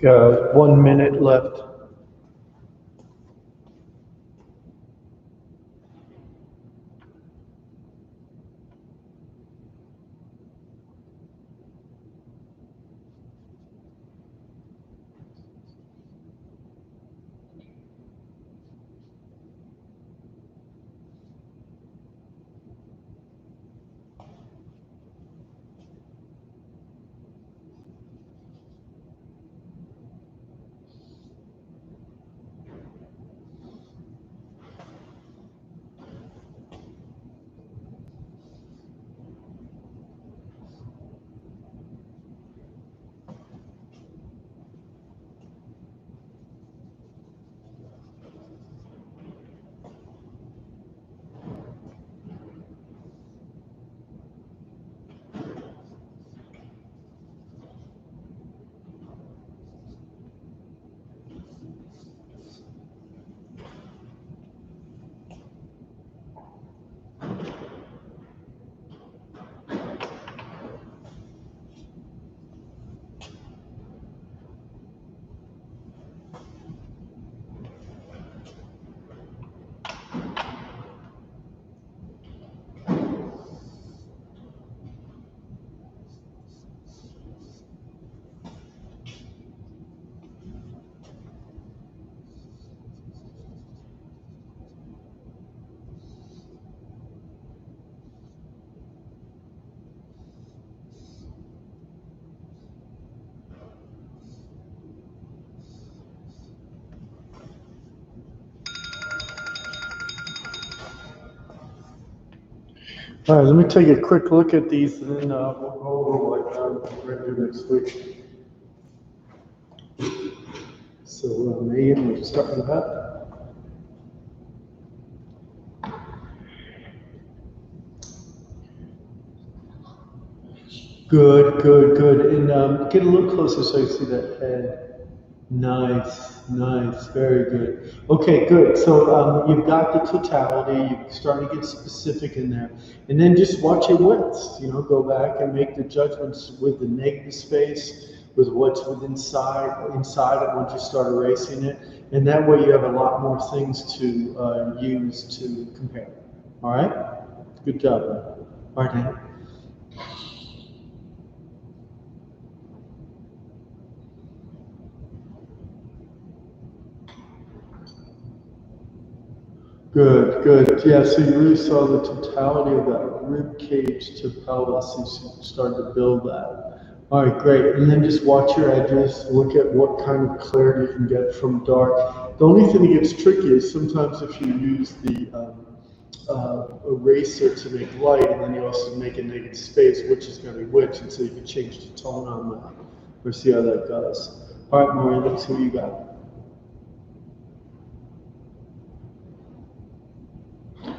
Got 1 minute left. All right, let me take a quick look at these and then we'll go over what we're going to do next week. So, Megan, we'll start with that. Good, good, good. And get a little closer so you see that head. Nice, nice, very good. Okay, good. So you've got the totality, you're starting to get specific in there. And then just watch your widths, go back and make the judgments with the negative space, with what's inside it once you start erasing it. And that way you have a lot more things to use to compare. All right? Good job. All right, Hank. Good, good. Yeah, so you really saw the totality of that rib cage to pelvis. You started to build that. All right, great. And then just watch your edges. Look at what kind of clarity you can get from dark. The only thing that gets tricky is sometimes if you use the eraser to make light, and then you also make a negative space, which is going to be which, and so you can change the tone on that. Or see how that goes. All right, Maureen, let's see what you got.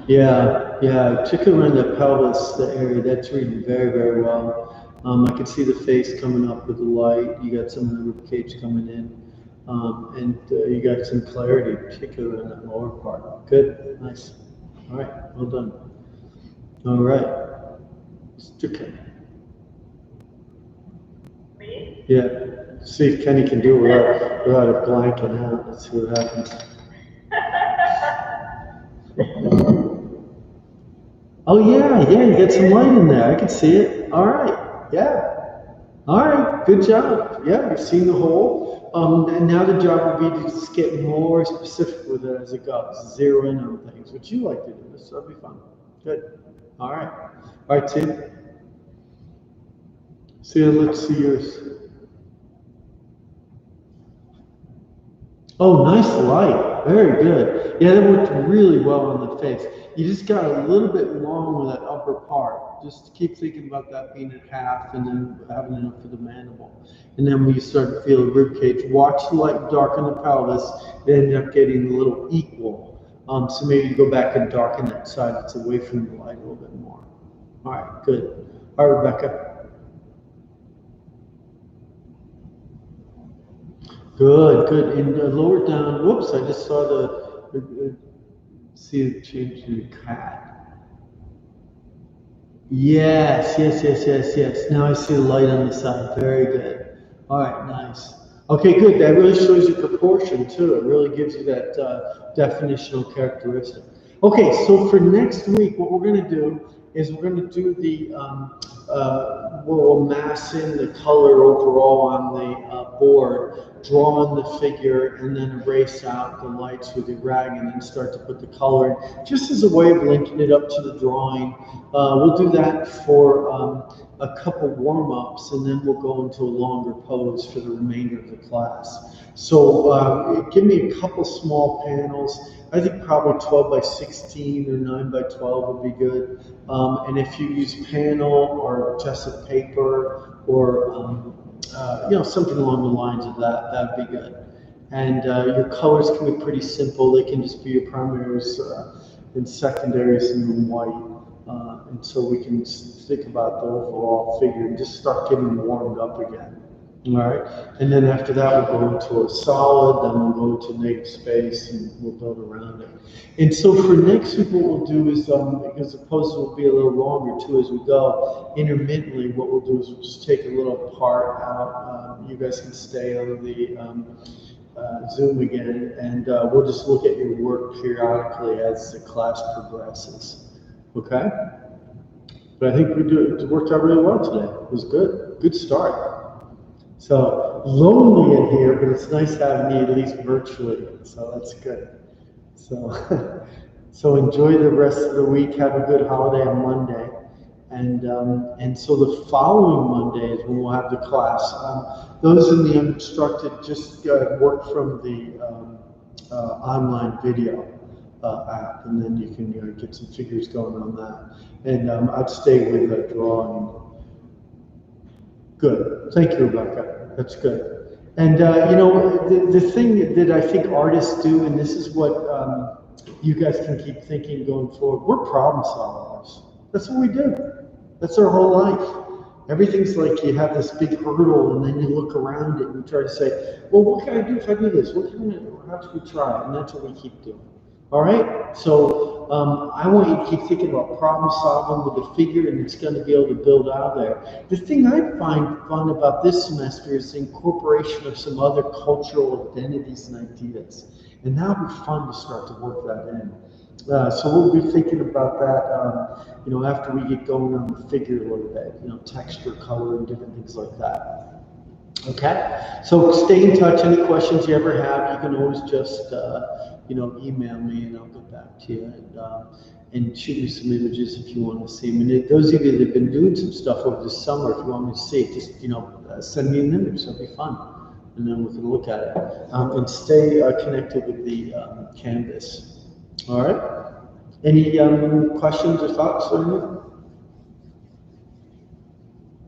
Yeah, particularly around the pelvis, the area, that's reading very, very well. I can see the face coming up with the light. You got some of the rib cage coming in. And you got some clarity, particularly in that lower part. Good, nice. All right, well done. All right, Mr. Kenny. Me? Yeah, see if Kenny can do it without it blanking out. Let's see what happens. Oh yeah, you got some light in there. I can see it. All right, yeah. All right, good job. Yeah, you've seen the hole. And now the job will be to just get more specific with it as it goes. Zero in on things, which you like to do. So that'll be fun. Good. All right. All right, Tim. Let's see yours. Oh, nice light. Very good. Yeah, that worked really well on the face. You just got a little bit long with that upper part. Just keep thinking about that being at half and then having enough for the mandible. And then when you start to feel the rib cage, watch the light darken the pelvis. They end up getting a little equal. So maybe you go back and darken that side that's away from the light a little bit more. All right, good. All right, Rebecca. Good, good. And lower down, whoops, I just saw see it change to cat. Yes. Now I see the light on the side. Very good. All right, nice. Okay, good. That really shows you proportion too. It really gives you that definitional characteristic. Okay, so for next week, what we're going to do is we're going to do the, we'll mass in the color overall on the board, draw in the figure, and then erase out the lights with the rag, and then start to put the color in, just as a way of linking it up to the drawing. We'll do that for a couple warm-ups, and then we'll go into a longer pose for the remainder of the class. So give me a couple small panels. I think probably 12 by 16 or 9 by 12 would be good. And if you use panel or Jessup paper or something along the lines of that, that'd be good. And your colors can be pretty simple. They can just be your primaries and secondaries in white. And so we can think about the overall figure and just start getting warmed up again. All right, and then after that we'll go into a solid, then we'll go into negative space, and we'll build around it. And so for next week, what we'll do is, because the poses will be a little longer too as we go, intermittently, what we'll do is we'll just take a little part out. You guys can stay on the Zoom again, and we'll just look at your work periodically as the class progresses. Okay? But I think it worked out really well today. It was good. Good start. So lonely in here, but it's nice having you at least virtually. So that's good. So, so enjoy the rest of the week. Have a good holiday on Monday, and so the following Monday is when we'll have the class. Those in the unobstructed just work from the online video app, and then you can get some figures going on that. And I'd stay with drawing. Good. Thank you, Rebecca. That's good. And the thing that I think artists do, and this is what you guys can keep thinking going forward, we're problem solvers. That's what we do. That's our whole life. Everything's like you have this big hurdle, and then you look around it and you try to say, well, what can I do if I do this? What can I do? How should we try it? And that's what we keep doing. All right, so I want you to keep thinking about problem solving with the figure, and it's going to be able to build out there. The thing I find fun about this semester is the incorporation of some other cultural identities and ideas, and that would be fun to start to work that in. So we'll be thinking about that, after we get going on the figure a little bit, texture, color, and different things like that. Okay, so stay in touch. Any questions you ever have, you can always just email me, and I'll get back to you, and shoot me some images if you want to see them. And those of you that have been doing some stuff over the summer, if you want me to see it, just send me an image. That'll be fun, and then we can look at it and stay connected with the canvas. All right. Any questions or thoughts on it?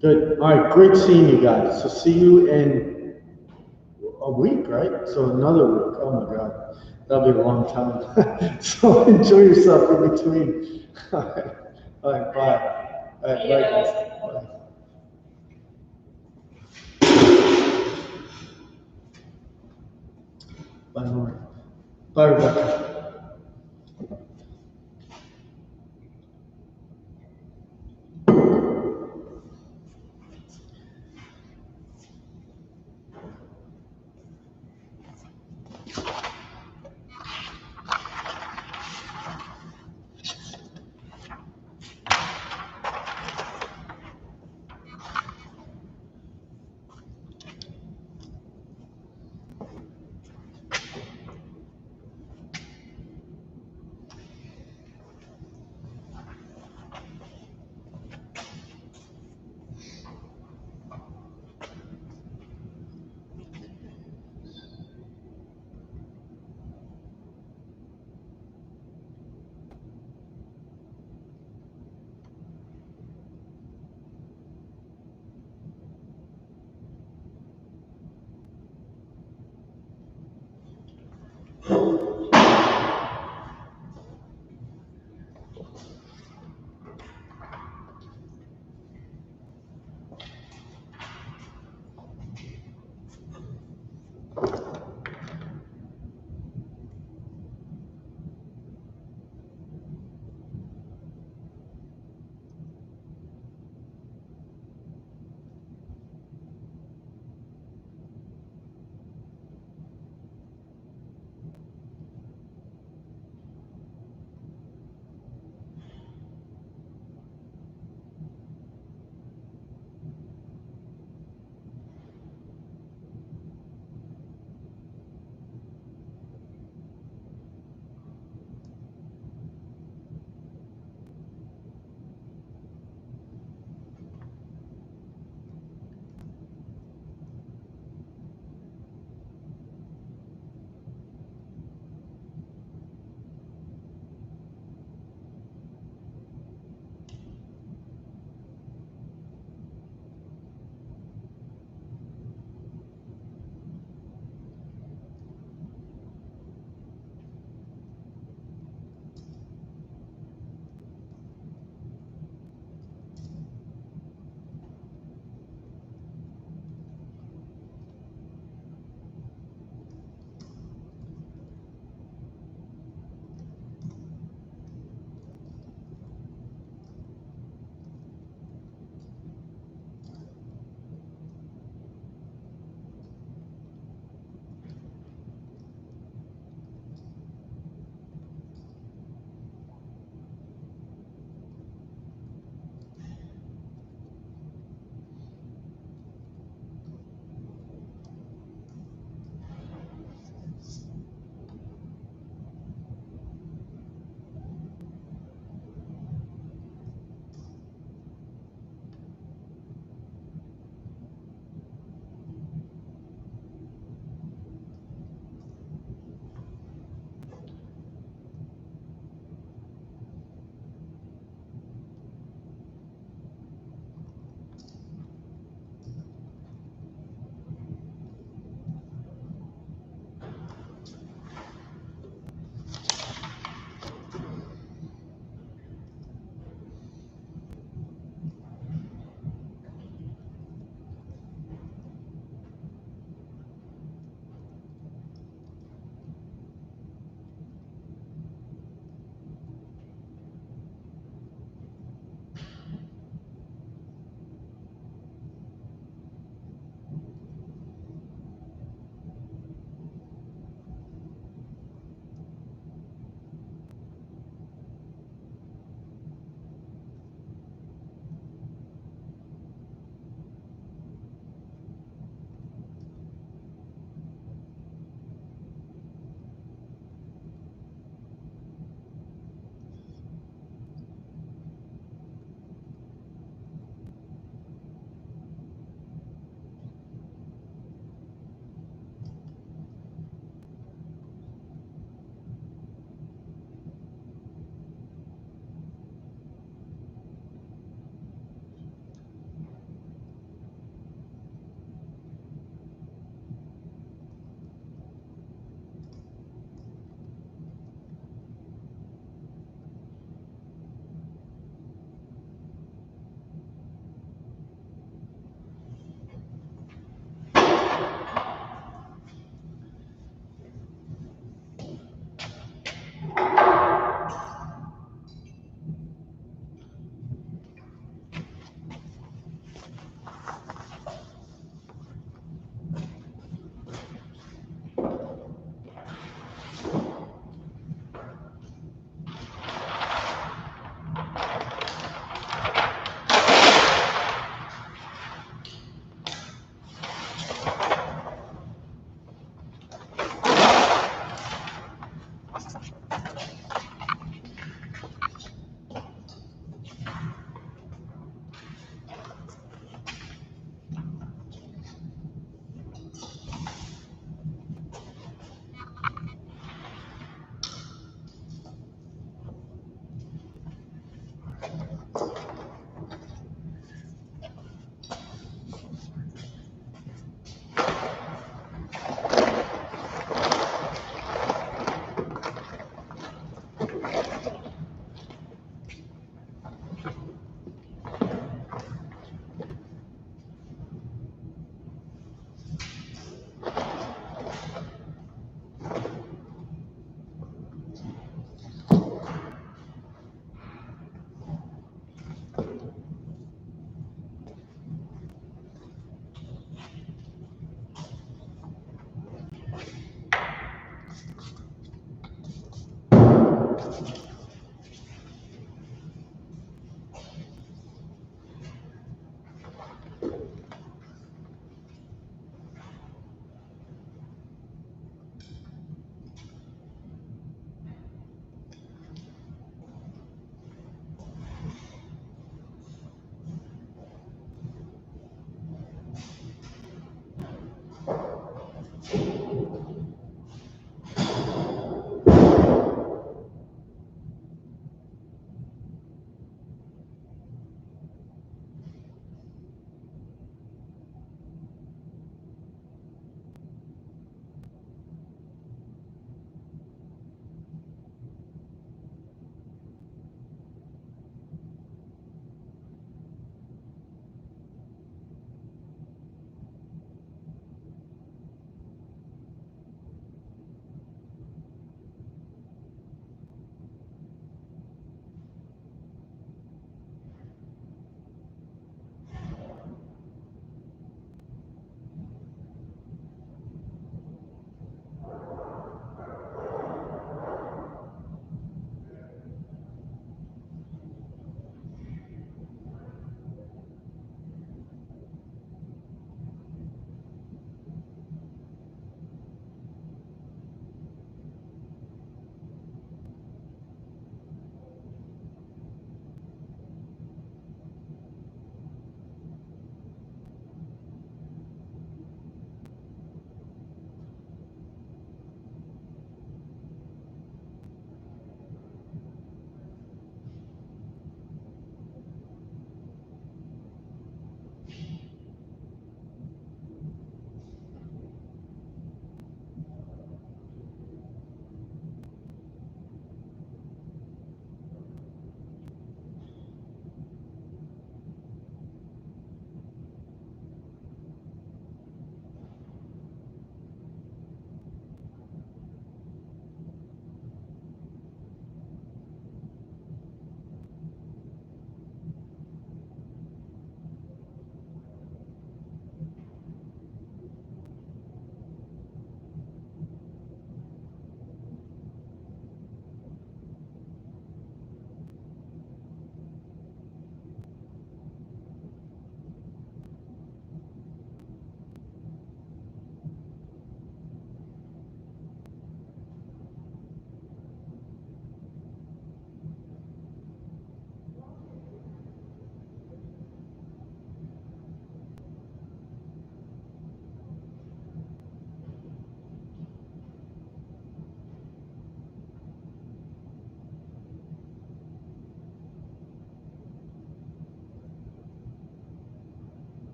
Good. All right. Great seeing you guys. So see you in a week, right? So another week. Oh my God. That'll be a long time. So enjoy yourself in between. All right. All right. Bye. All right. Bye, guys. Bye. Bye, Lauren. Bye, Rebecca.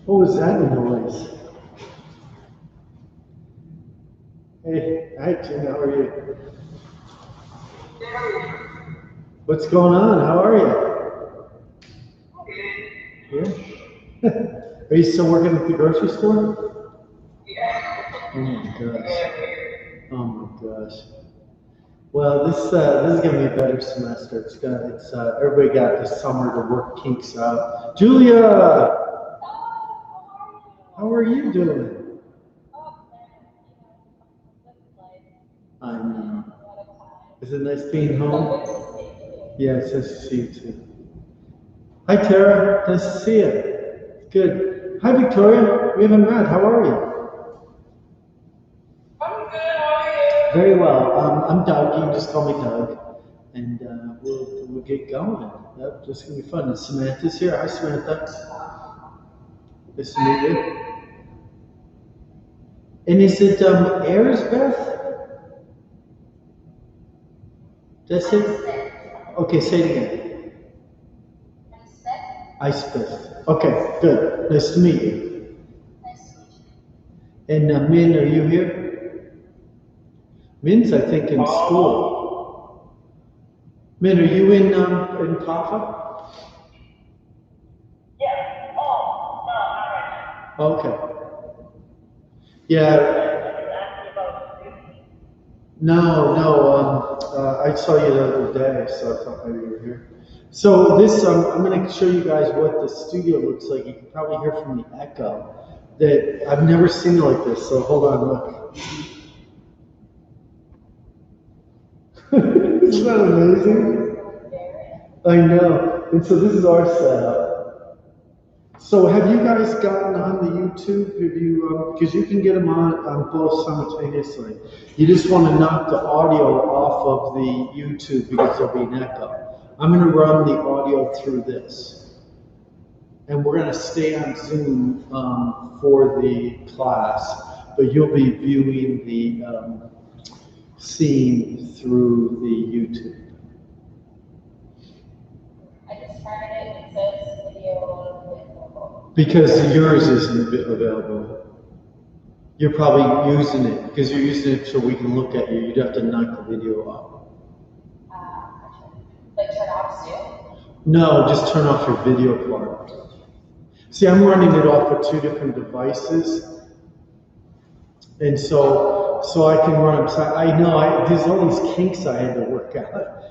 What was that noise? Hey, hi Jim, how are you? What's going on? How are you? Yeah. Are you still working at the grocery store? Oh my gosh. Oh my gosh. Well, this is gonna be a better semester. It's everybody got this summer to work kinks out. Julia, how are you doing? I know. Is it nice being home? Yeah, it's nice to see you too. Hi Tara, nice to see you. Good. Hi Victoria, we haven't met. How are you? I'm good, how are you? Very well. I'm Doug. You can just call me Doug, and we'll get going. Yep, just gonna be fun. And Samantha's here. Hi Samantha. Nice to meet you. And is it Ayersbeth? That's it? Okay, say it again. Icebeth. Okay, good. Nice to meet you. And Min, are you here? Min's, I think, in school. Min, are you in Kafa? Yeah. Oh, no, not right now. Okay. Yeah. You asked me about the No. I saw you the other day, so I thought maybe you were here. So this, I'm going to show you guys what the studio looks like. You can probably hear from the echo that I've never seen it like this. So hold on, look. Isn't that amazing? I know. And so this is our setup. So have you guys gotten on the YouTube? Have you, because you can get them on both simultaneously. You just want to knock the audio off of the YouTube because there'll be an echo. I'm going to run the audio through this. And we're going to stay on Zoom for the class, but you'll be viewing the scene through the YouTube. I just tried it, it says video available. Because yours isn't available. You're probably using it because you're using it so we can look at you. You'd have to knock the video off. Like turn off Zoom? No, just turn off your video part. See, I'm running it off of two different devices. And so I can run. So I know there's all these kinks I had to work out.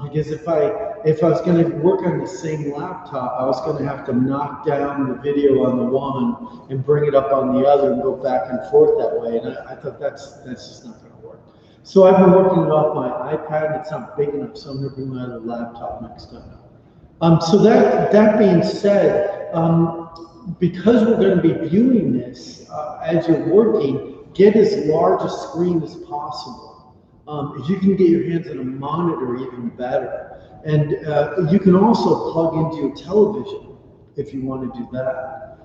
Because if I was going to work on the same laptop, I was going to have to knock down the video on the one and bring it up on the other and go back and forth that way. And I thought that's just not going to work. So I've been working it off my iPad. It's not big enough, so I'm going to bring my other laptop next time. So that being said, because we're going to be viewing this as you're working, get as large a screen as possible. If you can get your hands on a monitor, even better. And you can also plug into your television if you want to do that.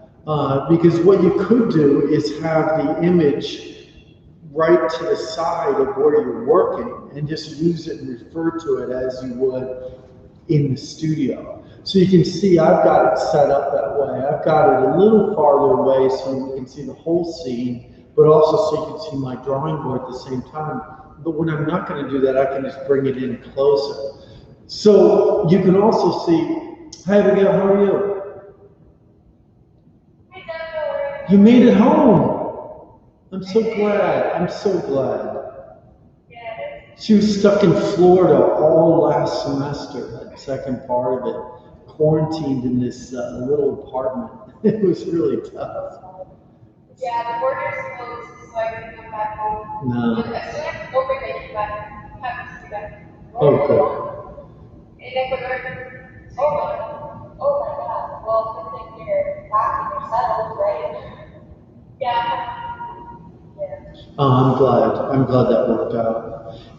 Because what you could do is have the image right to the side of where you're working and just use it and refer to it as you would in the studio. So you can see I've got it set up that way. I've got it a little farther away so you can see the whole scene, but also so you can see my drawing board at the same time. But when I'm not going to do that, I can just bring it in closer. So you can also see, hi Abigail, how are you? You made it home. I'm so glad. I'm so glad. She was stuck in Florida all last semester, that second part of it, quarantined in this little apartment. It was really tough. Yeah, the border's closed, so I can come back home. No. As soon as it's open, I can come back. Oh, good. And then oh my God. Well, good thing you're happy, you're settled, right? Yeah. Oh, I'm glad that worked out.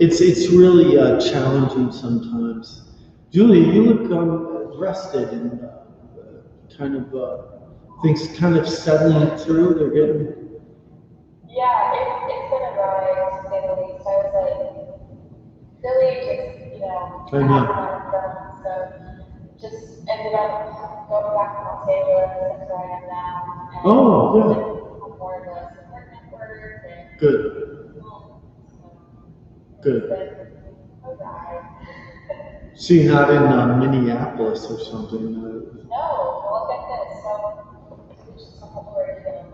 It's really challenging sometimes. Julia, you look rested and kind of things kind of settling through. They're getting. Yeah, it's been a ride to say the least. I was like really just I know. so just ended up going back to Los Angeles, that's where I am now. And Oh, good. I'm more of a support network and Good, good. it's been a ride. So you're not in Minneapolis or something? No, well, look at this. So, it's just a whole story together.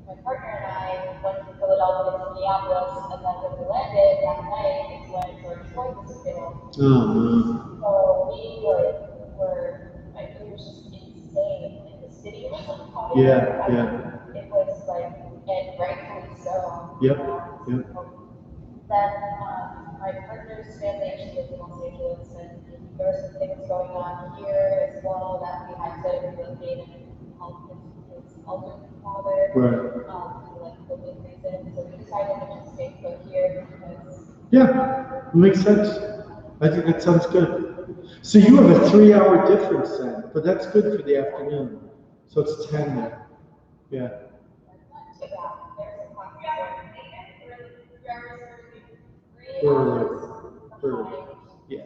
My partner and I went from Philadelphia to Minneapolis, and then when we landed that night, it's when George Floyd was killed. Oh, no. So we like, it was just insane. And the city was on fire. Yeah, yeah. It was like, and rightfully so. Yep, yep. Then my partner's family actually lives in Los Angeles, and there were some things going on here as well that we had to relocate and help his elderly father. Right. For like COVID reasons. So we decided to just stay put here because. Yeah, makes sense. I think that sounds good. So you have a 3-hour difference then, but that's good for the afternoon. So it's 10 there. Yeah. Early. Yeah.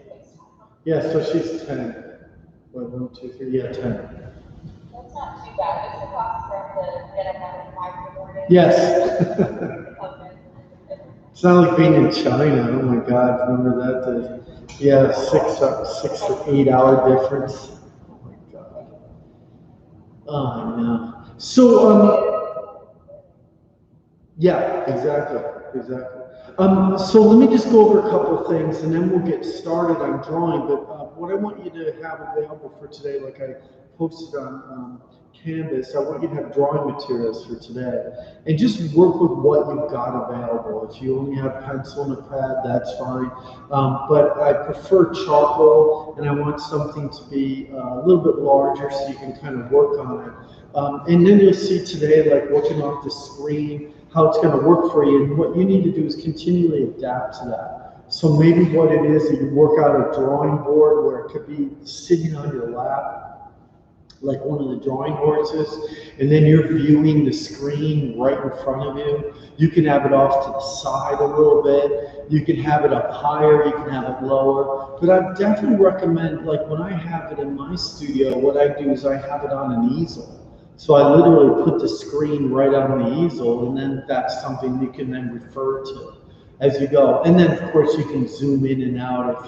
Yeah, so she's 10. What, 1, 2, 3? Yeah, 10. That's not too bad. It's a cost for them to get up at 5 in the morning. Yes. It's not like being in China. Oh my God, remember that? Yeah, 6 to 8 hour difference. Oh my God. Oh, I know. So, yeah, exactly. So let me just go over a couple of things and then we'll get started on drawing. But what I want you to have available for today, like I posted on Canvas, I want you to have drawing materials for today and just work with what you've got available. If you only have pencil and a pad, that's fine. But I prefer charcoal and I want something to be a little bit larger so you can kind of work on it. And then you'll see today, like working off the screen, how it's going to work for you. And what you need to do is continually adapt to that. So maybe what it is that you work out a drawing board where it could be sitting on your lap, like one of the drawing boards is, and then you're viewing the screen right in front of you. You can have it off to the side a little bit. You can have it up higher, you can have it lower. But I definitely recommend, like when I have it in my studio, what I do is I have it on an easel. So I literally put the screen right on the easel, and then that's something you can then refer to as you go. And then, of course, you can zoom in and out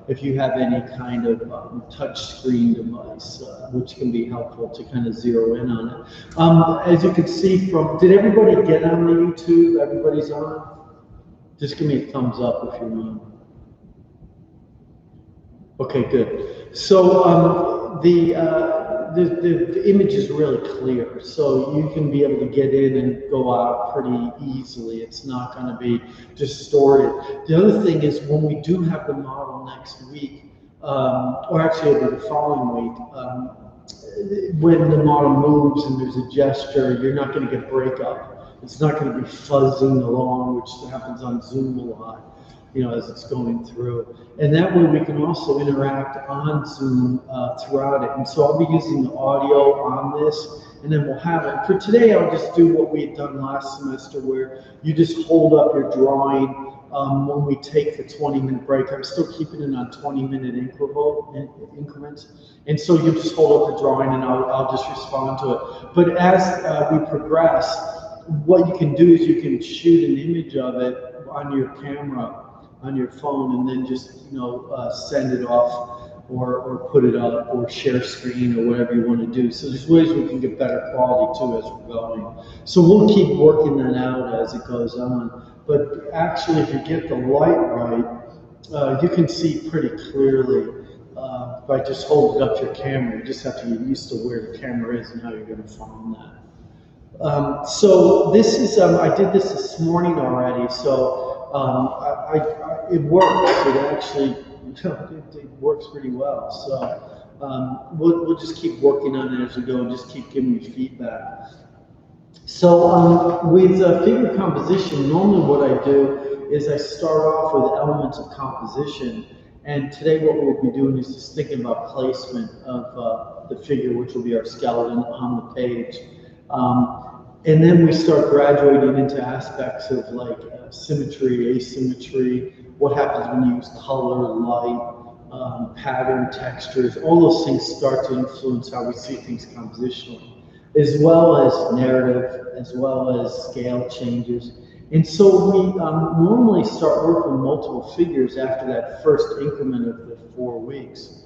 if you have any kind of touch screen device, which can be helpful to kind of zero in on it. As you can see from, did everybody get on the YouTube? Everybody's on? Just give me a thumbs up if you're on. Okay, good. So the image is really clear, so you can be able to get in and go out pretty easily. It's not going to be distorted. The other thing is when we do have the model next week, or actually it'll be the following week, when the model moves and there's a gesture, you're not going to get breakup. It's not going to be fuzzing along, which happens on Zoom a lot, as it's going through. And that way we can also interact on Zoom throughout it. And so I'll be using the audio on this, and then we'll have it. For today, I'll just do what we had done last semester, where you just hold up your drawing when we take the 20-minute break. I'm still keeping it on 20-minute increments. And so you just hold up the drawing, and I'll just respond to it. But as we progress, what you can do is you can shoot an image of it on your camera, on your phone, and then just send it off or put it up or share screen or whatever you want to do. So there's ways we can get better quality too as we're going. So we'll keep working that out as it goes on. But actually, if you get the light right, you can see pretty clearly by just holding up your camera. You just have to get used to where the camera is and how you're going to find that. So this is, I did this morning already, so it works. It actually, it works pretty well. So we'll just keep working on it as we go and just keep giving you feedback. So with figure composition, normally what I do is I start off with elements of composition. And today what we'll be doing is just thinking about placement of the figure, which will be our skeleton on the page. And then we start graduating into aspects of like symmetry, asymmetry, what happens when you use color, light, pattern, textures, all those things start to influence how we see things compositionally, as well as narrative, as well as scale changes. And so we normally start working with multiple figures after that first increment of the 4 weeks.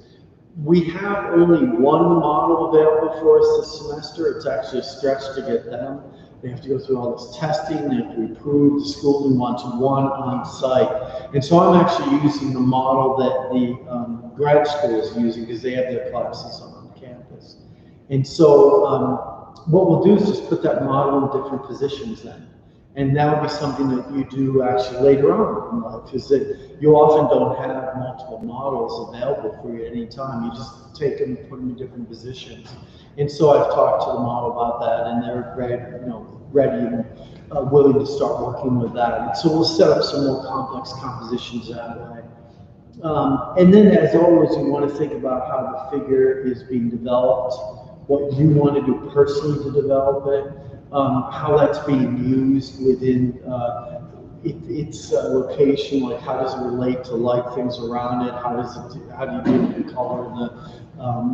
We have only one model available for us this semester. It's actually a stretch to get them. They have to go through all this testing, they have to be approved, the schooling wants one on site. And so I'm actually using the model that the grad school is using because they have their classes on campus. And so what we'll do is just put that model in different positions then. And that would be something that you do actually later on in life, is that you often don't have multiple models available for you at any time. You just take them and put them in different positions. And so I've talked to the model about that, and they're ready and willing to start working with that. And so we'll set up some more complex compositions that way. And then, as always, you want to think about how the figure is being developed, what you want to do personally to develop it. How that's being used within its location, like how does it relate to light things around it, how do you deal with the color and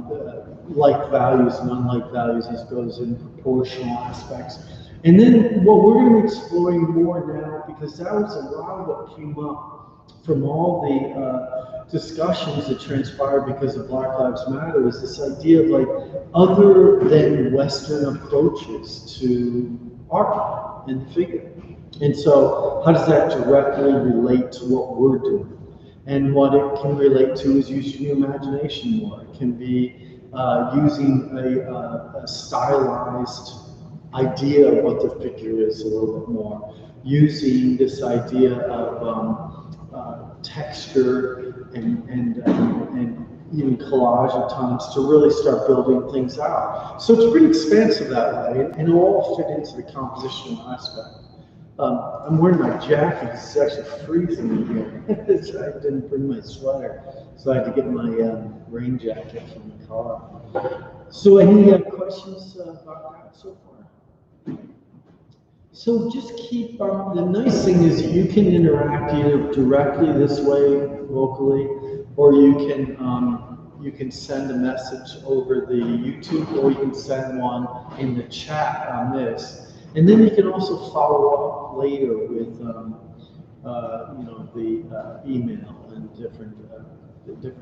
the light values and unlight values as goes in proportional aspects. And then what we're going to be exploring more now, because that was a lot of what came up from all the discussions that transpired because of Black Lives Matter, is this idea of like other than Western approaches to art and figure. And so how does that directly relate to what we're doing? And what it can relate to is using your imagination more. It can be using a stylized idea of what the figure is a little bit more. Using this idea of texture and even collage at times to really start building things out. So it's pretty expansive that way, and it will all fit into the compositional aspect. I'm wearing my jacket, it's actually freezing in here. I didn't bring my sweater, so I had to get my rain jacket from the car. So any questions about that so far? So just keep, the nice thing is you can interact either directly this way, locally, or you can send a message over the YouTube, or you can send one in the chat on this. And then you can also follow up later with, the email and different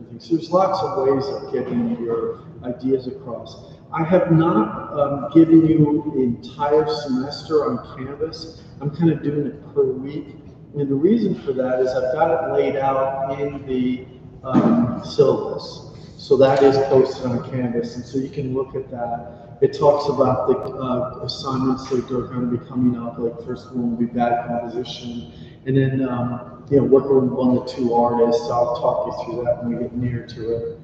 things. There's lots of ways of getting your ideas across. I have not given you the entire semester on Canvas. I'm kind of doing it per week. And the reason for that is I've got it laid out in the syllabus. So that is posted on Canvas, and so you can look at that. It talks about the assignments that are going to be coming up, like first one will be bad composition, and then working with 1 to 2 artists. I'll talk you through that when we get near to it.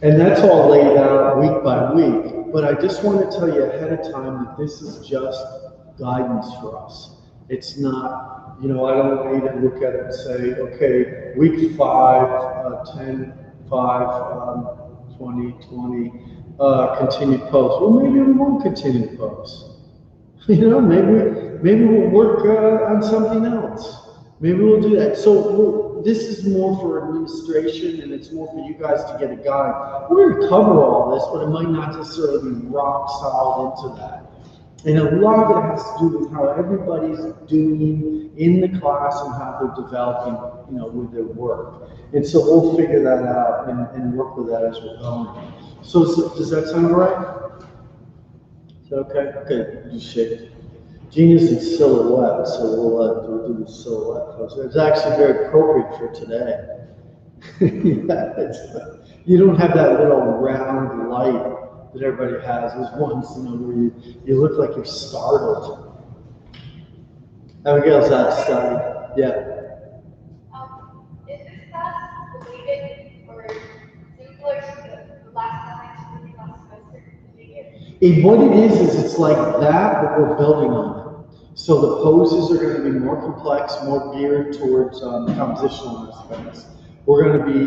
And that's all laid out week by week, but I just want to tell you ahead of time that this is just guidance for us. It's not, I don't want you to look at it and say, okay, week 5, 10, 5, 20, continued post. Well, maybe we won't continue to post. Maybe we'll work on something else. Maybe we'll do that. So this is more for administration, and it's more for you guys to get a guide. We're going to cover all this, but it might not necessarily be rock solid into that. And a lot of it has to do with how everybody's doing in the class and how they're developing, with their work. And so we'll figure that out and work with that as we're going. So does that sound all right? Is that okay? Okay, you shake. Gina's in silhouette, so we'll do the silhouette pose. It's actually very appropriate for today. You don't have that little round light that everybody has. There's ones, where you look like you're startled. Abigail's outside. Yeah. Is this class related or similar to the last time I took last semester? What it is it's like that, but we're building on it. So the poses are going to be more complex, more geared towards compositional aspects. We're going to be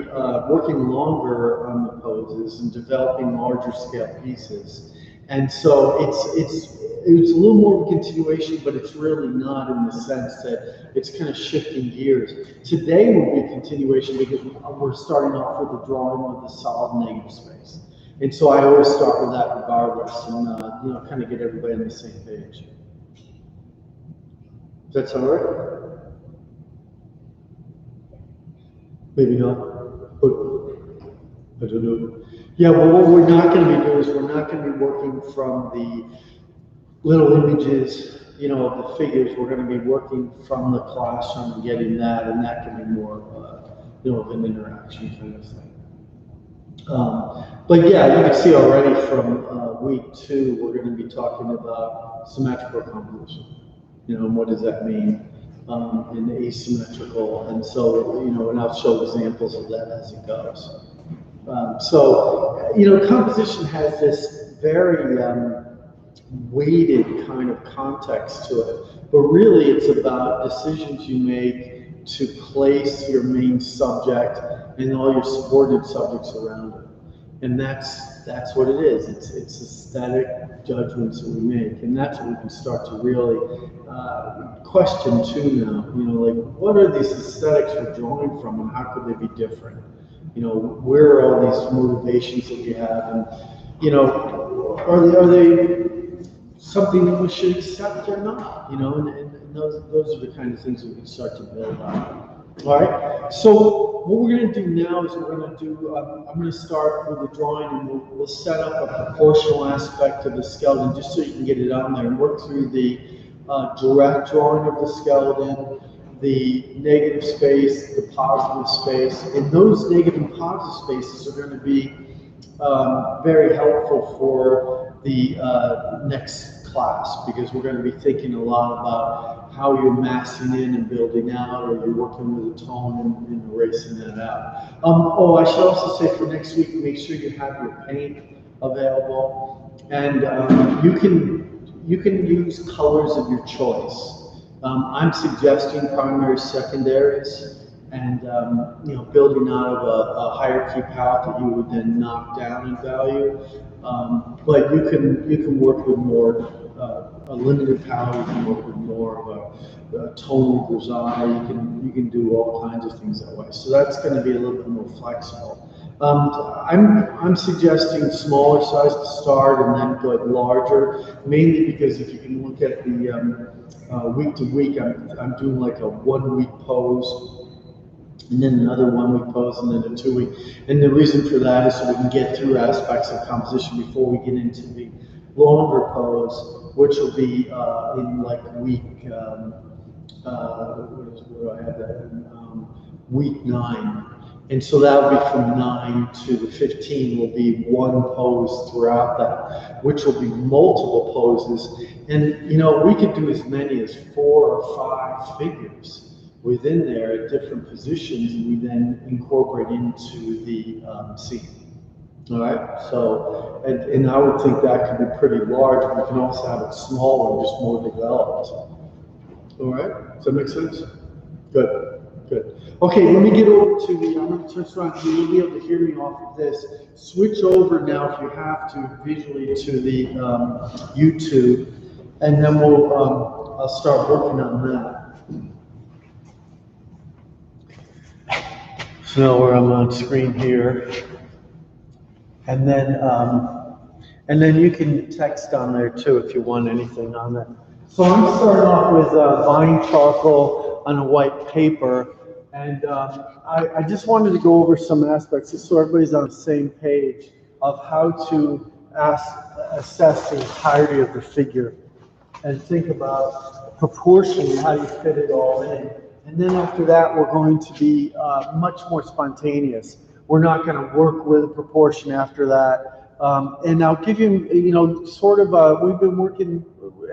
working longer on the poses and developing larger scale pieces. And so it's a little more of a continuation, but it's really not in the sense that it's kind of shifting gears. Today will be a continuation because we're starting off with the drawing of the solid negative space. And so I always start with that regardless and, kind of get everybody on the same page. Does that sound right? Maybe not, but I don't know. Yeah, well, what we're not going to be doing is we're not going to be working from the little images, of the figures. We're going to be working from the classroom and getting that, and that can be more, of an interaction kind of thing. But yeah, you can see already from week 2, we're going to be talking about symmetrical composition. And what does that mean in asymmetrical? And so, and I'll show examples of that as it goes. Composition has this very weighted kind of context to it, but really it's about decisions you make to place your main subject and all your subordinate subjects around it. And that's what it is. It's aesthetic judgments that we make, and that's what we can start to really question too now. Like, what are these aesthetics we're drawing from, and how could they be different? Where are all these motivations that we have, and are they something that we should accept or not? And those are the kind of things we can start to build on. All right. So what we're going to do now is we're going to do. I'm going to start with the drawing, and we'll set up a proportional aspect of the skeleton just so you can get it on there and work through the direct drawing of the skeleton, the negative space, the positive space, and those negative and positive spaces are going to be very helpful for the next class, because we're going to be thinking a lot about how you're massing in and building out, or you're working with a tone and erasing that out. I should also say for next week, make sure you have your paint available, and you can use colors of your choice. I'm suggesting primary, secondaries, and building out of a hierarchy palette that you would then knock down in value. But you can work with more a limited palette. You can work with more of a tonal grisaille. You can do all kinds of things that way. So that's going to be a little bit more flexible. I'm suggesting smaller size to start and then go larger, mainly because if you can look at the week to week, I'm doing like a 1 week pose, and then another 1 week pose, and then a 2 week. And the reason for that is so we can get through aspects of composition before we get into the longer pose, which will be in like week, where do I have that? Week 9. And so that will be from 9 to the 15 will be one pose throughout that, which will be multiple poses. And, we could do as many as 4 or 5 figures within there at different positions, and we then incorporate into the scene. All right, so, and I would think that could be pretty large, but we can also have it smaller, just more developed. All right, does that make sense? Good. Okay, let me get over to I'm going to touch on, you'll be able to hear me off of this. Switch over now, if you have to, visually to the YouTube, and then I'll start working on that. So now where I'm on screen here, and then you can text on there too if you want anything on that. So I'm starting off with vine charcoal on a white paper, and I just wanted to go over some aspects just so everybody's on the same page of how to assess the entirety of the figure and think about proportionally how you fit it all in. And then after that, we're going to be much more spontaneous. We're not going to work with a proportion after that. And I'll give you, we've been working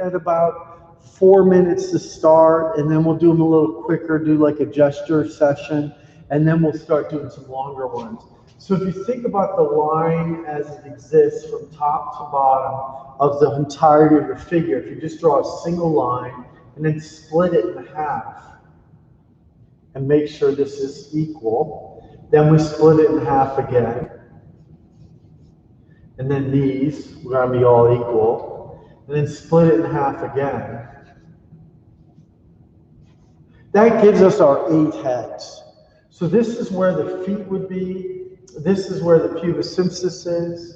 at about 4 minutes to start, and then we'll do them a little quicker, do like a gesture session, and then we'll start doing some longer ones. So if you think about the line as it exists from top to bottom of the entirety of the figure, if you just draw a single line and then split it in half, and make sure this is equal. Then we split it in half again. And then these, we're gonna be all equal. And then split it in half again. That gives us our 8 heads. So this is where the feet would be. This is where the pubis symphysis is.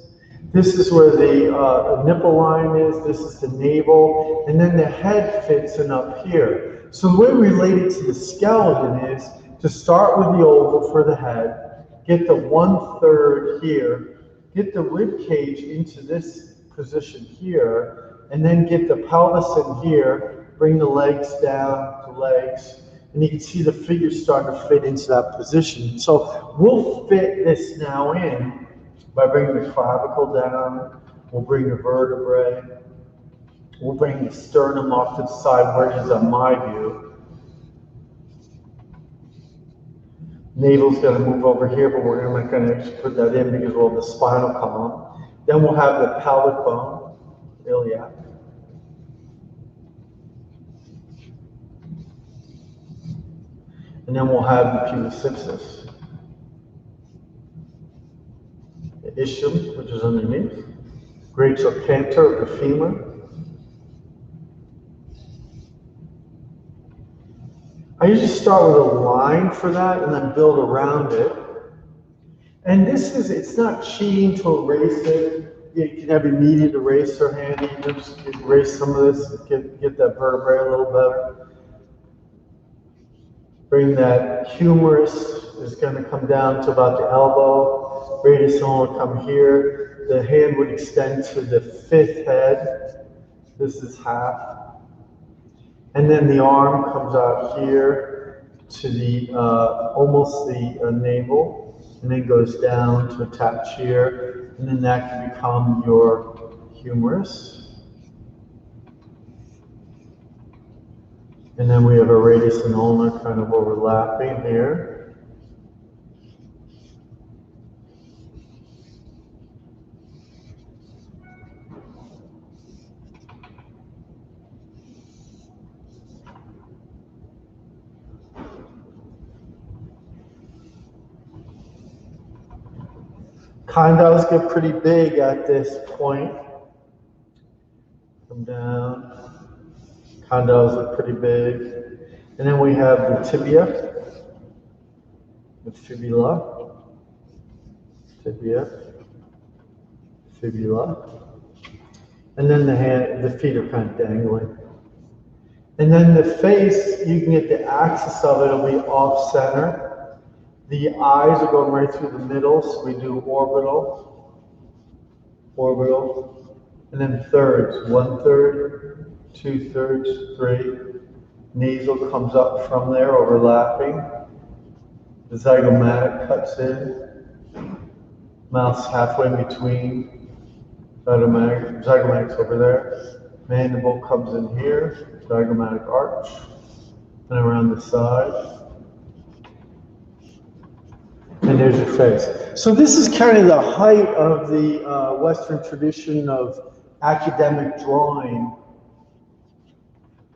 This is where the nipple line is. This is the navel. And then the head fits in up here. So the way we relate it to the skeleton is to start with the oval for the head, get the 1/3 here, get the rib cage into this position here, and then get the pelvis in here, bring the legs down, the legs, and you can see the figure starting to fit into that position. So we'll fit this now in by bringing the clavicle down, we'll bring the vertebrae, we'll bring the sternum off to the side where it is on my view. Navel's going to move over here, but we're not going to actually put that in because we'll have the spinal column. Then we'll have the pelvic bone, iliac. And then we'll have the pubis symphysis. The ischium, which is underneath. Great trochanter of the femur. I usually start with a line for that and then build around it. And this is, it's not cheating to erase it. You can have immediate eraser handy. You just erase some of this, get that vertebrae a little better. Bring that humerus is going to come down to about the elbow. Radius will come here. The hand would extend to the 5th head. This is half. And then the arm comes out here to the almost the navel, and then goes down to attach here, and then that can become your humerus. And then we have a radius and ulna kind of overlapping here. Condyles get pretty big at this point. Come down. Condyles look pretty big. And then we have the tibia, the fibula, tibia, fibula. And then the feet are kind of dangling. And then the face, you can get the axis of it, it'll be off center. The eyes are going right through the middle, so we do orbital, and then thirds, 1/3, 2/3, 3. Nasal comes up from there, overlapping. The zygomatic cuts in. Mouth's halfway in between. Zygomatic's over there. Mandible comes in here, zygomatic arch, and around the side. And there's your face. So this is kind of the height of the Western tradition of academic drawing,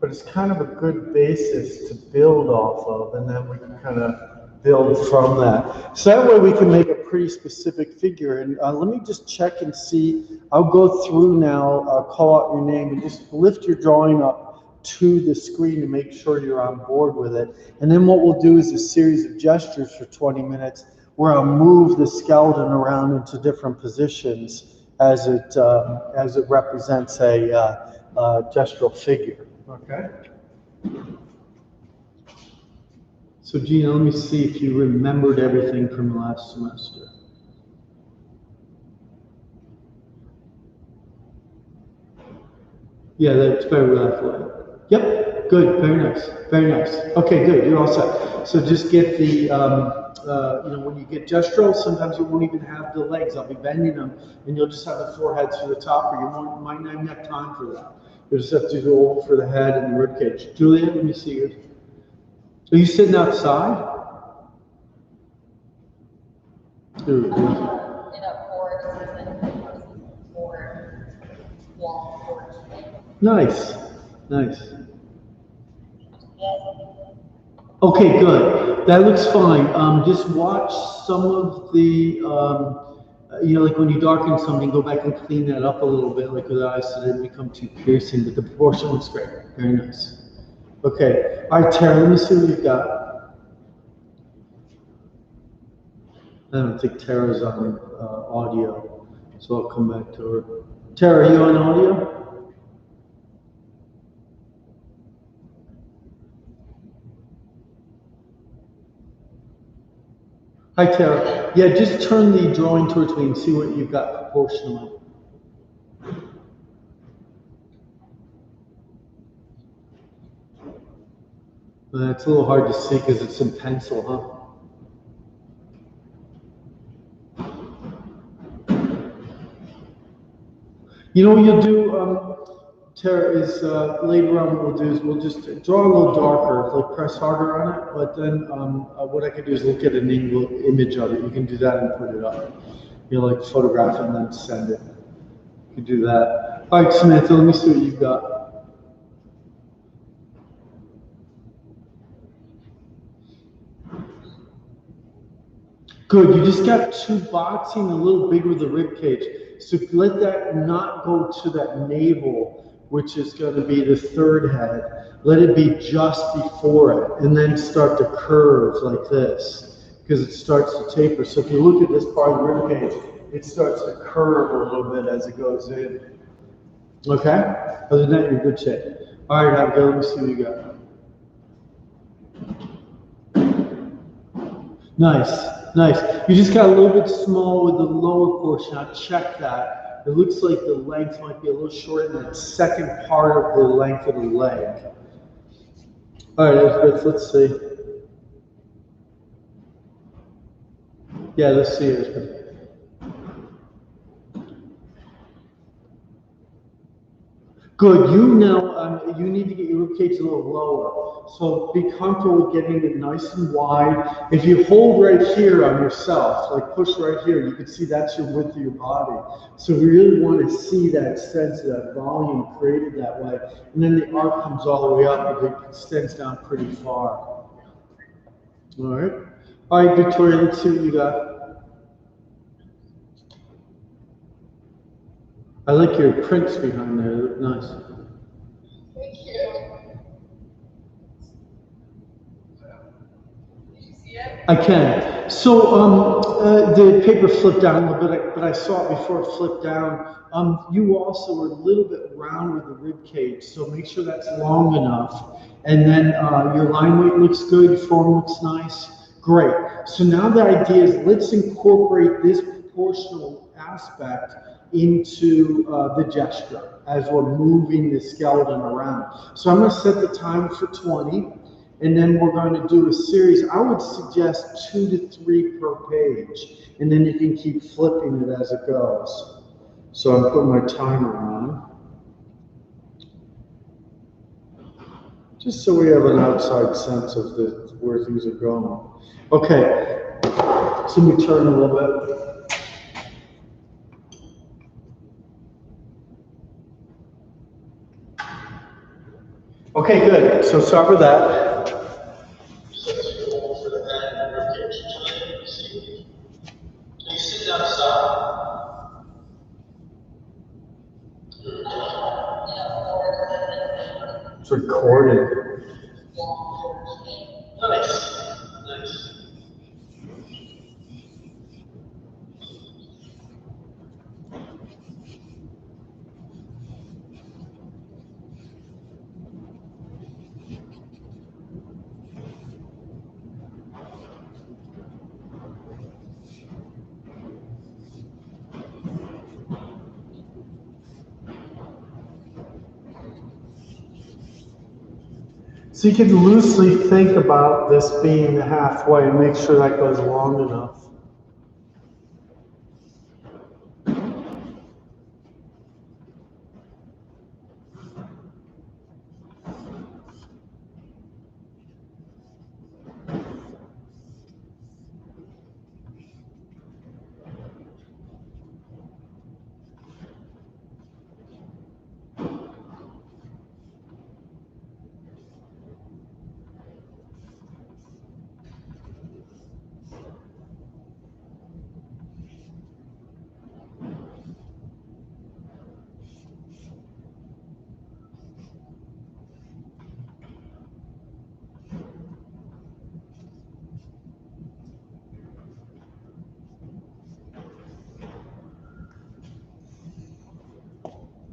but it's kind of a good basis to build off of, and then we can kind of build from that. So that way we can make a pretty specific figure. And let me just check and see. I'll go through now, call out your name, and just lift your drawing up to the screen to make sure you're on board with it. And then what we'll do is a series of gestures for 20 minutes where I'll move the skeleton around into different positions as it represents a gestural figure. Okay. So Gina, let me see if you remembered everything from last semester. Yeah, that's very roughly. Yep, good, very nice, very nice. Okay, good, you're all set. So just get the, when you get gestural, sometimes you won't even have the legs. I'll be bending them, and you'll just have the forehead through the top, or you might not even have time for that. You just have to do oval for the head and the rib cage. Julia, let me see you. Are you sitting outside? In a board wall porch. Nice, nice. Okay, good. That looks fine. Just watch some of the like when you darken something, go back and clean that up a little bit, like with the eyes, so they didn't become too piercing. But the proportion looks great. Very nice. Okay. All right, Tara, let me see what you've got. I don't think Tara's on audio, so I'll come back to her. Tara, are you on audio? Hi, Tara. Yeah, just turn the drawing towards me and see what you've got proportionally. It's a little hard to see because it's in pencil, huh? You know what you'll do, Tara, is later on what we'll do is we'll just draw a little darker, like press harder on it, but then what I can do is look at an image of it. You can do that and put it up. You know, like photograph it and then send it. You can do that. All right, Samantha, let me see what you've got. Good, you just got two boxing a little big with the rib cage. So let that not go to that navel, which is going to be the third head. Let it be just before it, and then start to curve like this, because it starts to taper. So if you look at this part of the rib cage, it starts to curve a little bit as it goes in. Okay? Other than that, you're in good shape. All right, Abigail, let me see what you got. Nice. Nice. You just got a little bit small with the lower portion. I'll check that. It looks like the length might be a little short in that second part of the length of the leg. All right, let's see. Yeah, let's see it. Good. You now, you need to get your ribcage a little lower. So be comfortable with getting it nice and wide. If you hold right here on yourself, like push right here, you can see that's your width of your body. So we really want to see that sense of that volume created that way. And then the arc comes all the way up and it extends down pretty far. All right. All right, Victoria, let's see what you got. I like your prints behind there. They look nice. Thank you. Did you see it? I can. So the paper flipped down a little bit, but I saw it before it flipped down. You also are a little bit round with the rib cage, so make sure that's long enough. And then your line weight looks good, your form looks nice. Great. So now the idea is let's incorporate this proportional aspect into the gesture as we're moving the skeleton around. So I'm going to set the time for 20. And then we're going to do a series. I would suggest 2 to 3 per page. And then you can keep flipping it as it goes. So I'm putting my timer on. Just so we have an outside sense of where things are going. Okay. So let me turn a little bit. Okay, good. So sorry for that. It's recorded. Nice. Nice. So you can loosely think about this being halfway and make sure that goes long enough.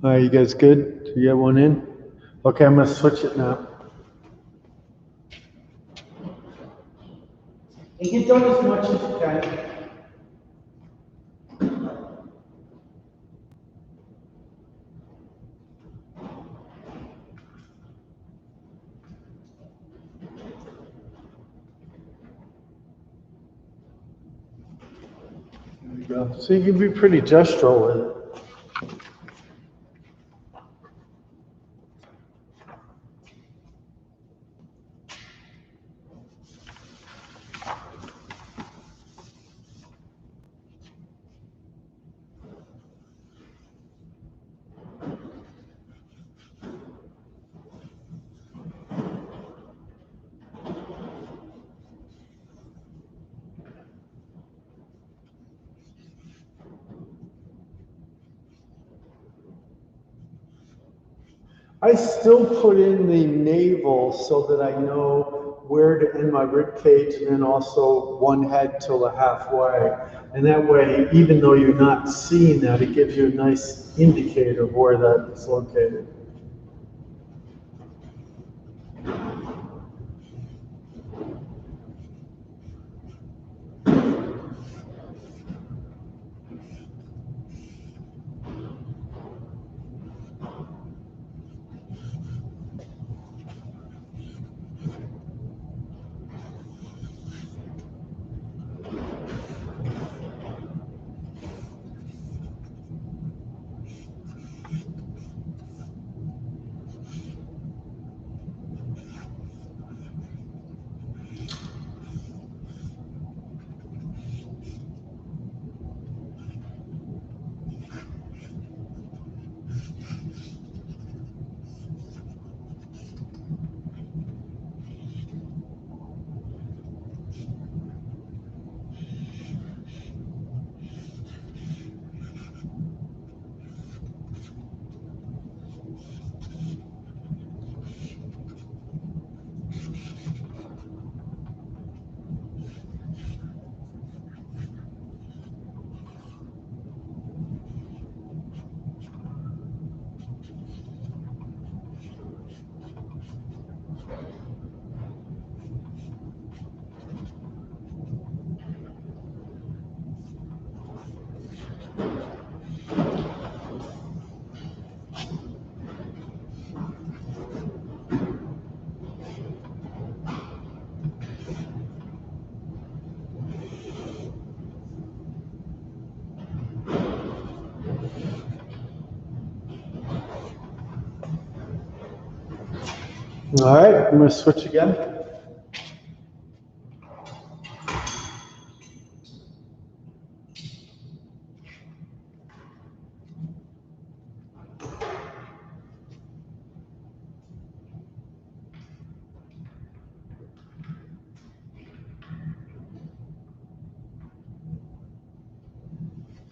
All right, you guys good? Do you get one in? Okay, I'm gonna switch it now. And get done as much as you can. There you go. So you can be pretty gestural with it. I still put in the navel so that I know where to end my rib cage and then also one head till the halfway. And that way, even though you're not seeing that, it gives you a nice indicator of where that is located. All right, I'm gonna switch again.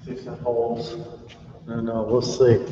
See some holes. I don't know, we'll see.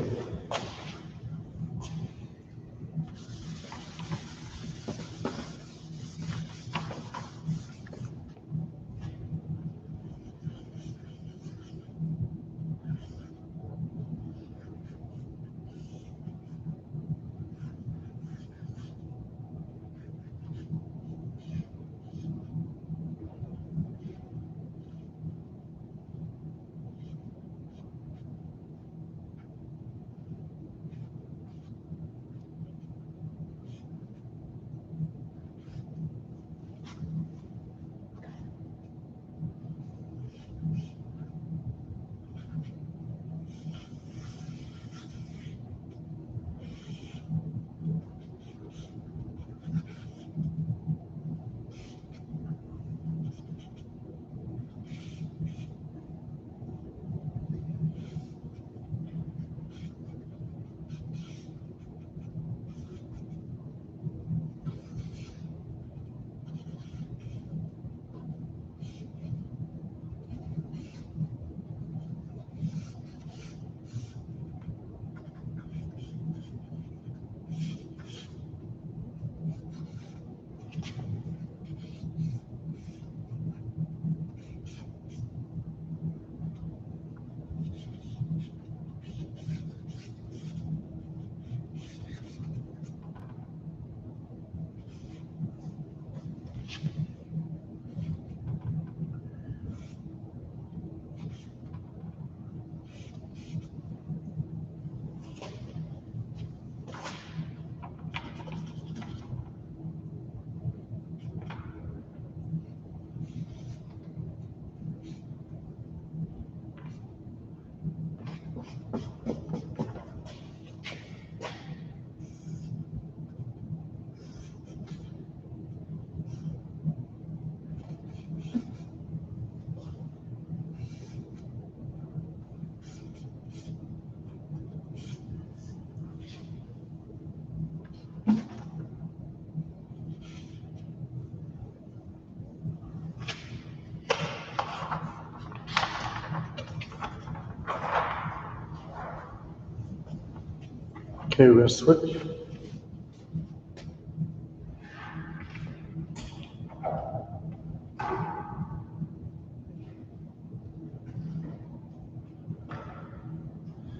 Okay, we're gonna switch.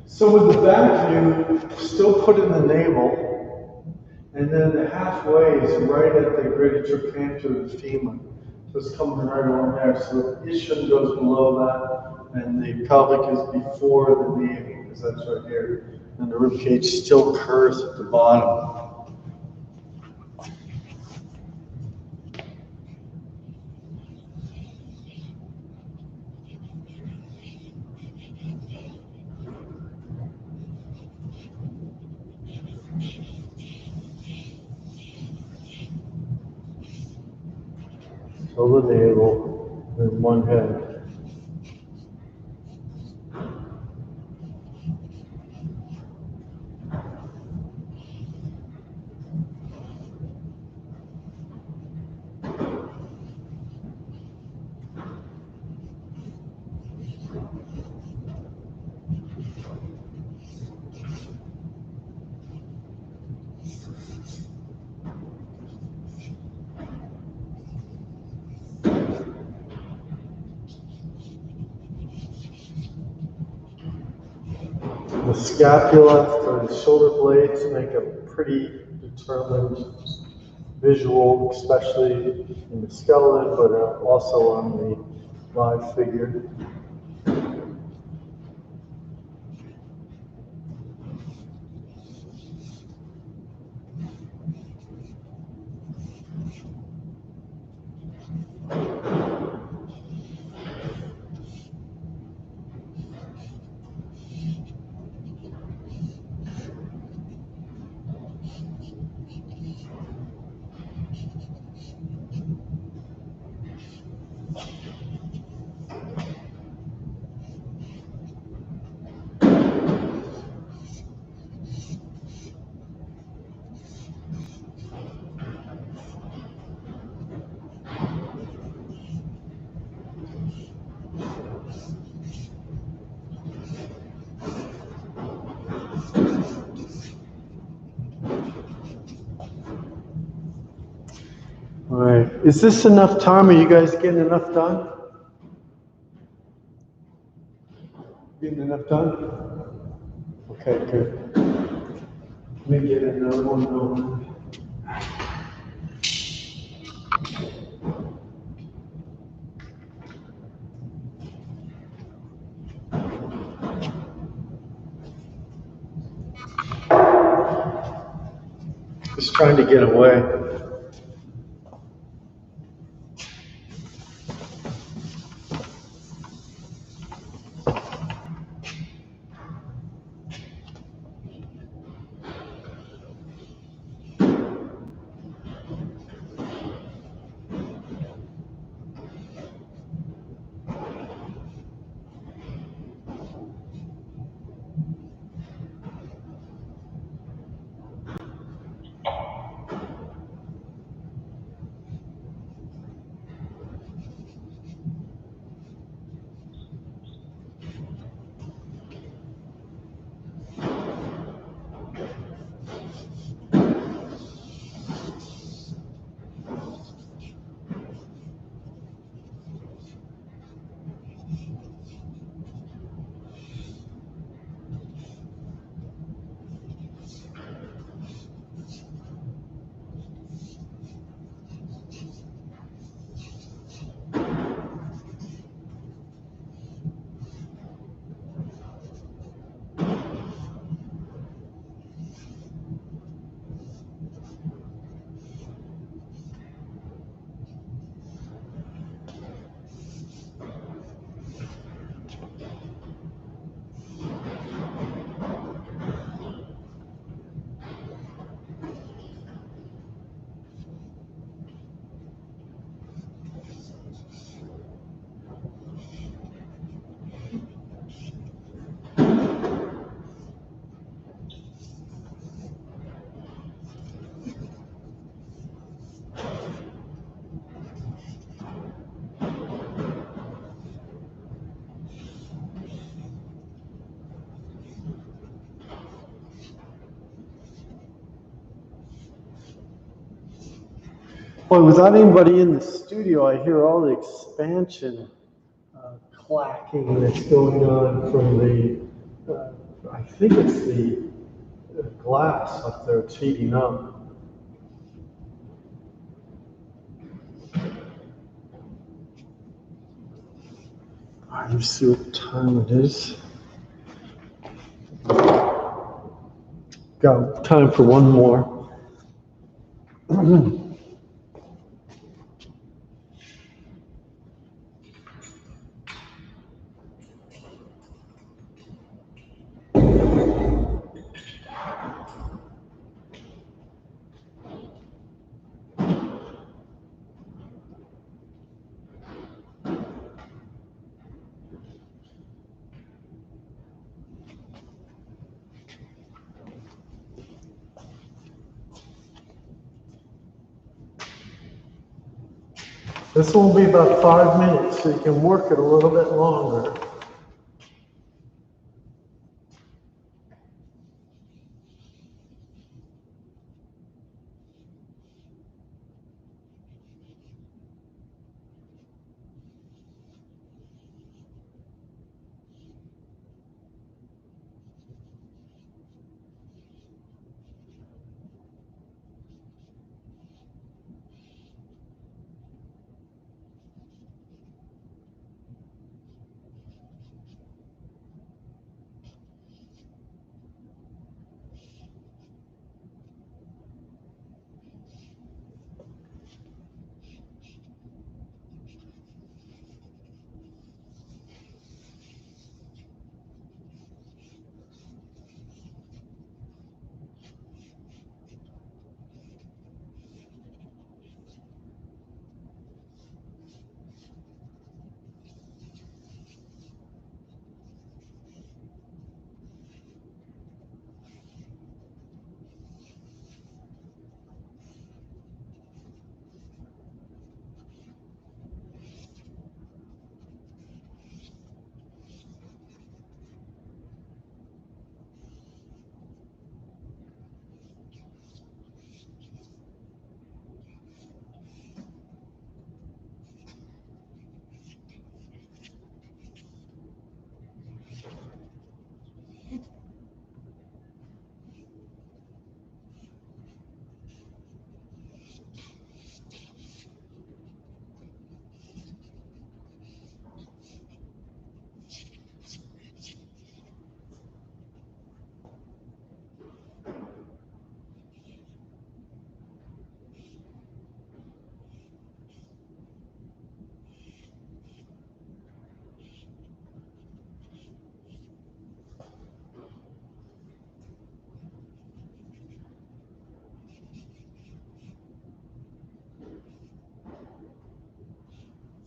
So with the back view, still put in the navel, and then the halfway is right at the greater trochanter of the femur. So it's coming right along there. So the ischium goes below that, and the pelvic is before the navel, because that's right here. And the rib cage still curves at the bottom. So the navel, and one head. The scapula or the shoulder blades make a pretty determined visual, especially in the skeleton, but also on the live figure. All right, is this enough time? Are you guys getting enough done? Getting enough done? Okay, good. Let me get another one going. Just trying to get away. Boy, without anybody in the studio, I hear all the expansion clacking that's going on from I think it's the glass up there. It's heating up. Let me see what time it is. Got time for one more. This will be about 5 minutes, so you can work it a little bit longer.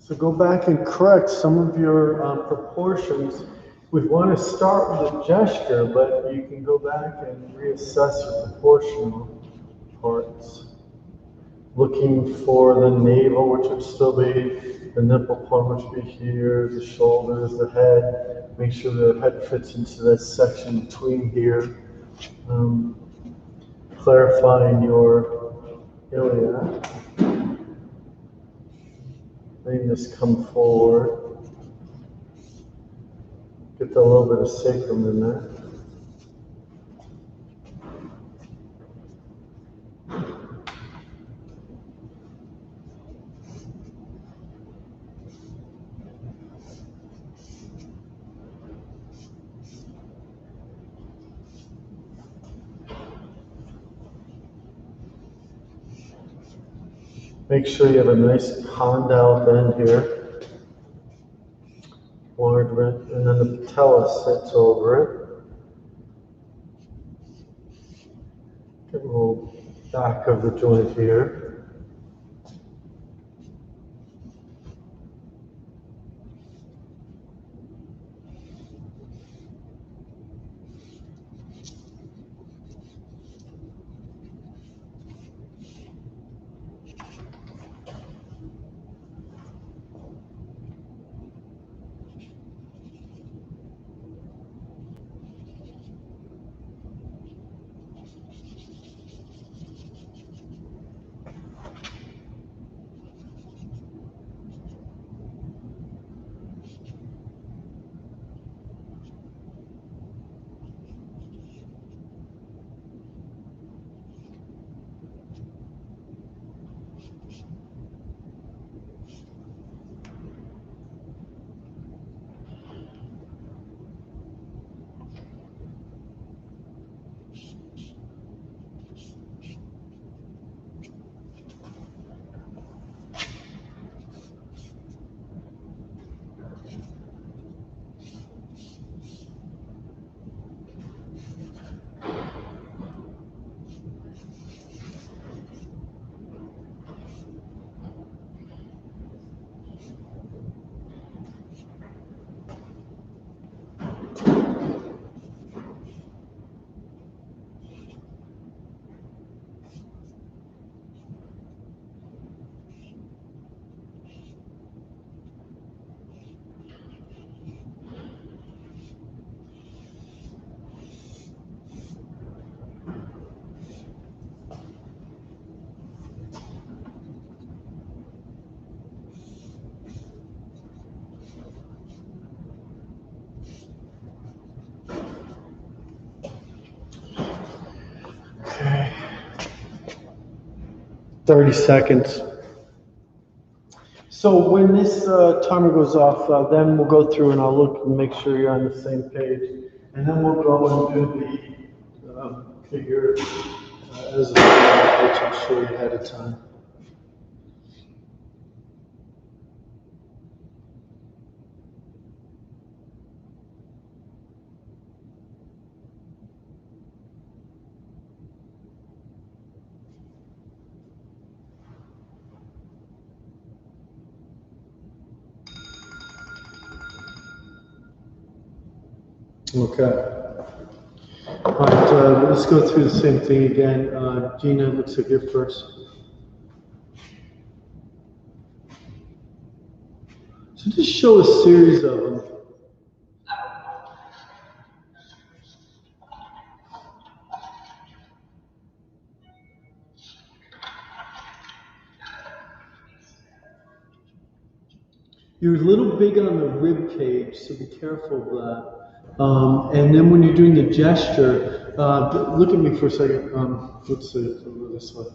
So go back and correct some of your proportions. We want to start with a gesture, but you can go back and reassess your proportional parts. Looking for the navel, which would still be the nipple plumb, which would be here, the shoulders, the head. Make sure the head fits into this section between here. Clarifying your iliac. Letting this come forward. Get a little bit of sacrum in there. Make sure you have a nice condyle bend here. Large bend, and then the patella sits over it. Get a little back of the joint here. 30 seconds. So when this timer goes off, then we'll go through and I'll look and make sure you're on the same page. And then we'll go and do the figure as a which I'll show you ahead of time. Okay. All right, let's go through the same thing again. Gina, looks like you're first. So just show a series of them. You're a little big on the rib cage, so be careful of that. And then when you're doing the gesture, look at me for a second. Let's see, over this way.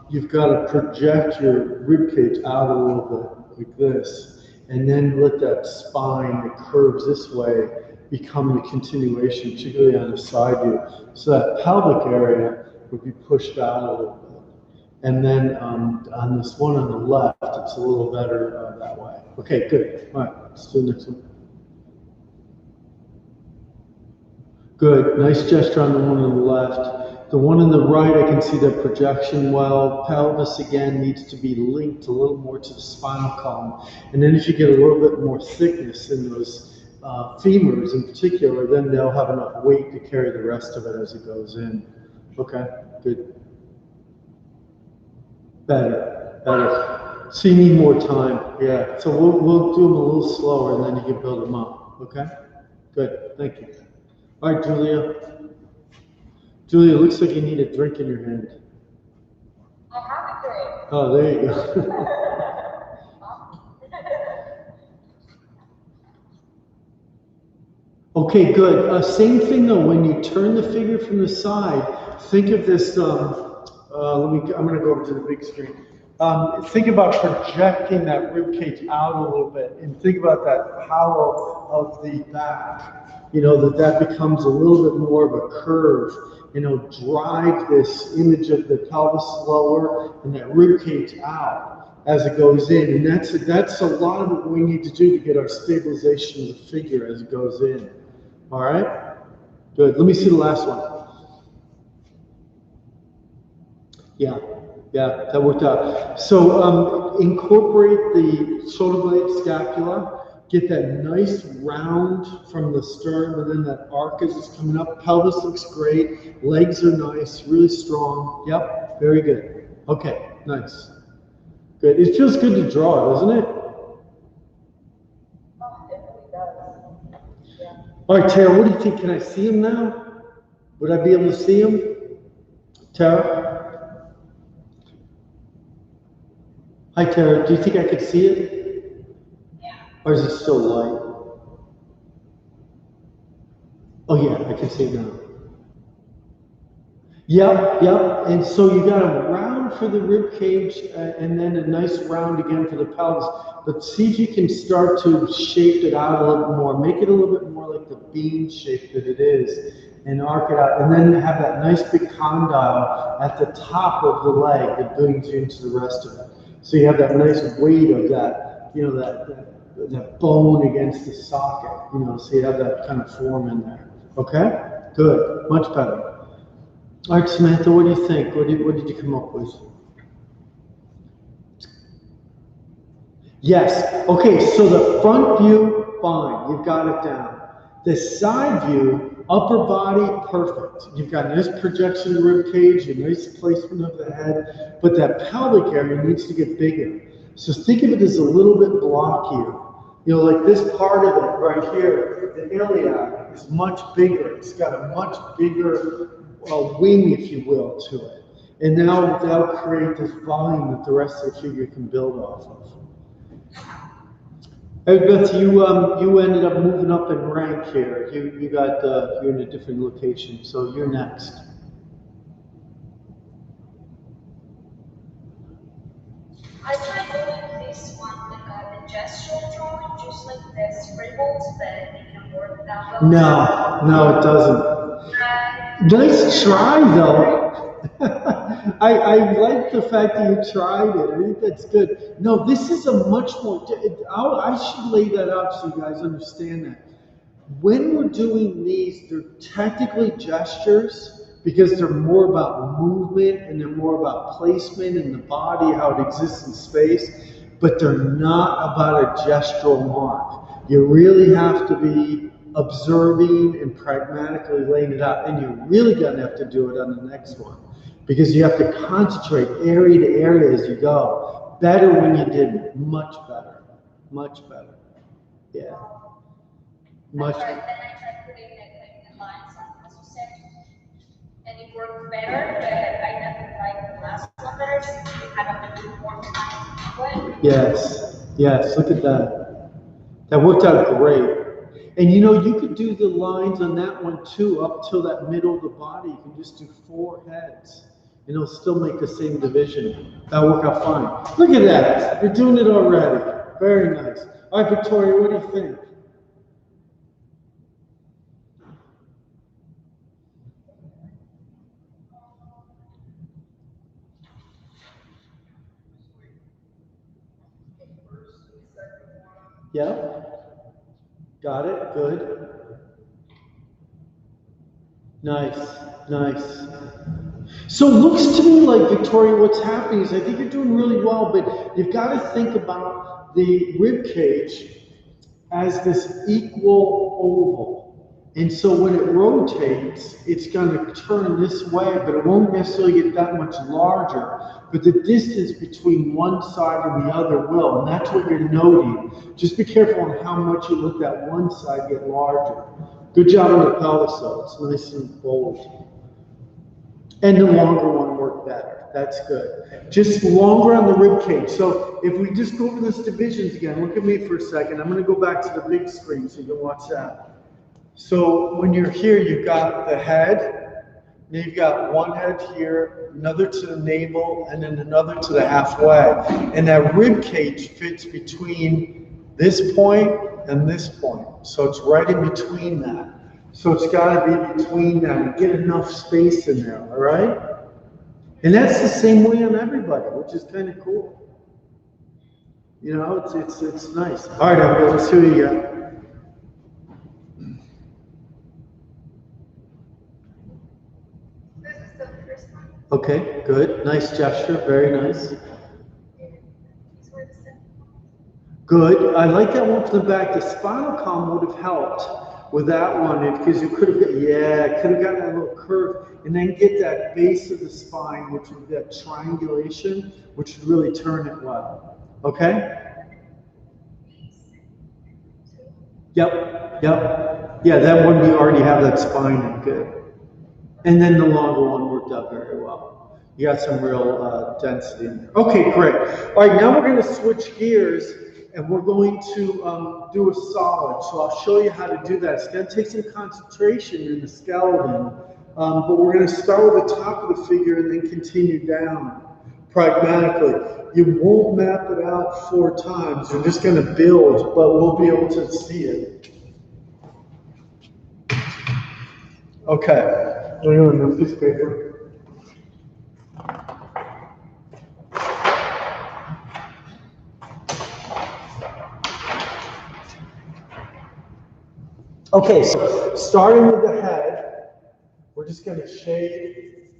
You've got to project your rib cage out a little bit, like this, and then let that spine that curves this way become the continuation, particularly on the side view. So that pelvic area would be pushed out a little bit. And then on this one on the left, it's a little better that way. Okay, good. All right, let's do the next one. Good. Nice gesture on the one on the left. The one on the right, I can see the projection well. Pelvis, again, needs to be linked a little more to the spinal column. And then if you get a little bit more thickness in those femurs in particular, then they'll have enough weight to carry the rest of it as it goes in. Okay, good. Better. So you need more time, yeah. So we'll do them a little slower and then you can build them up, okay? Good, thank you. All right, Julia. Julia, it looks like you need a drink in your hand. I have a drink. Oh, there you go. Okay, good. Same thing though, when you turn the figure from the side, think of this, I'm going to go over to the big screen. Think about projecting that rib cage out a little bit and think about that hollow of the back. You know, that becomes a little bit more of a curve. You know, drive this image of the pelvis lower and that rib cage out as it goes in. And that's a lot of what we need to do to get our stabilization of the figure as it goes in. All right? Good. Let me see the last one. Yeah, that worked out. So incorporate the shoulder blade scapula, get that nice round from the sternum, and then that arc as it's coming up. Pelvis looks great, legs are nice, really strong. Yep, very good. Okay, nice. Good. It feels good to draw, doesn't it? Oh, it really does. Yeah. All right, Tara, what do you think? Can I see him now? Would I be able to see him? Tara? Hi, Tara. Do you think I could see it? Yeah. Or is it still light? Oh, yeah, I can see it now. Yep. And so you got a round for the rib cage and then a nice round again for the pelvis. But see if you can start to shape it out a little bit more. Make it a little bit more like the bean shape that it is and arc it out. And then have that nice big condyle at the top of the leg that brings you into the rest of it. So you have that nice weight of that, you know, that bone against the socket, you know, so you have that kind of form in there. Okay? Good. Much better. All right, Samantha, what do you think? What did you come up with? Yes. Okay, so the front view, fine. You've got it down. The side view, upper body, perfect. You've got a nice projection of the rib cage, a nice placement of the head, but that pelvic area needs to get bigger. So think of it as a little bit blockier. You know, like this part of it right here, the iliac is much bigger. It's got a much bigger wing, if you will, to it. And now that'll create this volume that the rest of the figure can build off of. Hey Beth, you ended up moving up in rank here. You're in a different location, so you're next. principles, but it can work without those. No, it doesn't. Nice try, though. I like the fact that you tried it. I think that's good. No, this is a much more. I should lay that out so you guys understand that. When we're doing these, they're technically gestures because they're more about movement and they're more about placement in the body, how it exists in space, but they're not about a gestural mark. You really have to be observing and pragmatically laying it out, and you're really going to have to do it on the next one because you have to concentrate area to area as you go. Better when you didn't. Much better. Much better. Yeah. Much. Then I tried putting it in lines, as you said, and it worked better, but I never liked the last one better since you had to do more time. Yes, look at that. That worked out great. And you know, you could do the lines on that one too, up till that middle of the body. You can just do 4 heads, and it'll still make the same division. That'll work out fine. Look at that. You're doing it already. Very nice. All right, Victoria, what do you think? Yeah. Got it. Good. Nice. So it looks to me like, Victoria, what's happening is I think you're doing really well, but you've got to think about the rib cage as this equal oval. And so when it rotates, it's going to turn this way, but it won't necessarily get that much larger. But the distance between one side and the other will, and that's what you're noting. Just be careful on how much you let that one side get larger. Good job on the pelvis, though. It's nice and bold. And the longer one worked better. That's good. Just longer on the rib cage. So if we just go over this divisions again, look at me for a second. I'm going to go back to the big screen so you can watch that. So when you're here, you've got the head, then you've got one head here, another to the navel, and then another to the halfway. And that rib cage fits between this point and this point. So it's right in between that. So it's got to be between that and get enough space in there, all right? And that's the same way on everybody, which is kind of cool. You know, it's nice. All right, everybody, let's see what you got. Okay, good. Nice gesture. Very nice. Good. I like that one from the back. The spinal column would have helped with that one because you could have gotten that little curve and then get that base of the spine, which would be that triangulation, which would really turn it well. Okay? Yep. Yeah, that one you already have that spine. Good. And then the longer one worked out very well. You got some real density in there. Okay, great. All right, now we're going to switch gears and we're going to do a solid. So I'll show you how to do that. It's going to take some concentration in the skeleton, but we're going to start with the top of the figure and then continue down pragmatically. You won't map it out 4 times. You're just going to build, but we'll be able to see it. Okay. I'm going to move this paper. Okay, so starting with the head, we're just going to shade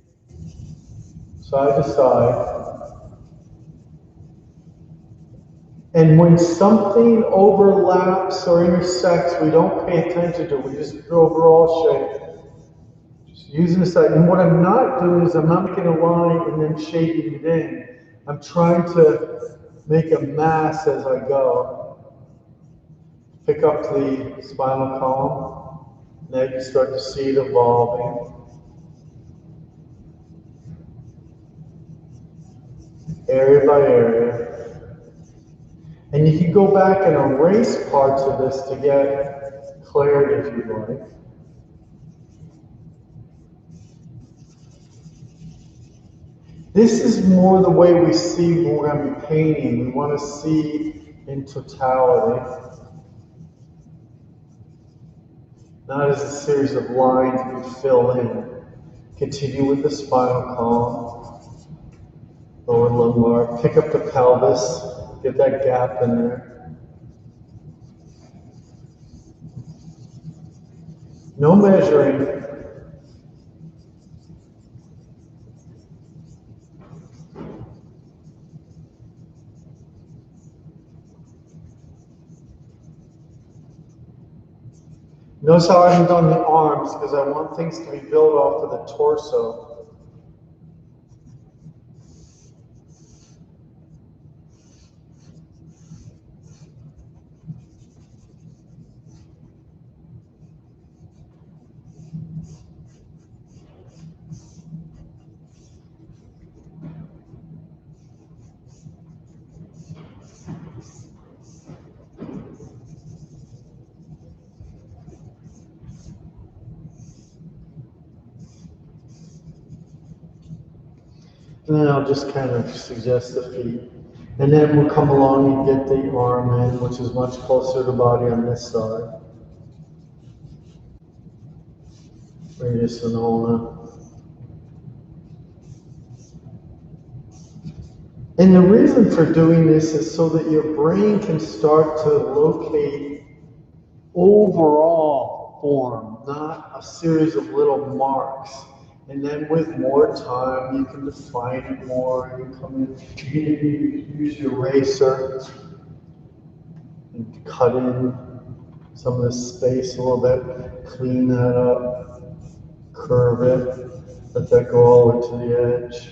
side to side. And when something overlaps or intersects, we don't pay attention to it. We just do overall shape. Using the side, and what I'm not doing is I'm not making a line and then shading it in. I'm trying to make a mass as I go. Pick up the spinal column, now you start to see it evolving. Area by area. And you can go back and erase parts of this to get clarity if you like. This is more the way we see when we're going to be painting. We want to see in totality. not as a series of lines we fill in. Continue with the spinal column, lower lumbar, pick up the pelvis, get that gap in there. No measuring. Notice how I haven't done the arms because I want things to be built off of the torso. And then I'll just kind of suggest the feet. And then we'll come along and get the arm in, which is much closer to the body on this side. Radius and ulna. And the reason for doing this is so that your brain can start to locate overall form, not a series of little marks. And then with more time, you can define it more. You come in, you can use your eraser and cut in some of the space a little bit, clean that up, curve it, let that go all the way to the edge.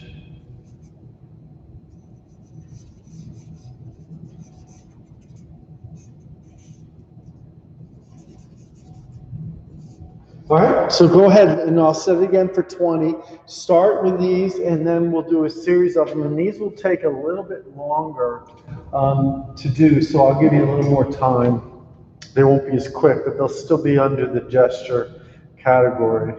All right, so go ahead and I'll set it again for 20. Start with these and then we'll do a series of them. And these will take a little bit longer to do, so I'll give you a little more time. They won't be as quick, but they'll still be under the gesture category.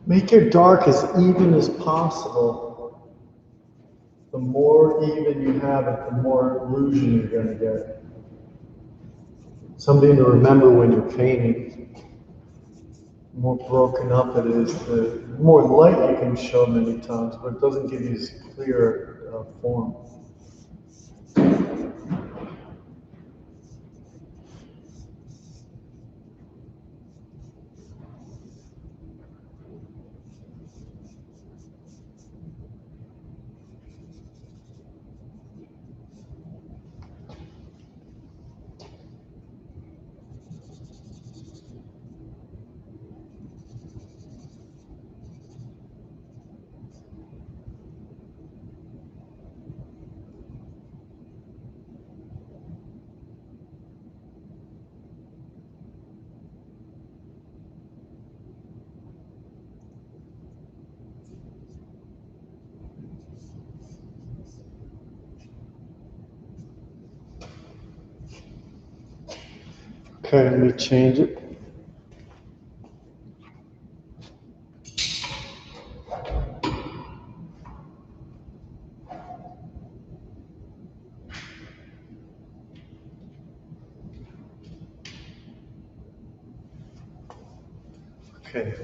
Make your dark as even as possible. The more even you have it, the more illusion you're going to get. Something to remember when you're painting. more broken up it is, the more light you can show many times, but it doesn't give you as clear form. Okay, let me change it. Okay.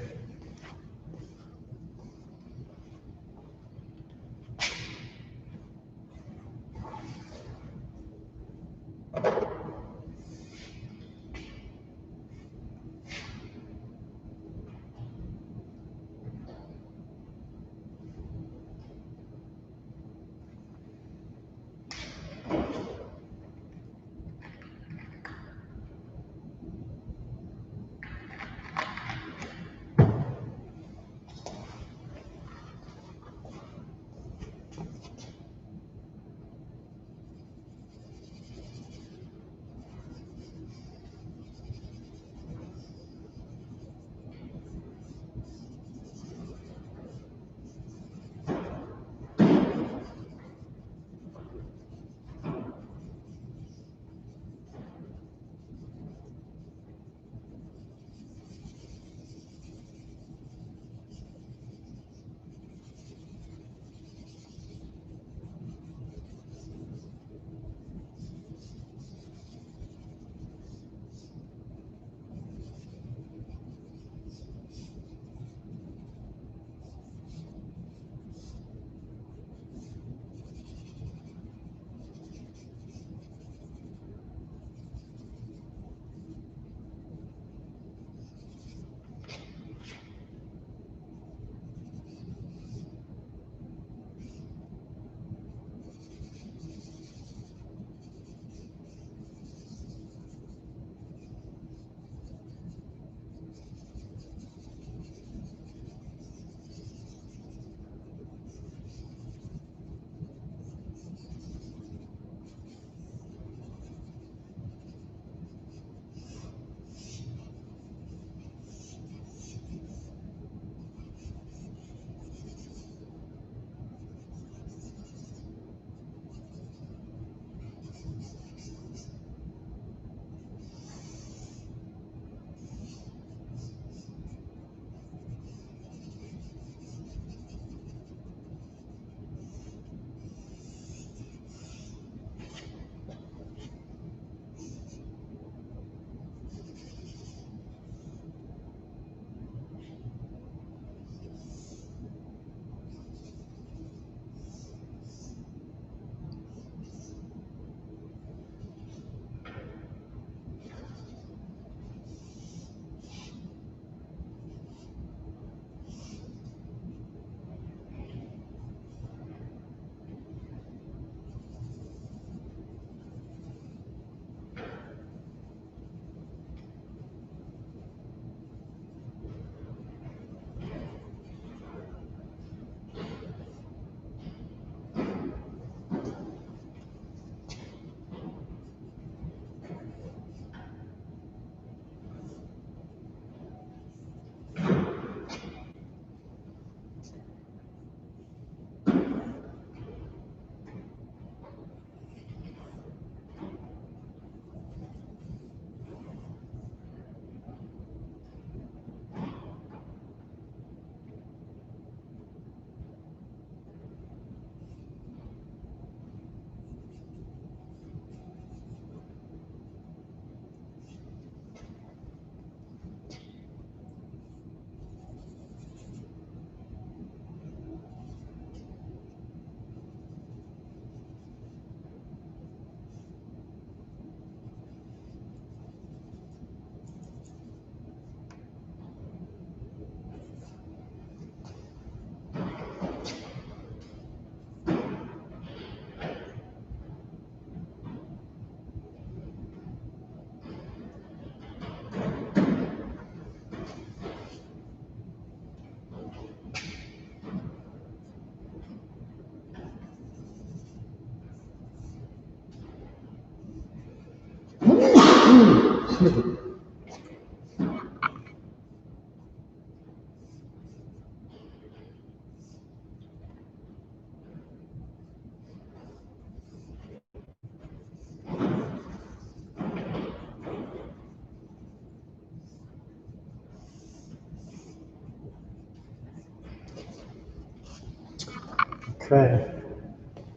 Okay.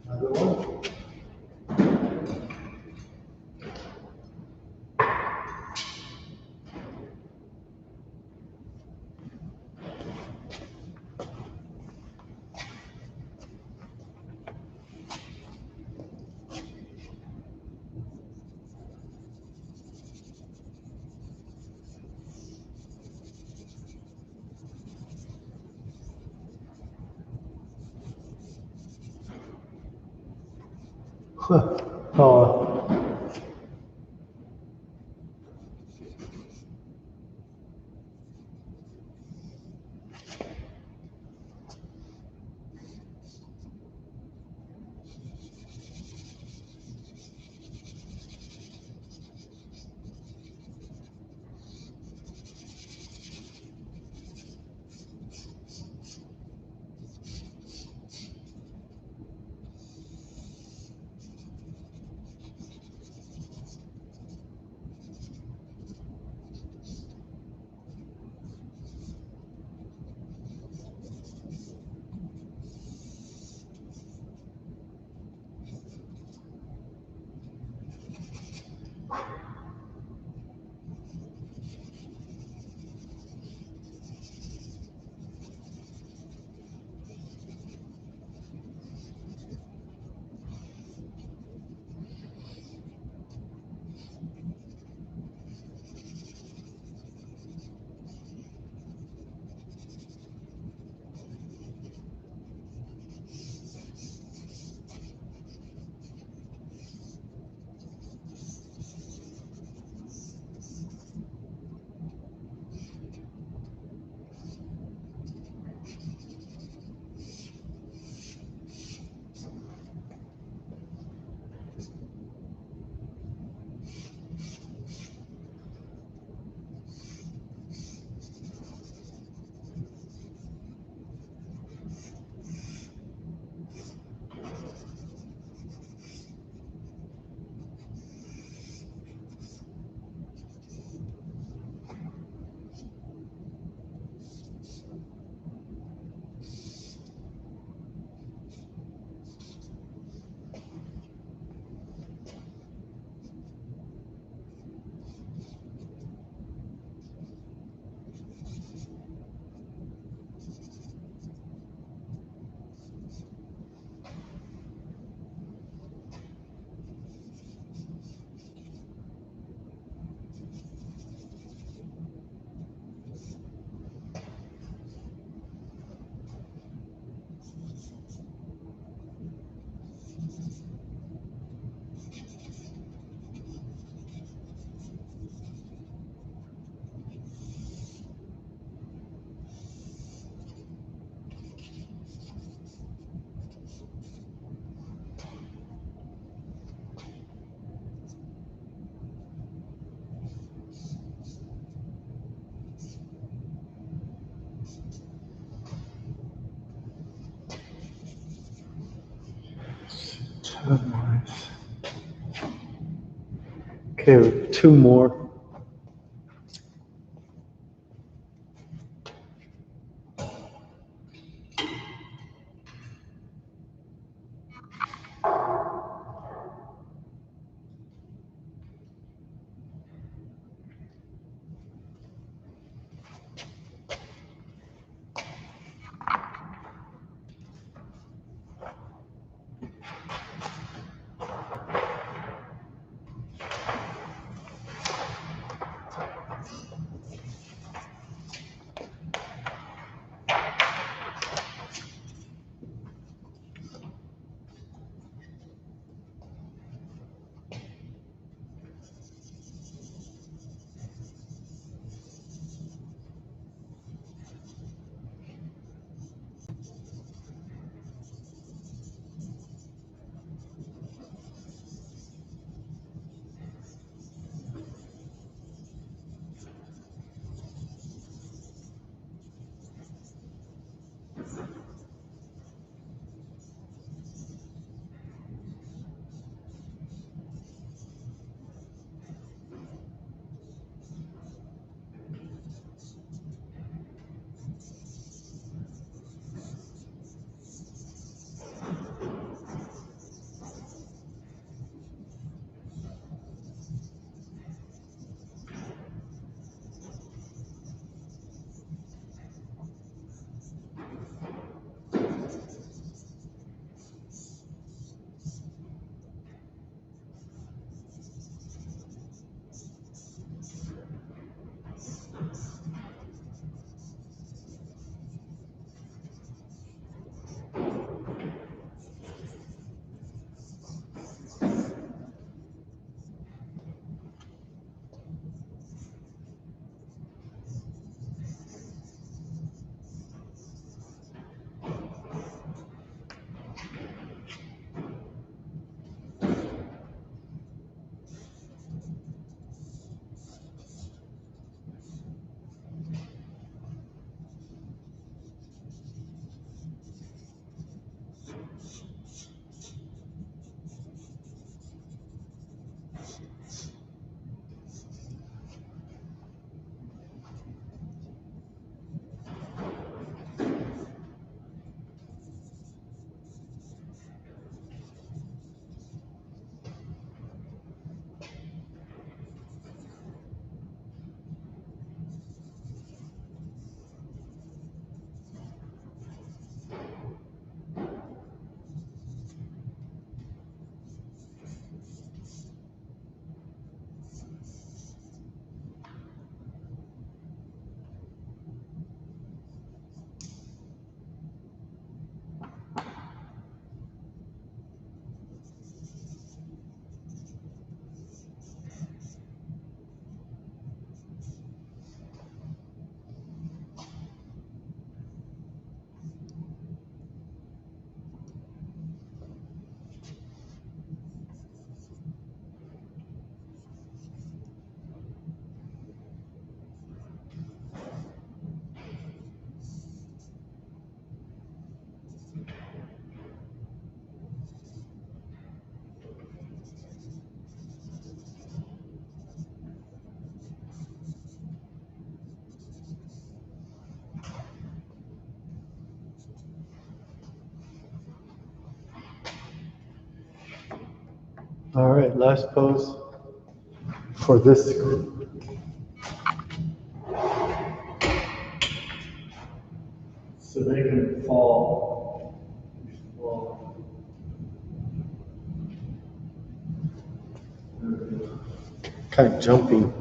Another one? Oh. Okay, two more. All right, last pose for this group. So they can fall. Kind of jumping.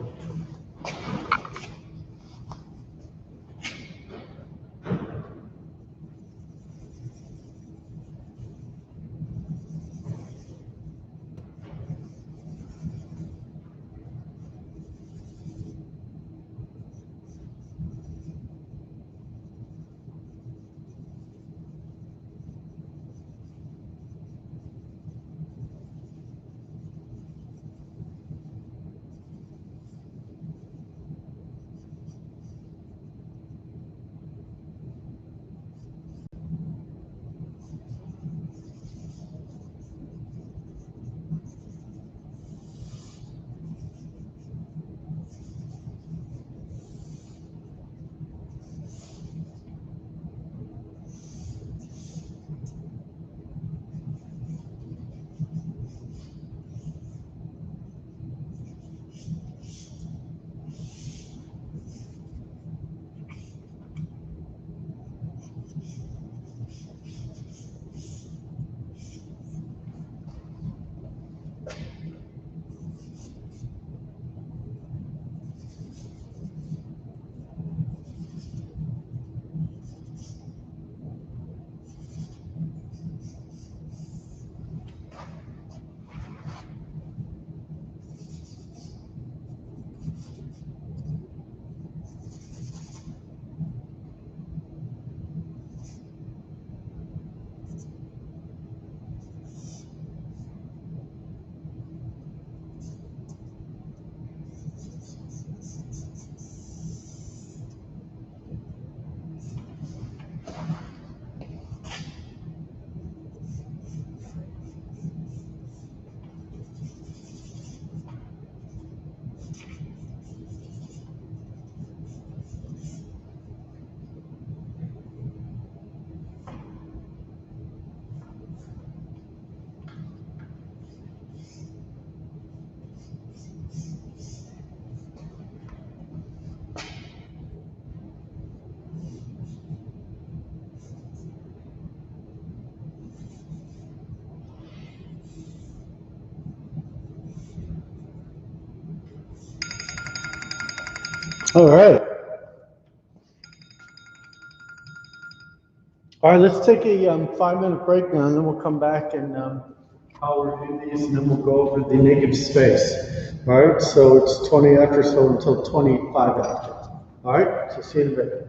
All right. All right, let's take a 5-minute break now, and then we'll come back and how we're doing these, and then we'll go over the naked space. All right, so it's 20 after, so until 25 after. All right, so see you in a bit.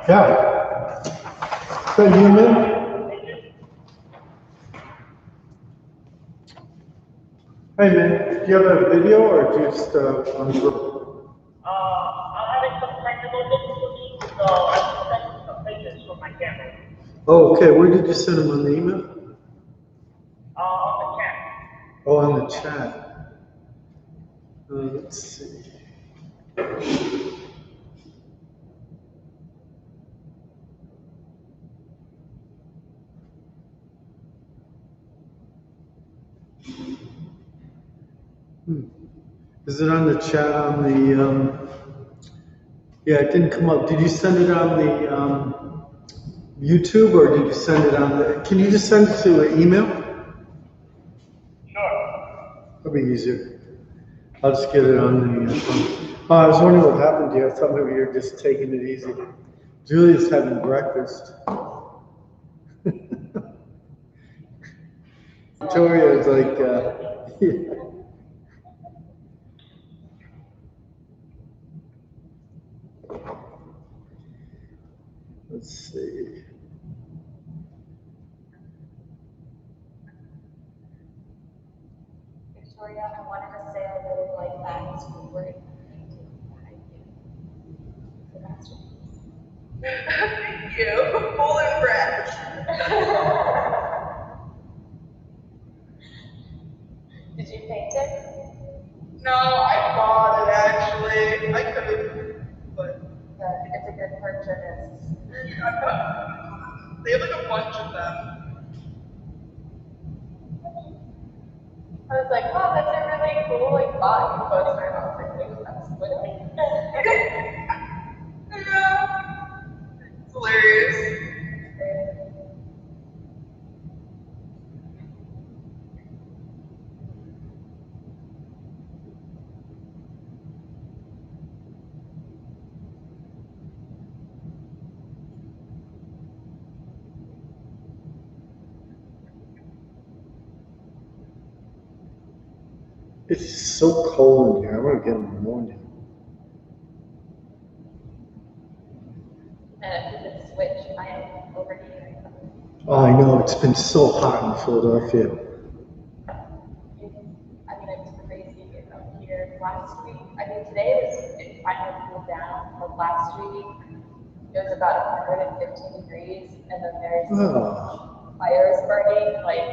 Yeah. Is that you, man? Hey, man, do you have a video or just on Zoom? I'm having some technical difficulties, so I'm sending some pictures from my camera. Oh, okay. Where did you send them, on the email? On the chat. Oh, on the chat. Let's see. Is it on the chat on the, yeah, it didn't come up. Did you send it on the YouTube, or did you send it on the, can you just send it to an email? Sure. That'll be easier. I'll just get it on the phone. I was wondering what happened to you. I thought maybe you were just taking it easy. Julia's having breakfast. Victoria's like, yeah. Let's see. Victoria, I wanted to say I really like that Squidward painting behind you. The masterpiece. Thank you. Full and fresh. Did you paint it? No, I bought it actually. I could have, but It's a good purchase. they have like a bunch of them. I was like, wow, that's a really cool like bot you posted. I was like, wait, that's Squidward? Yeah. It's hilarious. It's so cold in here. I'm gonna get pneumonia. And if you could switch, I am overheating. Oh, I know. It's been so hot in Philadelphia. I mean, it's crazy up here. Last week, I mean, today it finally cooled down, but last week it was about 115 degrees, and then there's Oh, fires burning like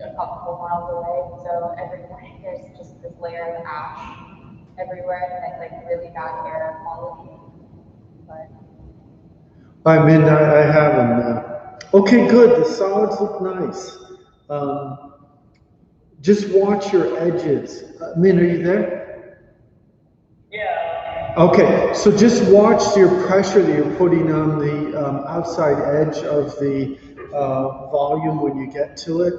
a couple miles away. So every morning there's just this layer of ash everywhere, and it's like really bad air quality. But I'm in. I have them now. Okay, good. The solids look nice. Just watch your edges. Min, are you there? Yeah. Okay, so just watch your pressure that you're putting on the outside edge of the volume when you get to it.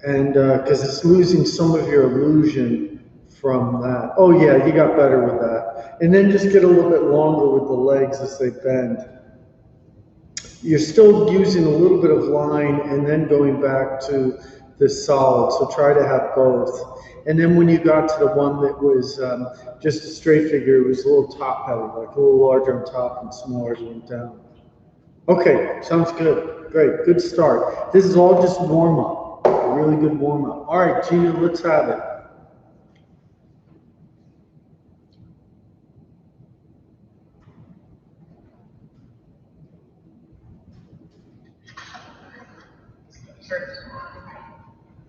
And because it's losing some of your illusion from that. Oh yeah, you got better with that. And then just get a little bit longer with the legs as they bend. You're still using a little bit of line and then going back to the solid. So try to have both. And then when you got to the one that was just a straight figure, it was a little top heavy, like a little larger on top and smaller as it went down. Okay, sounds good. Great, good start. This is all just warm up. A really good warm up. All right, Gina, let's have it.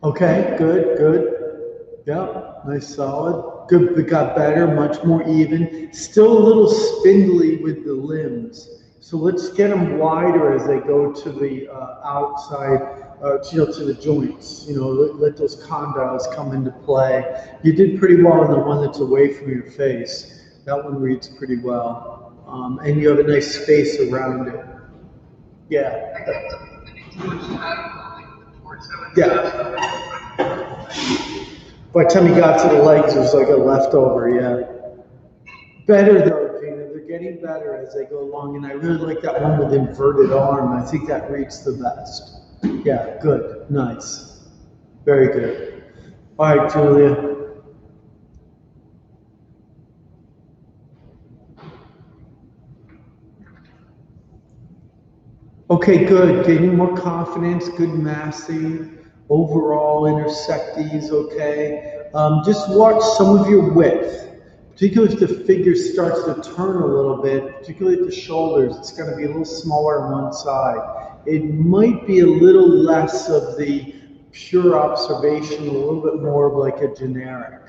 Okay, good, good. Yep, nice solid. Good, it got better, much more even. Still a little spindly with the limbs. So let's get them wider as they go to the outside, to the joints. Let those condyles come into play. You did pretty well in the one that's away from your face. That one reads pretty well. And you have a nice space around it. Yeah. Yeah. By the time you got to the legs, it was like a leftover, yeah. Better though, Gina. They're getting better as they go along, and I really like that one with inverted arm. I think that reads the best. Yeah, good. Nice. Very good. All right, Julia. Okay, good. Gaining more confidence, good massing, overall intersecties, okay. Just watch some of your width, particularly if the figure starts to turn a little bit, particularly at the shoulders, it's going to be a little smaller on one side. It might be a little less of the pure observation, a little bit more of like a generic.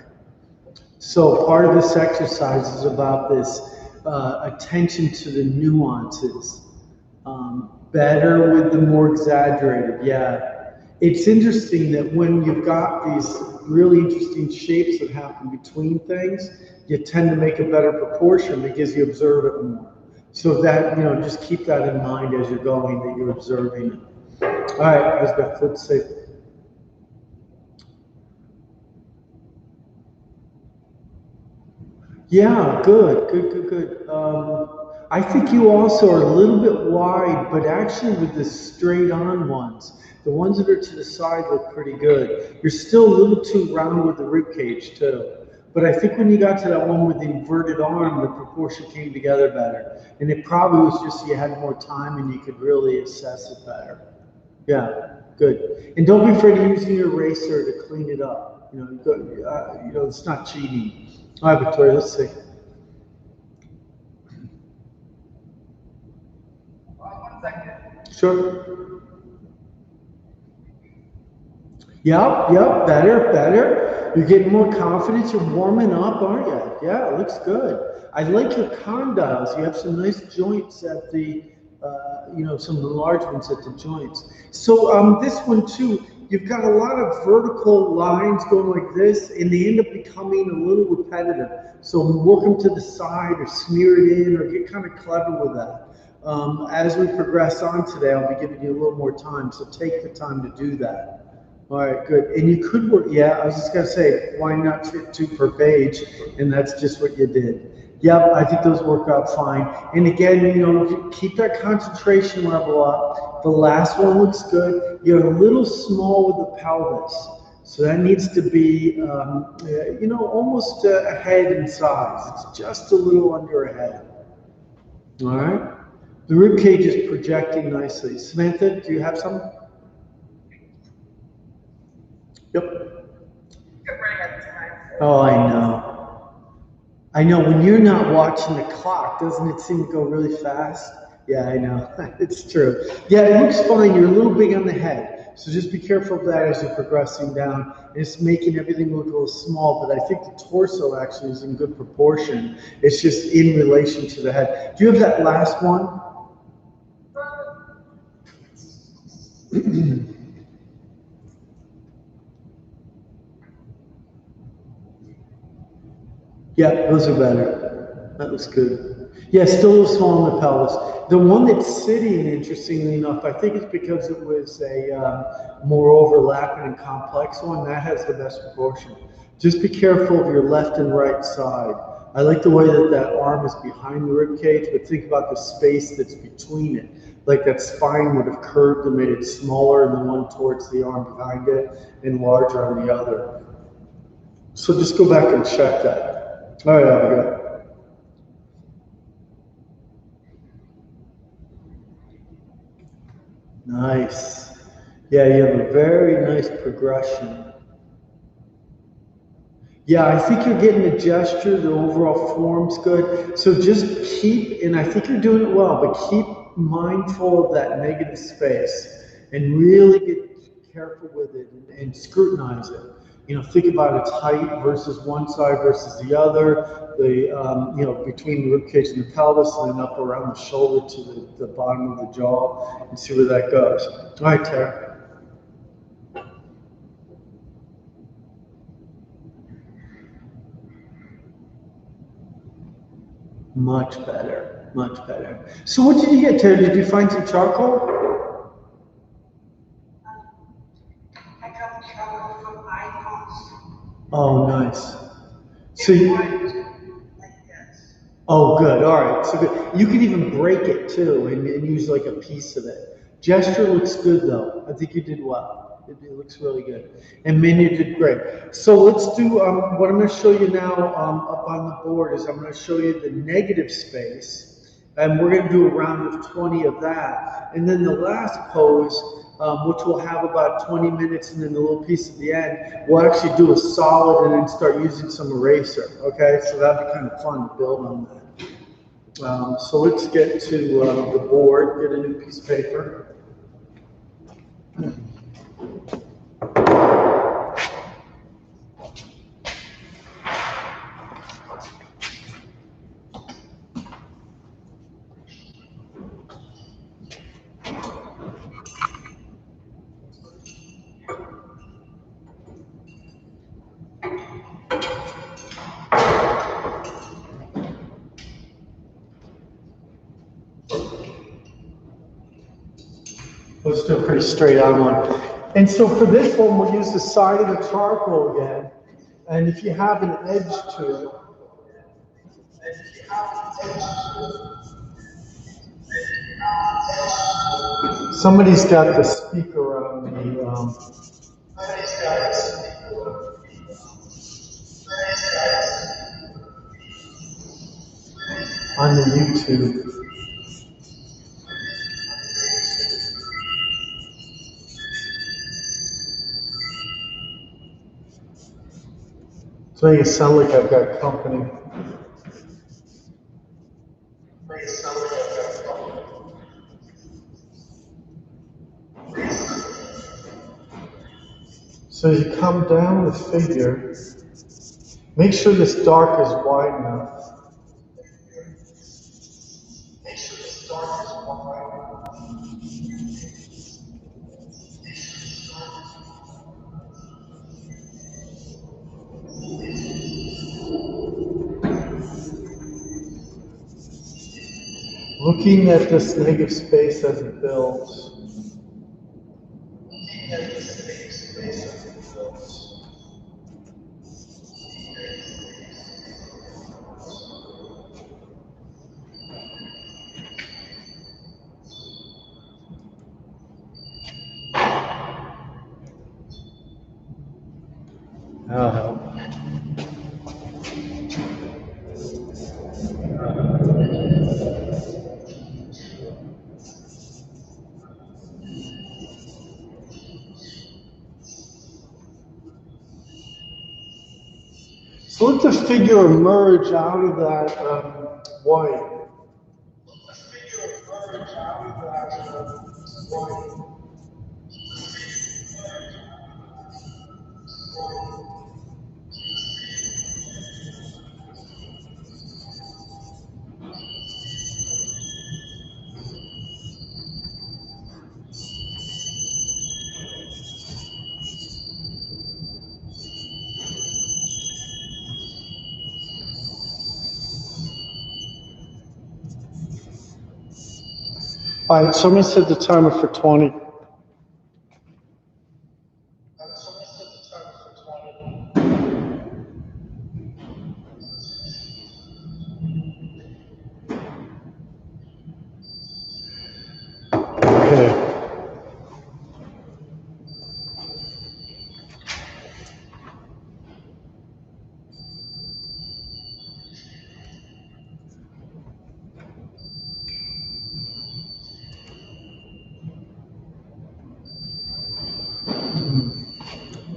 So part of this exercise is about this attention to the nuances. Better with the more exaggerated, yeah. It's interesting that when you've got these really interesting shapes that happen between things, you tend to make a better proportion because you observe it more. So that, just keep that in mind as you're going, that you're observing it. All right, Elizabeth, let's see. Yeah, good. I think you also are a little bit wide, but actually with the straight on ones, the ones that are to the side look pretty good. You're still a little too round with the rib cage too. But I think when you got to that one with the inverted arm, the proportion came together better. And it probably was just you had more time and you could really assess it better. Yeah, good. And don't be afraid of using your eraser to clean it up. It's not cheating. All right, Victoria, let's see. One second. Sure. Yep, better. You're getting more confidence. You're warming up, aren't you? Yeah, it looks good. I like your condyles. You have some nice joints at the, some enlargements at the joints. So this one too, you've got a lot of vertical lines going like this, and they end up becoming a little repetitive. So work them to the side or smear it in or get kind of clever with that. As we progress on today, I'll be giving you a little more time, so take the time to do that. All right, good. And you could work, yeah, I was just going to say, why not fit 2 per page? And that's just what you did. Yep, I think those work out fine. And again, keep that concentration level up. The last one looks good. You're a little small with the pelvis. So that needs to be, almost a head in size. It's just a little under a head. All right. The rib cage is projecting nicely. Samantha, do you have some? Yep. You're right at the time. Oh, I know. When you're not watching the clock, doesn't it seem to go really fast? Yeah, I know. It's true. Yeah, it looks fine. You're a little big on the head. So just be careful of that as you're progressing down. It's making everything look a little small, but I think the torso actually is in good proportion. It's just in relation to the head. Do you have that last one? Yeah, those are better. That looks good. Yeah, still a little small in the pelvis. The one that's sitting, interestingly enough, I think it's because it was a more overlapping and complex one. That has the best proportion. Just be careful of your left and right side. I like the way that arm is behind the rib cage, but think about the space that's between it. Like that spine would have curved and made it smaller in the one towards the arm behind it and larger on the other. So just go back and check that. All right, Abigail. Nice. Yeah, you have a very nice progression. Yeah, I think you're getting the gesture, the overall form's good. So just keep, and I think you're doing it well, but keep mindful of that negative space and really get careful with it and scrutinize it. Think about its height versus one side versus the other, between the ribcage and the pelvis, and then up around the shoulder to the bottom of the jaw, and see where that goes. All right, Tara. Much better, much better. So what did you get, Tara? Did you find some charcoal? I got the travel from Icons. Oh, nice. So you, oh, good. All right. So good. You can even break it too and use like a piece of it. Gesture looks good though. I think you did well. It looks really good. And Min, you did great. So let's do what I'm going to show you now up on the board is I'm going to show you the negative space. And we're going to do a round of 20 of that. And then the last pose, which will have about 20 minutes and then a little piece at the end, we'll actually do a solid and then start using some eraser. Okay, so that'd be kind of fun to build on that. So let's get to the board, get a new piece of paper. Let's do a pretty straight on one. And so for this one, we'll use the side of the charcoal again. And if you have an edge to it, somebody's got the speaker on the YouTube. So make it sound like I've got company. So as you come down the figure, make sure this dark is wide enough. Looking at this negative space as it builds. That'll help. So let the figure emerge out of that white. All right, so I'm going to set the timer for 20. Okay.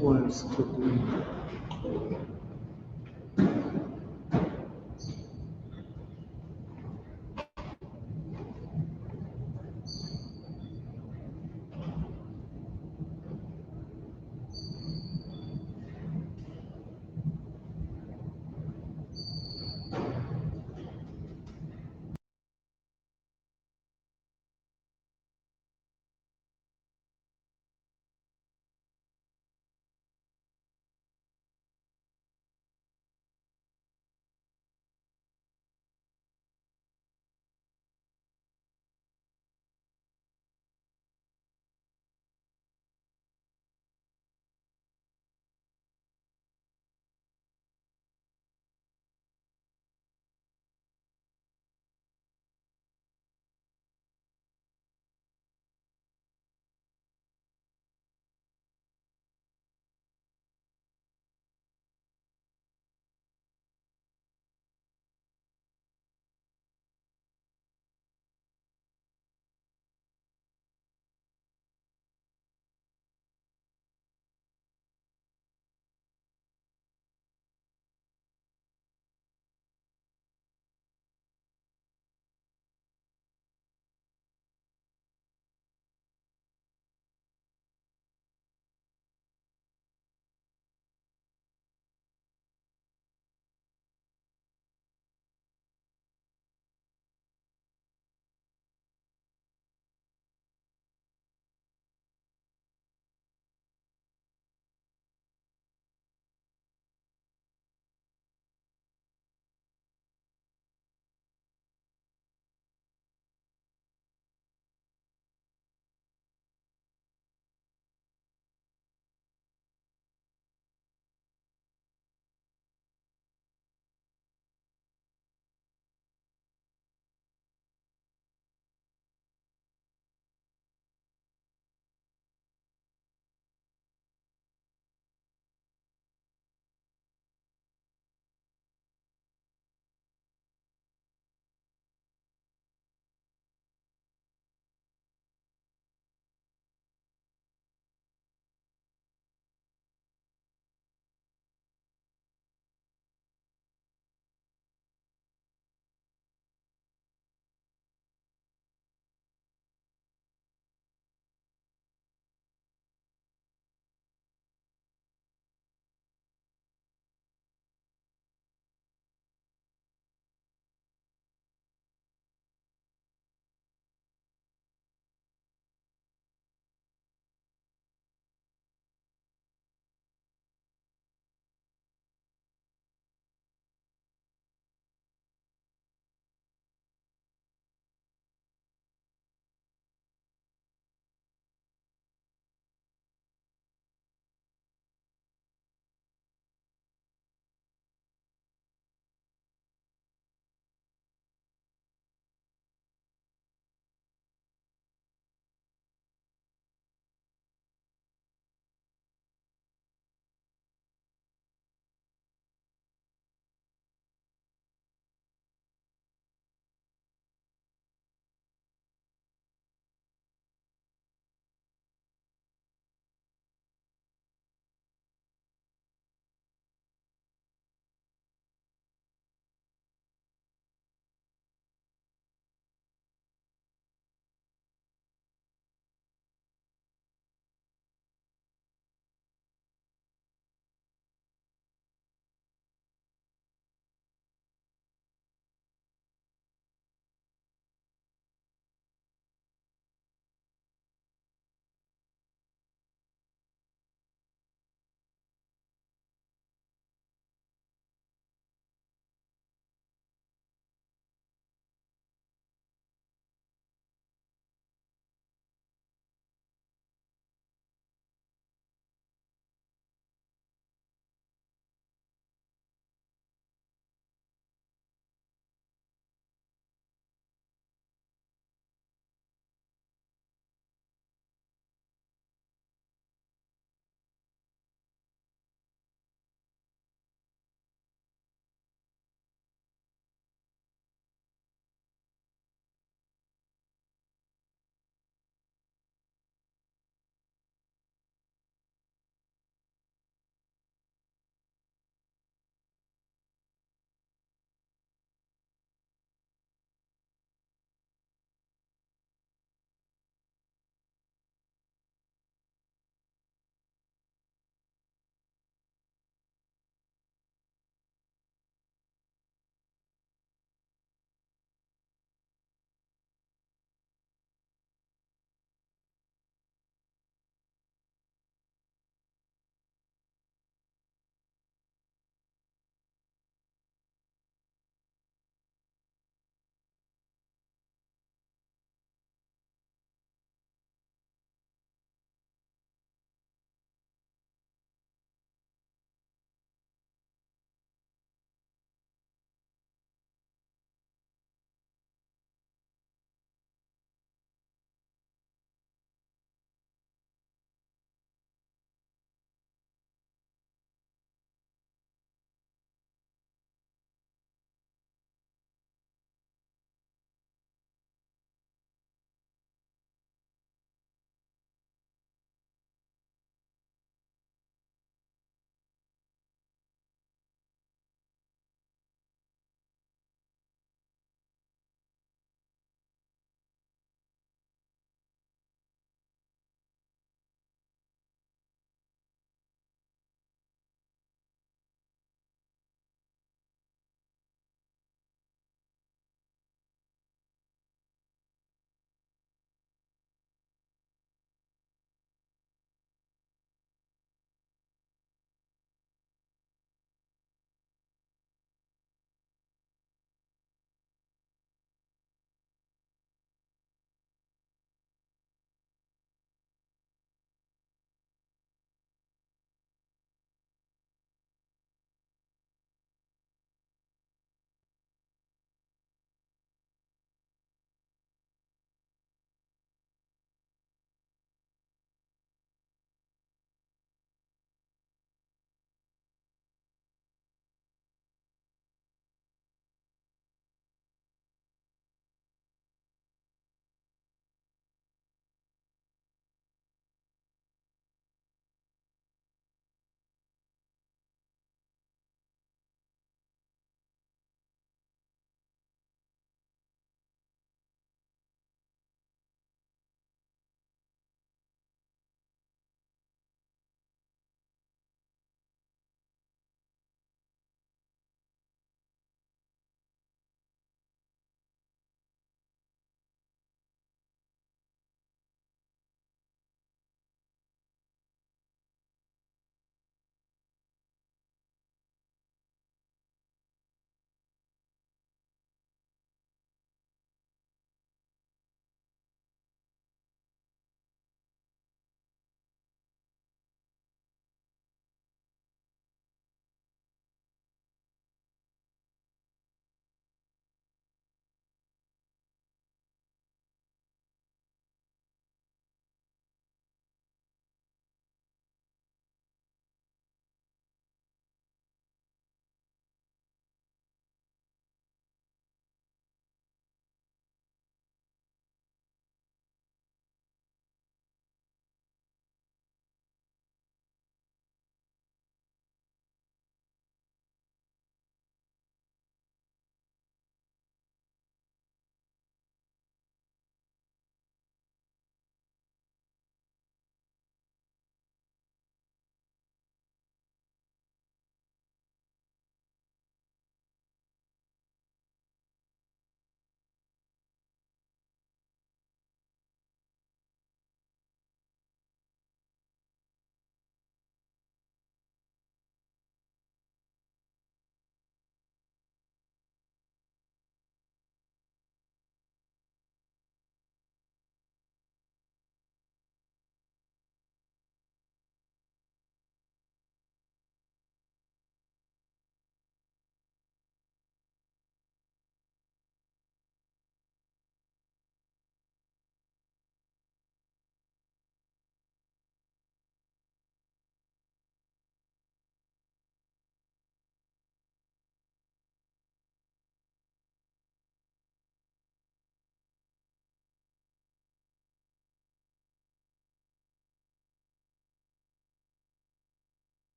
What is to do?